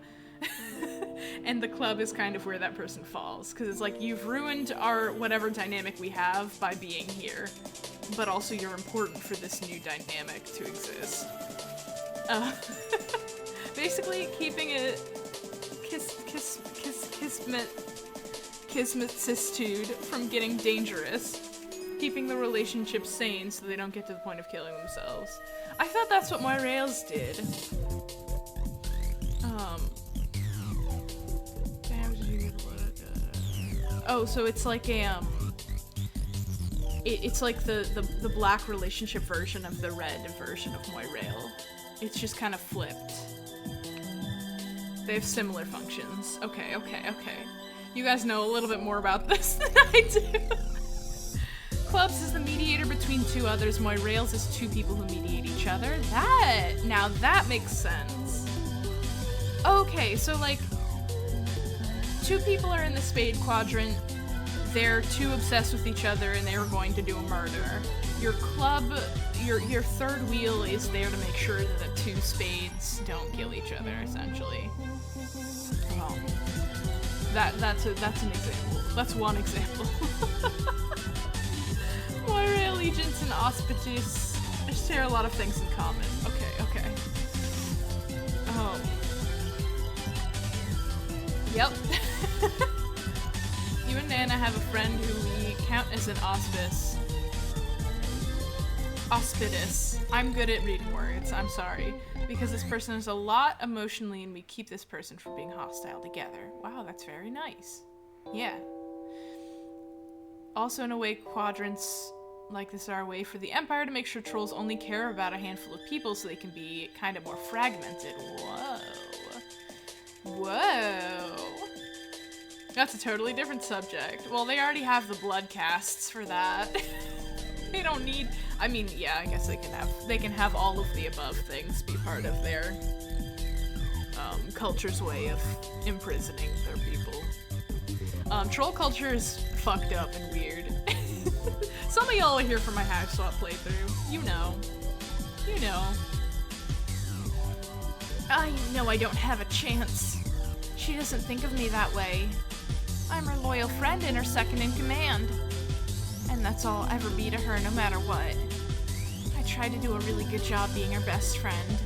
And the club is kind of where that person falls, because it's like you've ruined our whatever dynamic we have by being here, but also you're important for this new dynamic to exist. Basically keeping it kismetitude from getting dangerous, keeping the relationship sane so they don't get to the point of killing themselves. I thought that's what Moirails did. Oh, so it's like a it's like the black relationship version of the red version of Moirail. It's just kind of flipped. They have similar functions. Okay. You guys know a little bit more about this than I do. Clubs is the mediator between 2 others. Moirails is 2 people who mediate each other. Now that makes sense. Okay, so like 2 people are in the spade quadrant. They're too obsessed with each other and they were going to do a murder. Your club, your third wheel is there to make sure that the 2 spades don't kill each other, essentially. That's an example. That's one example. Moira allegiance and auspices share a lot of things in common. Okay. Yep. You and Nana have a friend who we count as an auspice. Auspicious. I'm good at reading words, I'm sorry. Because this person is a lot emotionally and we keep this person from being hostile together. Wow, that's very nice. Yeah. Also in awake quadrants like this are a way for the Empire to make sure trolls only care about a handful of people so they can be kind of more fragmented. Whoa. Whoa. That's a totally different subject. Well, they already have the blood casts for that. They don't need, I mean, yeah, I guess they can have all of the above things be part of their culture's way of imprisoning their people. Troll culture is fucked up and weird. Some of y'all are here for my hack swap playthrough. You know. You know. I know I don't have a chance. She doesn't think of me that way. I'm her loyal friend and her second in command. And that's all I'll ever be to her, no matter what. I try to do a really good job being her best friend.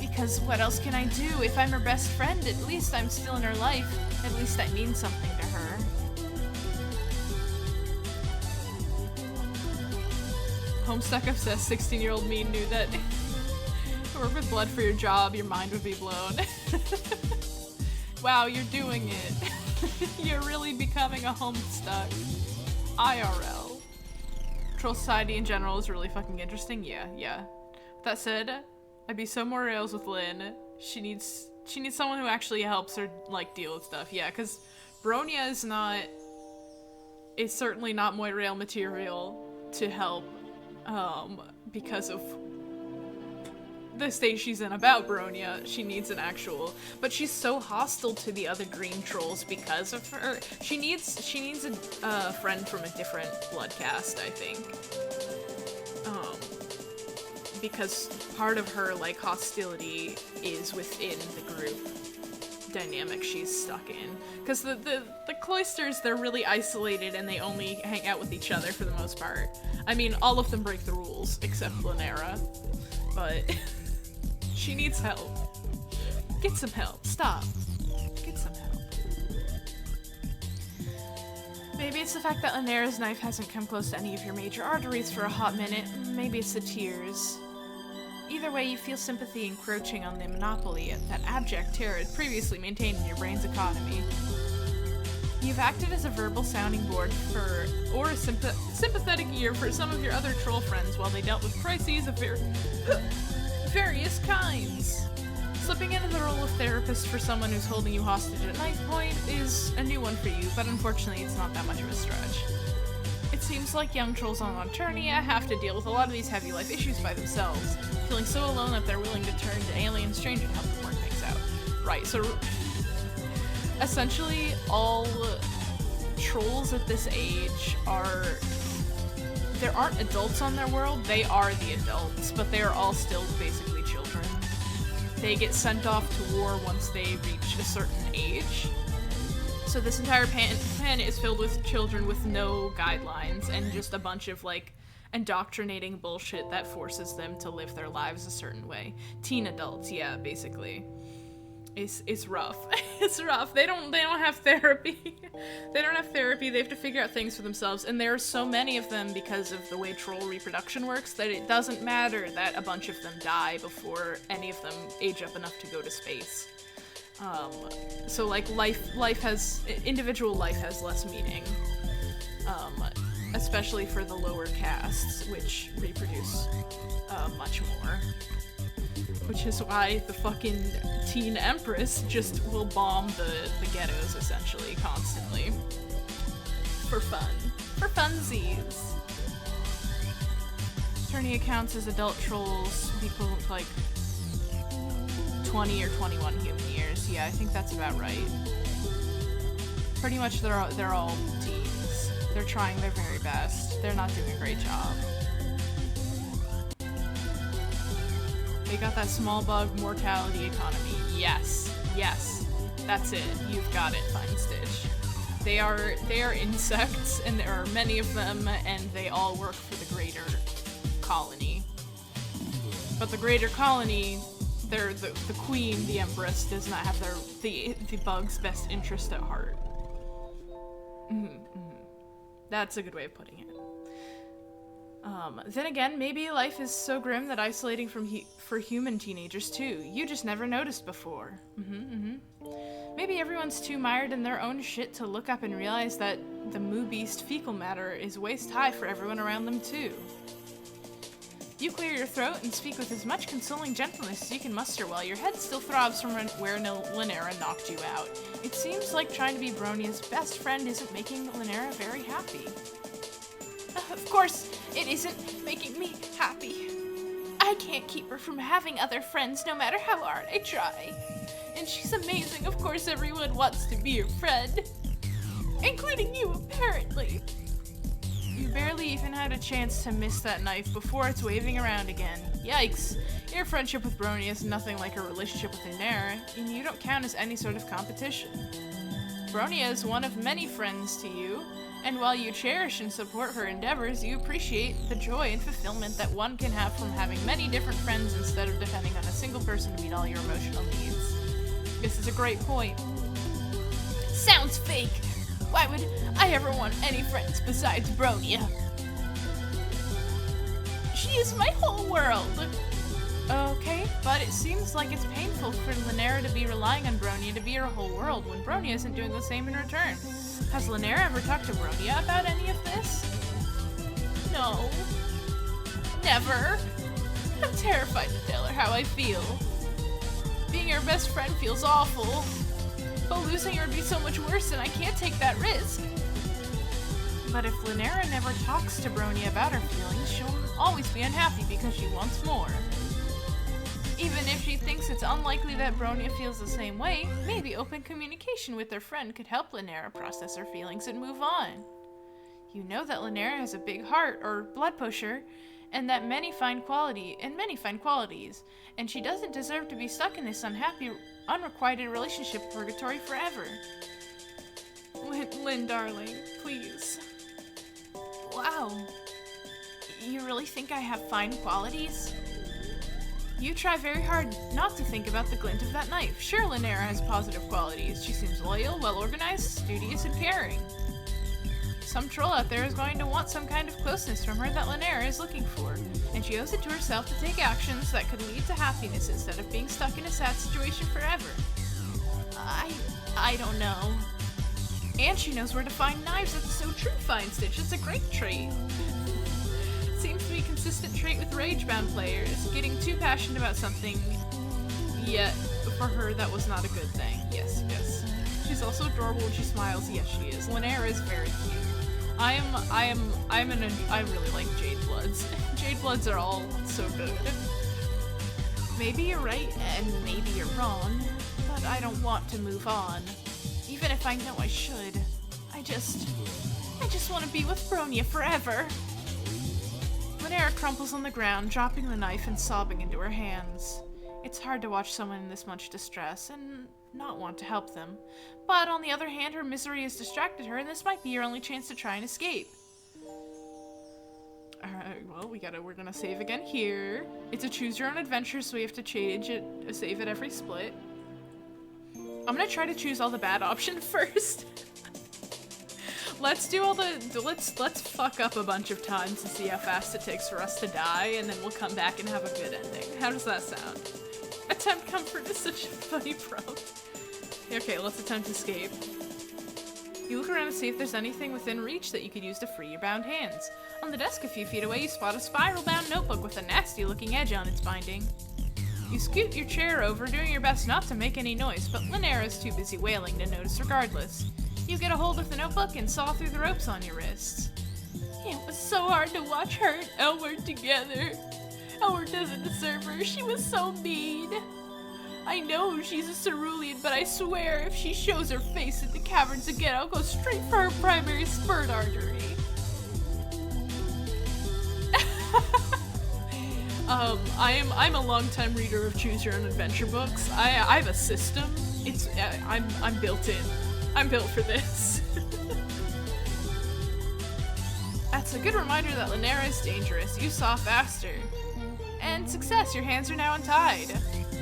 Because what else can I do? If I'm her best friend, at least I'm still in her life. At least I mean something to her. Homestuck obsessed 16-year-old me knew that work with blood for your job, your mind would be blown. Wow, you're doing it. You're really becoming a Homestuck. IRL. Troll society in general is really fucking interesting. Yeah. That said, I'd be so more rails with Lynn. She needs someone who actually helps her, like, deal with stuff. Yeah, because Bronya is certainly not Moirail material to help, because of the state she's in about Bronya. She needs an actual, but she's so hostile to the other green trolls because of her. She needs a friend from a different blood caste, I think. Because part of her, like, hostility is within the group dynamic she's stuck in. Because the cloisters, they're really isolated and they only hang out with each other for the most part. I mean, all of them break the rules, except Lynera. But she needs help. Get some help. Stop. Get some help. Maybe it's the fact that Lynera's knife hasn't come close to any of your major arteries for a hot minute. Maybe it's the tears. Either way, you feel sympathy encroaching on the monopoly that abject terror had previously maintained in your brain's economy. You've acted as a verbal sounding board or a sympathetic ear for some of your other troll friends while they dealt with crises of various kinds. Slipping into the role of therapist for someone who's holding you hostage at knife point is a new one for you, but unfortunately it's not that much of a stretch. It seems like young trolls on Eternia have to deal with a lot of these heavy life issues by themselves, feeling so alone that they're willing to turn to alien strange and help them work things out. Right, so essentially all trolls at this age there aren't adults on their world, they are the adults, but they are all still basically children. They get sent off to war once they reach a certain age. So this entire planet is filled with children with no guidelines and just a bunch of, like, indoctrinating bullshit that forces them to live their lives a certain way. Teen adults, yeah, basically. It's rough. It's rough. They don't have therapy. They don't have therapy. They have to figure out things for themselves, and there are so many of them because of the way troll reproduction works that it doesn't matter that a bunch of them die before any of them age up enough to go to space. So, like, individual life has less meaning, especially for the lower castes, which reproduce, much more. Which is why the fucking teen empress just will bomb the ghettos, essentially, constantly. For fun. For funsies! Eternia counts as adult trolls, equivalent to, like, 20 or 21 human years. Yeah, I think that's about right. Pretty much they're all teens. They're trying their very best. They're not doing a great job. They got that small bug mortality economy. Yes. Yes. That's it. You've got it, Fine Stitch. They are insects, and there are many of them, and they all work for the greater colony. But the greater colony, the queen, the empress, does not have the bug's best interest at heart. That's a good way of putting it. Then again, maybe life is so grim that isolating for human teenagers too. You just never noticed before. Maybe everyone's too mired in their own shit to look up and realize that the moo beast fecal matter is waist high for everyone around them too. You clear your throat and speak with as much consoling gentleness as you can muster while your head still throbs from where Linnea knocked you out. It seems like trying to be Bronia's best friend isn't making Linnea very happy. Of course, it isn't making me happy. I can't keep her from having other friends no matter how hard I try. And she's amazing, of course everyone wants to be her friend. Including you, apparently. You barely even had a chance to miss that knife before it's waving around again. Yikes. Your friendship with Bronia is nothing like her relationship with Linnea, and you don't count as any sort of competition. Bronia is one of many friends to you, and while you cherish and support her endeavors, you appreciate the joy and fulfillment that one can have from having many different friends instead of depending on a single person to meet all your emotional needs. This is a great point. Sounds fake! Why would I ever want any friends besides Bronia? She is my whole world! Okay, but it seems like it's painful for Linnea to be relying on Bronia to be her whole world when Bronia isn't doing the same in return. Has Linnea ever talked to Bronia about any of this? No. Never. I'm terrified to tell her how I feel. Being her best friend feels awful. But losing her would be so much worse, and I can't take that risk. But if Linnea never talks to Bronia about her feelings, she'll always be unhappy because she wants more. Even if she thinks it's unlikely that Bronia feels the same way, maybe open communication with her friend could help Linnea process her feelings and move on. You know that Linnea has a big heart, or blood pusher, and that many fine qualities, and she doesn't deserve to be stuck in this unhappy, unrequited relationship purgatory forever. Lynn, darling, please. Wow. You really think I have fine qualities? You try very hard not to think about the glint of that knife. Sure, Linnea has positive qualities. She seems loyal, well-organized, studious, and caring. Some troll out there is going to want some kind of closeness from her that Linnea is looking for, and she owes it to herself to take actions that could lead to happiness instead of being stuck in a sad situation forever. I don't know. And she knows where to find knives. That's so true, Fine Stitch. It's a great trait. Seems to be a consistent trait with rage-bound players. Getting too passionate about something, yet for her that was not a good thing. Yes. She's also adorable when she smiles. Yes, she is. Linnea is very cute. I really like Jade Bloods. Jade Bloods are all so good. Maybe you're right, and maybe you're wrong, but I don't want to move on. Even if I know I should. I just want to be with Bronia forever. Linnea crumples on the ground, dropping the knife and sobbing into her hands. It's hard to watch someone in this much distress and not want to help them. But on the other hand, her misery has distracted her, and this might be your only chance to try and escape. Alright, well, we're gonna save again here. It's a choose your own adventure, so we have to change it, save at every split. I'm gonna try to choose all the bad options first. Let's do all the, let's fuck up a bunch of times and see how fast it takes for us to die, and then we'll come back and have a good ending. How does that sound? Attempt comfort is such a funny prompt. Okay, let's attempt escape. You look around to see if there's anything within reach that you could use to free your bound hands. On the desk a few feet away, you spot a spiral-bound notebook with a nasty-looking edge on its binding. You scoot your chair over, doing your best not to make any noise, but Linnea is too busy wailing to notice regardless. You get a hold of the notebook and saw through the ropes on your wrists. It was so hard to watch her and Elward together. Elward doesn't deserve her. She was so mean. I know she's a cerulean, but I swear if she shows her face in the caverns again, I'll go straight for her primary spurt artery. I'm a longtime reader of Choose Your Own Adventure books. I have a system. I'm built in. I'm built for this. That's a good reminder that Linnea is dangerous. You saw faster. And success, your hands are now untied.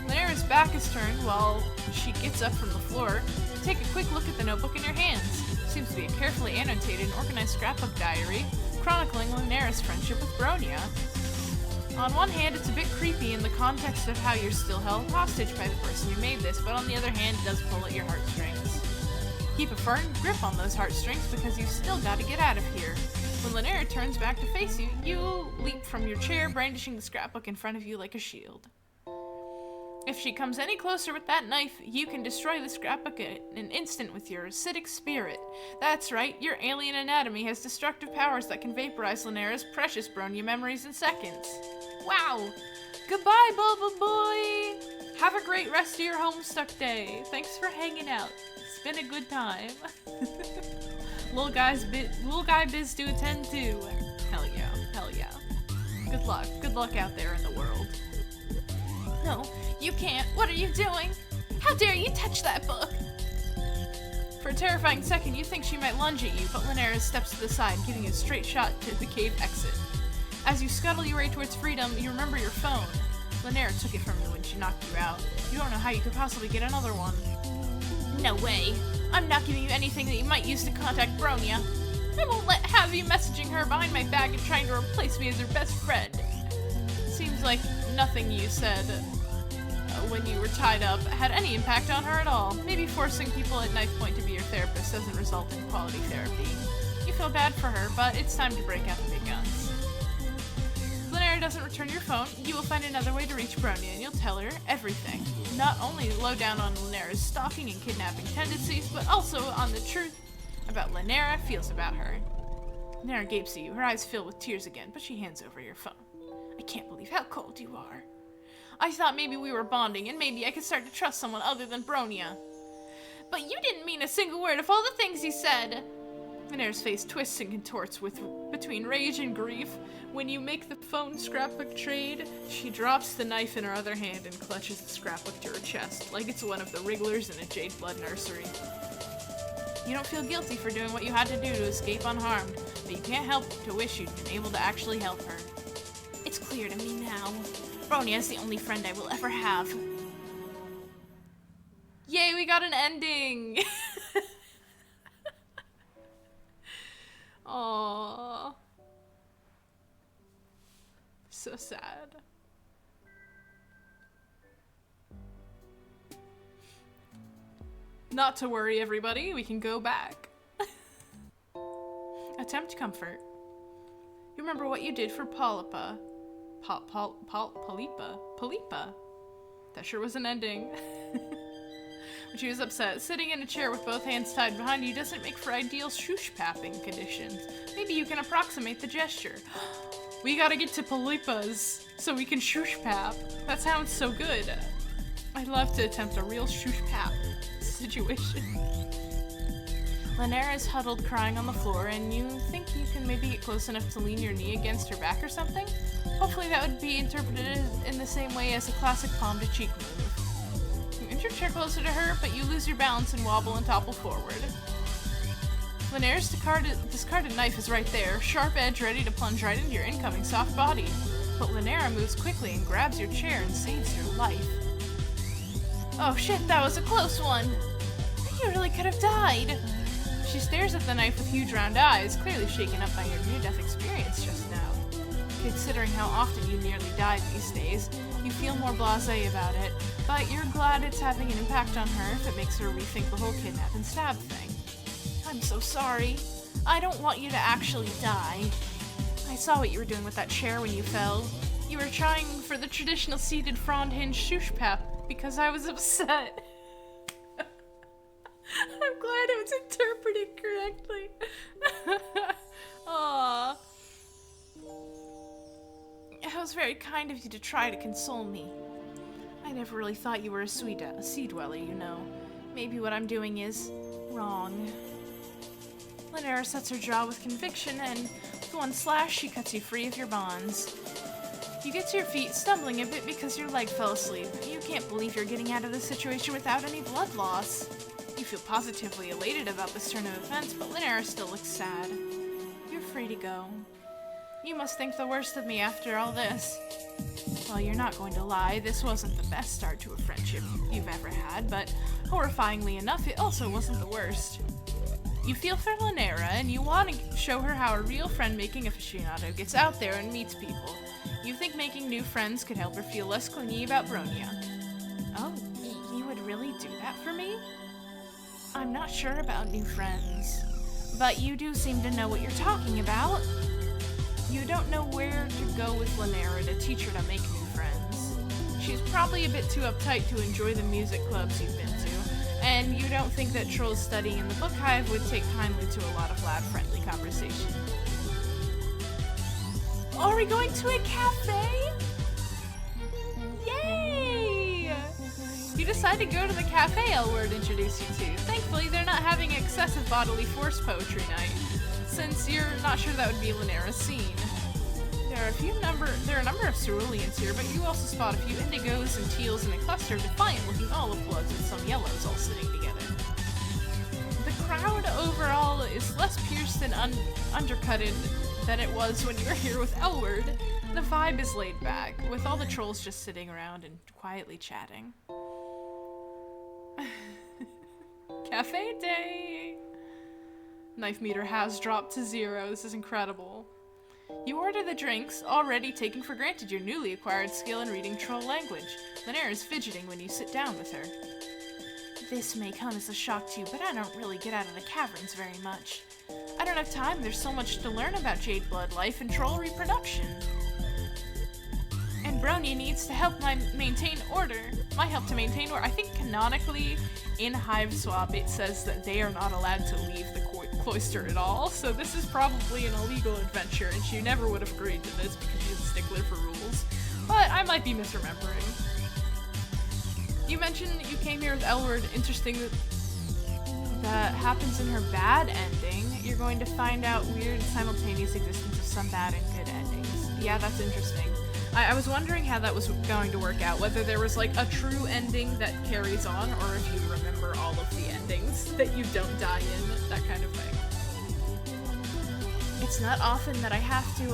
Linnea's back is turned while she gets up from the floor. Take a quick look at the notebook in your hands. Seems to be a carefully annotated and organized scrapbook diary. chronicling Linares' friendship with Bronya. On one hand, it's a bit creepy in the context of how you're still held hostage by the person who made this, but on the other hand, it does pull at your heartstrings. Keep a firm grip on those heartstrings because you've still got to get out of here. When Linares turns back to face you, you leap from your chair, brandishing the scrapbook in front of you like a shield. If she comes any closer with that knife, you can destroy the scrapbook in an instant with your acidic spirit. That's right, your alien anatomy has destructive powers that can vaporize Linares' precious Bronya memories in seconds. Wow! Goodbye, Boba Boy! Have a great rest of your homestuck day. Thanks for hanging out. It's been a good time. Little guy biz to attend to. Hell yeah, hell yeah. Good luck out there in the world. No, you can't. What are you doing? How dare you touch that book? For a terrifying second, you think she might lunge at you, but Linares steps to the side, giving you a straight shot to the cave exit. As you scuttle your way towards freedom, you remember your phone. Linares took it from you when she knocked you out. You don't know how you could possibly get another one. No way. I'm not giving you anything that you might use to contact Bronya. I won't have you messaging her behind my back and trying to replace me as her best friend. Seems like nothing you said when you were tied up had any impact on her at all. Maybe forcing people at knife point to be your therapist doesn't result in quality therapy. You feel bad for her, but it's time to break out the big guns. If Linares doesn't return your phone, you will find another way to reach Bronya, and you'll tell her everything. Not only the lowdown on Linares' stalking and kidnapping tendencies, but also on the truth about Linares feels about her. Linares gapes at you, her eyes fill with tears again, but she hands over your phone. I can't believe how cold you are. I thought maybe we were bonding, and maybe I could start to trust someone other than Bronya. But you didn't mean a single word of all the things you said. Linares' face twists and contorts between rage and grief. When you make the phone scrapbook trade, she drops the knife in her other hand and clutches the scrapbook to her chest, like it's one of the wrigglers in a jade blood nursery. You don't feel guilty for doing what you had to do to escape unharmed, but you can't help to wish you'd been able to actually help her. It's clear to me now. Bronya is the only friend I will ever have. Yay, we got an ending! Aww. So sad. Not to worry, everybody. We can go back. Attempt comfort. You remember what you did for Polypa. Polypa. That sure was an ending. When she was upset, sitting in a chair with both hands tied behind you doesn't make for ideal shoosh-papping conditions. Maybe you can approximate the gesture. We gotta get to Polypa's so we can shoosh-pap. That sounds so good. I'd love to attempt a real shoosh-pap situation. Linares is huddled crying on the floor, and you think you can maybe get close enough to lean your knee against her back or something? Hopefully that would be interpreted in the same way as a classic palm-to-cheek move. You inch your chair closer to her, but you lose your balance and wobble and topple forward. Linares' discarded knife is right there, sharp edge ready to plunge right into your incoming soft body. But Linares moves quickly and grabs your chair and saves your life. Oh shit, that was a close one! You really could have died! She stares at the knife with huge round eyes, clearly shaken up by your near-death experience just now. Considering how often you nearly die these days, you feel more blasé about it, but you're glad it's having an impact on her if it makes her rethink the whole kidnap and stab thing. I'm so sorry. I don't want you to actually die. I saw what you were doing with that chair when you fell. You were trying for the traditional seated frond hinge shoosh-pap because I was upset. I'm glad it was interpreted correctly. Aww. It was very kind of you to try to console me. I never really thought you were a sea dweller, you know. Maybe what I'm doing is wrong. Linares sets her jaw with conviction, and with one slash, she cuts you free of your bonds. You get to your feet, stumbling a bit because your leg fell asleep. You can't believe you're getting out of this situation without any blood loss. You feel positively elated about this turn of events, but Linares still looks sad. You're free to go. You must think the worst of me after all this. Well, you're not going to lie, this wasn't the best start to a friendship you've ever had, but horrifyingly enough, it also wasn't the worst. You feel for Lanera, and you want to show her how a real friend-making aficionado gets out there and meets people. You think making new friends could help her feel less clingy about Bronya. Oh, you would really do that for me? I'm not sure about new friends, but you do seem to know what you're talking about. You don't know where to go with Lanera to teach her to make new friends. She's probably a bit too uptight to enjoy the music clubs you've been to, and you don't think that trolls studying in the book hive would take kindly to a lot of lab-friendly conversation. Are we going to a cafe? Yay! You decide to go to the cafe Elward introduced you to. Thankfully, they're not having excessive bodily force poetry night, since you're not sure that would be Lanera's scene. There are a number of ceruleans here, but you also spot a few indigos and teals in a cluster of defiant-looking olive bloods with some yellows all sitting together. The crowd overall is less pierced and undercutted than it was when you were here with Elward. The vibe is laid back, with all the trolls just sitting around and quietly chatting. Cafe day! Knife meter has dropped to 0. This is incredible. You order the drinks, already taking for granted your newly acquired skill in reading troll language. Lanera is fidgeting when you sit down with her. This may come as a shock to you, but I don't really get out of the caverns very much. I don't have time, there's so much to learn about jade blood life and troll reproduction. And Bronya needs to help maintain order. My help to maintain order. I think canonically, in Hive Swap, it says that they are not allowed to leave the cloister at all, so this is probably an illegal adventure, and she never would have agreed to this because she's a stickler for rules. But I might be misremembering. You mentioned that you came here with Elward. Interesting that happens in her bad ending. You're going to find out weird simultaneous existence of some bad and good endings. Yeah, that's interesting. I was wondering how that was going to work out, whether there was like a true ending that carries on, or if you remember all of the endings that you don't die in, that kind of thing. It's not often that I have to,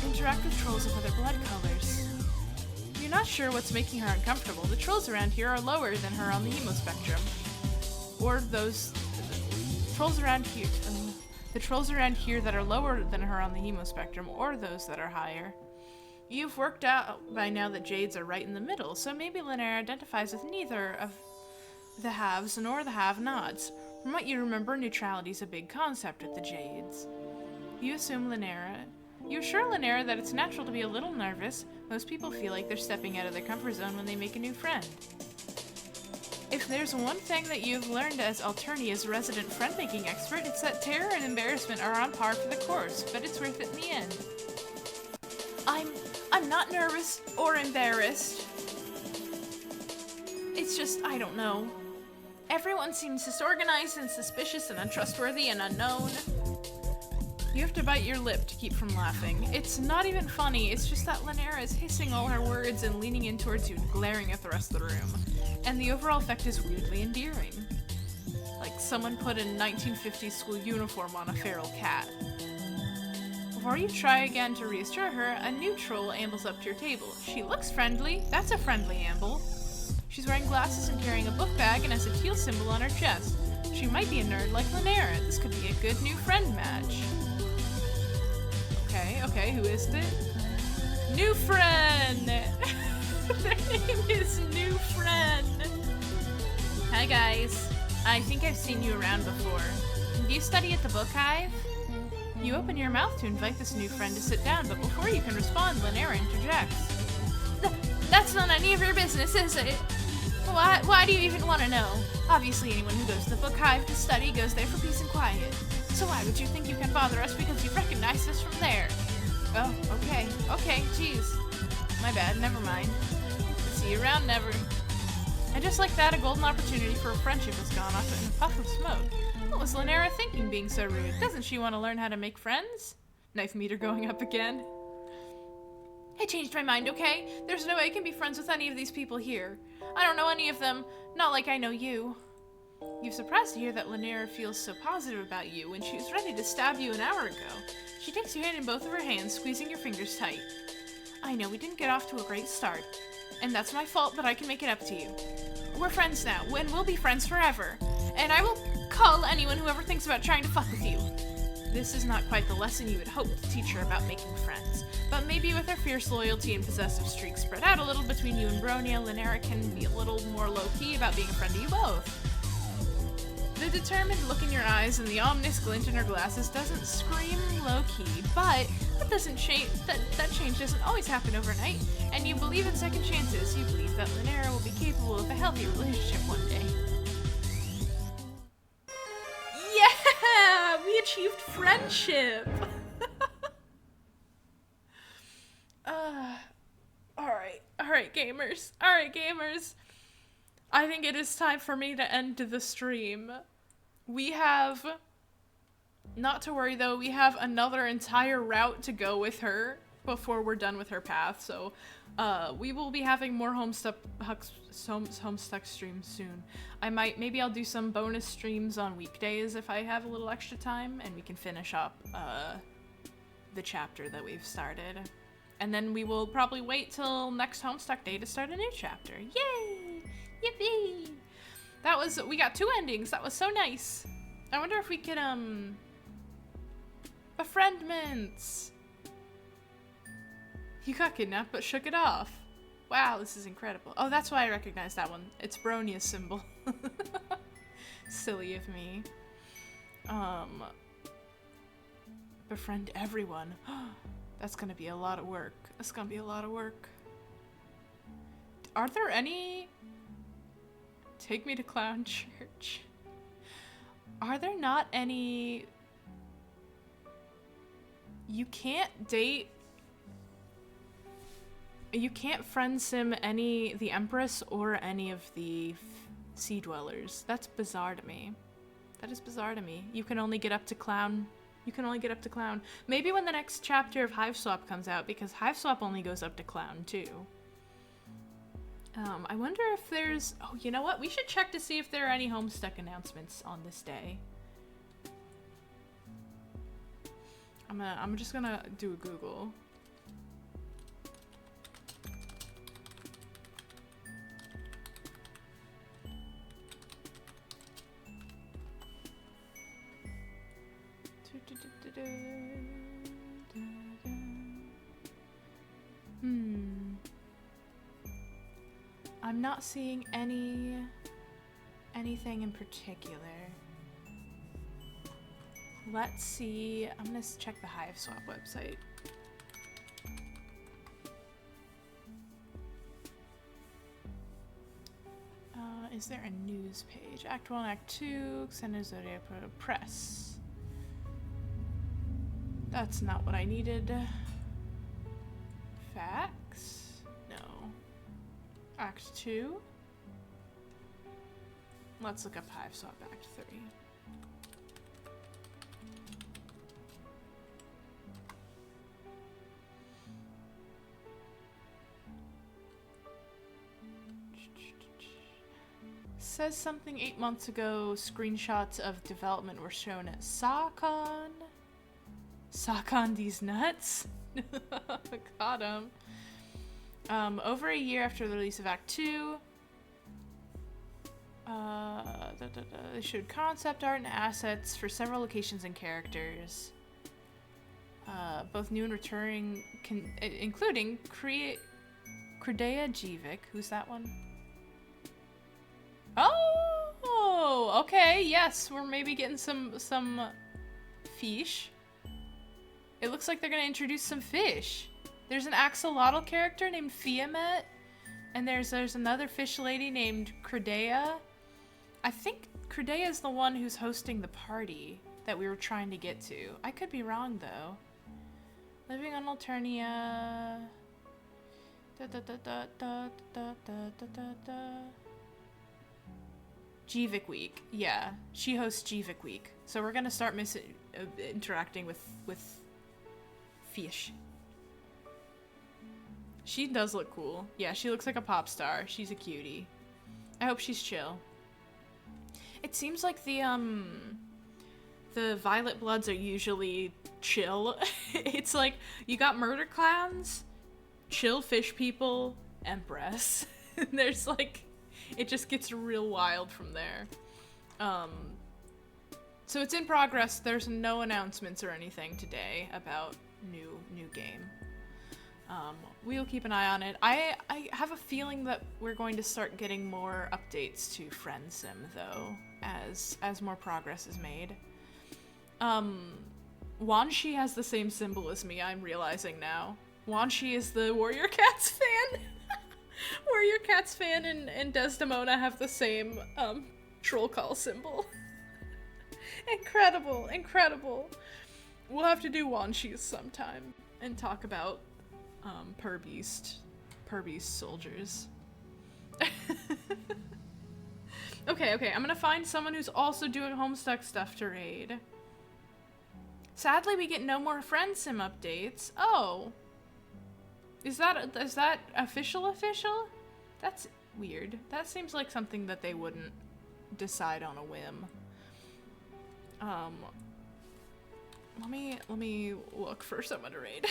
interact with trolls of other blood colors. You're not sure what's making her uncomfortable. The trolls around here are lower than her on the hemo spectrum. Or those trolls around here, the trolls around here that are lower than her on the hemo spectrum, or those that are higher. You've worked out by now that Jades are right in the middle, so maybe Lanera identifies with neither of the haves nor the have-nots. From what you remember, neutrality's a big concept with the Jades. You assume Lanera. You assure Lanera that it's natural to be a little nervous. Most people feel like they're stepping out of their comfort zone when they make a new friend. If there's one thing that you've learned as Alternia's resident friend-making expert, it's that terror and embarrassment are on par for the course, but it's worth it in the end. I'm not nervous or embarrassed. It's just, I don't know. Everyone seems disorganized and suspicious and untrustworthy and unknown. You have to bite your lip to keep from laughing. It's not even funny, it's just that Lanera is hissing all her words and leaning in towards you and glaring at the rest of the room. And the overall effect is weirdly endearing. Like someone put a 1950s school uniform on a feral cat. Before you try again to reassure her, a new troll ambles up to your table. She looks friendly. That's a friendly amble. She's wearing glasses and carrying a book bag and has a teal symbol on her chest. She might be a nerd like Lanera. This could be a good new friend match. Okay, who is it? New friend! Their name is New Friend. Hi guys. I think I've seen you around before. Do you study at the book hive? You open your mouth to invite this new friend to sit down, but before you can respond, Lanera interjects. That's not any of your business, is it? Why do you even want to know? Obviously anyone who goes to the book hive to study goes there for peace and quiet. So why would you think you can bother us because you recognize us from there? Oh, okay, jeez. My bad, never mind. See you around, never. And just like that, a golden opportunity for a friendship has gone off in a puff of smoke. What was Lanera thinking being so rude? Doesn't she want to learn how to make friends? Knife meter going up again. I changed my mind, okay? There's no way I can be friends with any of these people here. I don't know any of them, not like I know you. You're surprised to hear that Lanera feels so positive about you when she was ready to stab you an hour ago. She takes your hand in both of her hands, squeezing your fingers tight. I know we didn't get off to a great start, and that's my fault, but I can make it up to you. We're friends now, and we'll be friends forever. And I will cull anyone who ever thinks about trying to fuck with you. This is not quite the lesson you would hope to teach her about making friends, but maybe with her fierce loyalty and possessive streak spread out a little between you and Bronia, Linnea can be a little more low-key about being a friend to you both. The determined look in your eyes and the ominous glint in her glasses doesn't scream low-key, but that doesn't change. That change doesn't always happen overnight, and you believe in second chances. You believe that Linnea will be capable of a healthy relationship one day. Yeah, we achieved friendship. All right, gamers. All right, gamers. I think it is time for me to end the stream. We have, not to worry though, we have another entire route to go with her before we're done with her path, so we will be having more Homestuck streams soon. Maybe I'll do some bonus streams on weekdays if I have a little extra time, and we can finish up the chapter that we've started. And then we will probably wait till next Homestuck day to start a new chapter. Yay! Yippee! We got 2 endings. That was so nice. I wonder if we could, befriendments. You got kidnapped but shook it off. Wow, this is incredible. Oh, that's why I recognize that one. It's Bronia's symbol. Silly of me. Befriend everyone. That's gonna be a lot of work. That's gonna be a lot of work. Are there any... Take me to Clown Church. Are there not any... You can't date... You can't friend sim the Empress or any of the Sea Dwellers. That's bizarre to me. That is bizarre to me. You can only get up to Clown. You can only get up to Clown. Maybe when the next chapter of Hive Swap comes out, because Hive Swap only goes up to Clown too. I wonder if there's... Oh, you know what? We should check to see if there are any Homestuck announcements on this day. I'm just gonna do a Google. I'm not seeing anything in particular. Let's see. I'm gonna check the Hive Swap website. Is there a news page? Act 1, Act 2, Xena Zodiac Press. That's not what I needed. Facts? No. Act 2? Let's look up Hive Swap Act 3. Says something 8 months ago, screenshots of development were shown at SACON. SACON these nuts? Got him. Over a year after the release of Act 2, they showed concept art and assets for several locations and characters. Both new and returning, including Credea Jivik. Who's that one? Oh, okay, yes, we're maybe getting some fish. It looks like they're gonna introduce some fish. There's an axolotl character named Fiamet, and there's another fish lady named Credea. I think Credea is the one who's hosting the party that we were trying to get to. I could be wrong though. Living on Alternia. Jivik Week. Yeah, she hosts Jivik Week. So we're gonna start interacting with fish. She does look cool. Yeah, she looks like a pop star. She's a cutie. I hope she's chill. It seems like the Violet Bloods are usually chill. It's like, you got murder clowns, chill fish people, Empress. There's like, It just gets real wild from there. So it's in progress. There's no announcements or anything today about new game. We'll keep an eye on it. I have a feeling that we're going to start getting more updates to Friend Sim, though, as more progress is made. Wanshi has the same symbol as me, I'm realizing now. Wanshi is the Warrior Cats fan. Warrior Cats fan and Desdemona have the same troll call symbol. Incredible, incredible. We'll have to do Wanshi's sometime and talk about Per Beast soldiers. Okay, I'm gonna find someone who's also doing Homestuck stuff to raid. Sadly, we get no more Friend Sim updates. Oh. Is that official? That's weird. That seems like something that they wouldn't decide on a whim. Let me look for someone to raid.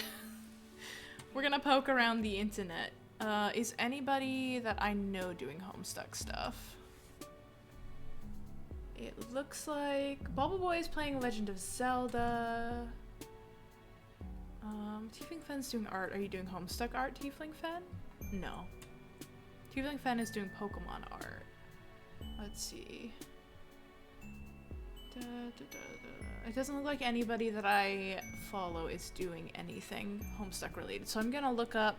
We're gonna poke around the internet. Is anybody that I know doing Homestuck stuff? It looks like Bubble Boy is playing Legend of Zelda. Tiefling Fen's doing art. Are you doing Homestuck art, Tiefling Fen? No. Tiefling Fen is doing Pokemon art. Let's see. It doesn't look like anybody that I follow is doing anything Homestuck related, so I'm gonna look up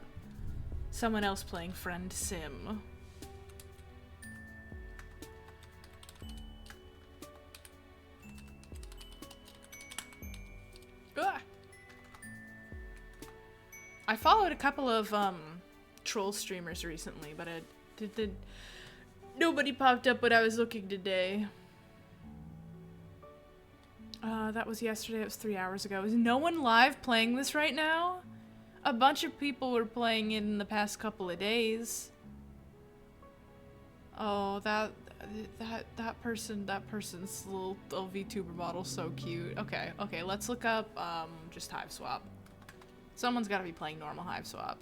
someone else playing Friend Sim. Ugh. I followed a couple of troll streamers recently, but nobody popped up when I was looking today. That was yesterday. It was 3 hours ago. Is no one live playing this right now? A bunch of people were playing it in the past couple of days. Oh, that person's little VTuber model's so cute. Okay, let's look up just Hive Swap. Someone's gotta be playing normal Hive Swap.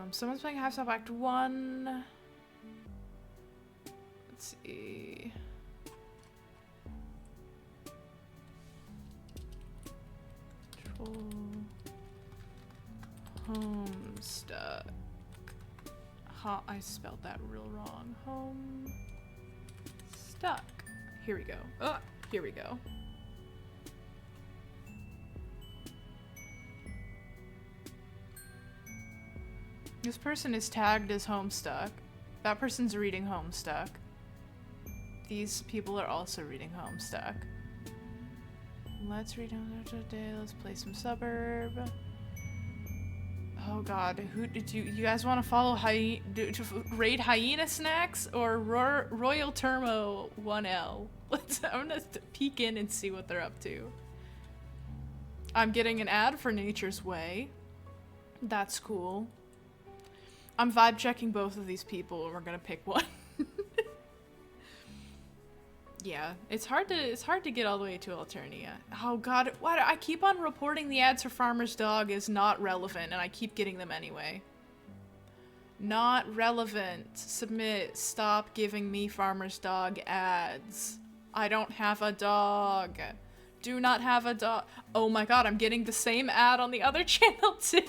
Someone's playing Hive Swap Act 1. Let's see. Homestuck. I spelled that real wrong. Homestuck. Here we go. Oh, here we go. This person is tagged as Homestuck. That person's reading Homestuck. These people are also reading Homestuck. Let's read Homestuck today. Let's play some Suburb. Oh god, who did you guys want to follow raid Hyena Snacks or Royal Turmo 1L? I'm gonna peek in and see what they're up to. I'm getting an ad for Nature's Way. That's cool. I'm vibe checking both of these people and we're gonna pick one. Yeah, it's hard to get all the way to Alternia. Oh god, what? I keep on reporting the ads for Farmer's Dog is not relevant and I keep getting them anyway. Not relevant. Submit. Stop giving me Farmer's Dog ads. I don't have a dog. Do not have a dog. Oh my god, I'm getting the same ad on the other channel too.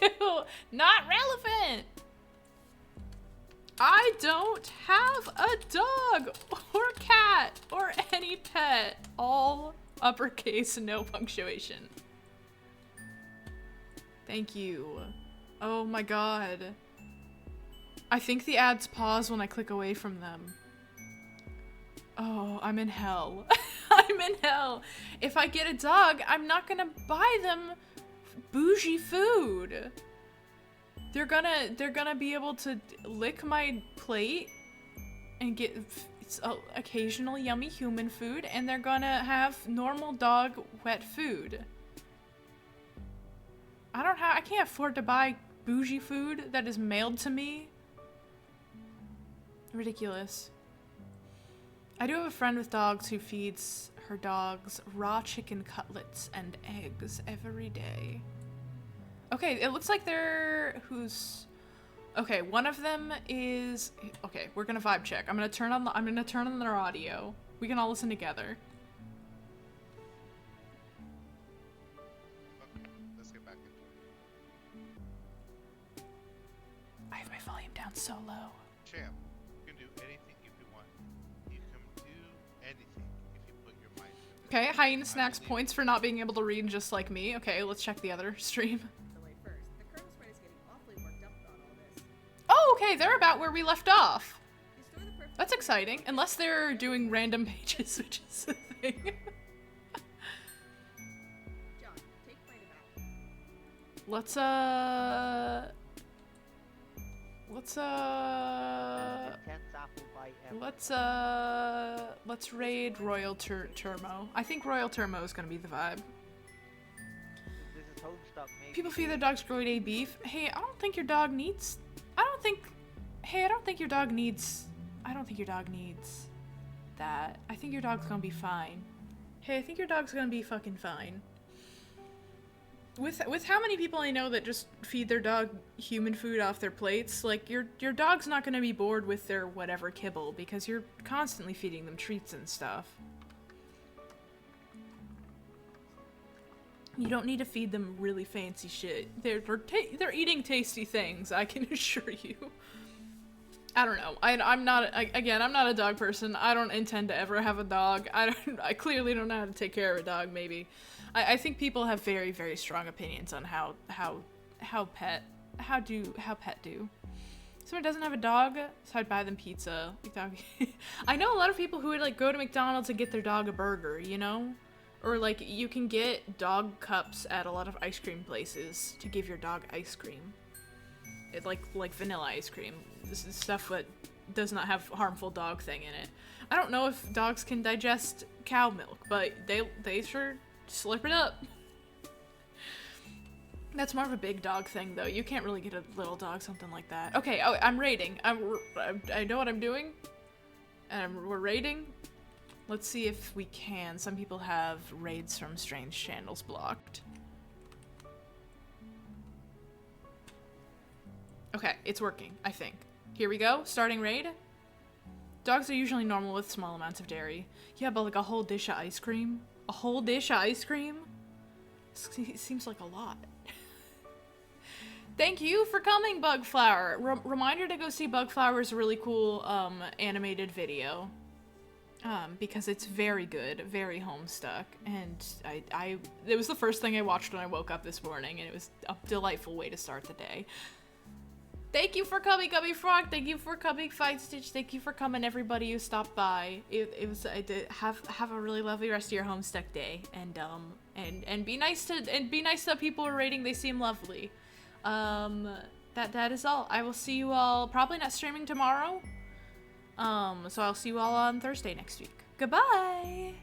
Not relevant. I don't have a dog or cat or any pet. All uppercase, no punctuation. Thank you. Oh my god. I think the ads pause when I click away from them. Oh, I'm in hell. I'm in hell. If I get a dog, I'm not gonna buy them bougie food. They're gonna be able to lick my plate and get occasional yummy human food, and they're gonna have normal dog wet food. I can't afford to buy bougie food that is mailed to me. Ridiculous. I do have a friend with dogs who feeds her dogs raw chicken cutlets and eggs every day. Okay, it looks like Okay, one of them is okay. We're gonna vibe check. I'm gonna turn on their audio. We can all listen together. Okay, let's get back into it. I have my volume down so low. Champ, you can do anything if you want. You can do anything if you put your mind to it. Okay, Hyena Snacks points for not being able to read just like me. Okay, let's check the other stream. Oh, okay, they're about where we left off. That's exciting. Unless they're doing random pages, which is the thing. Let's raid Royal Turmo. I think Royal Turmo is gonna be the vibe. This is homestuck, maybe. People feed their dogs grade A beef. Hey, I don't think your dog needs that. I think your dog's gonna be fine. Hey, I think your dog's gonna be fucking fine. With how many people I know that just feed their dog human food off their plates, like, your dog's not gonna be bored with their whatever kibble, because you're constantly feeding them treats and stuff. You don't need to feed them really fancy shit. They're eating tasty things, I can assure you. I don't know. I'm not a dog person. I don't intend to ever have a dog. I clearly don't know how to take care of a dog, maybe. I think people have very, very strong opinions on how pet do. Someone doesn't have a dog, so I'd buy them pizza. I know a lot of people who would like go to McDonald's and get their dog a burger, you know? Or like you can get dog cups at a lot of ice cream places to give your dog ice cream. It like vanilla ice cream. This is stuff that does not have harmful dog thing in it. I don't know if dogs can digest cow milk, but they sure slurp it up. That's more of a big dog thing, though. You can't really get a little dog something like that. Okay, oh, I'm raiding. I know what I'm doing. And we're raiding. Let's see if we can. Some people have raids from strange channels blocked. Okay, it's working, I think. Here we go, starting raid. Dogs are usually normal with small amounts of dairy. Yeah, but like a whole dish of ice cream? A whole dish of ice cream? Seems like a lot. Thank you for coming, Bugflower. Reminder to go see Bugflower's really cool animated video. Because it's very good, very homestuck, and it was the first thing I watched when I woke up this morning, and it was a delightful way to start the day. Thank you for coming, Gummy Frog. Thank you for coming, Fight Stitch. Thank you for coming, everybody who stopped by. I did have a really lovely rest of your homestuck day, and be nice to people who are rating. They seem lovely. That is all. I will see you all probably not streaming tomorrow. So I'll see you all on Thursday next week. Goodbye!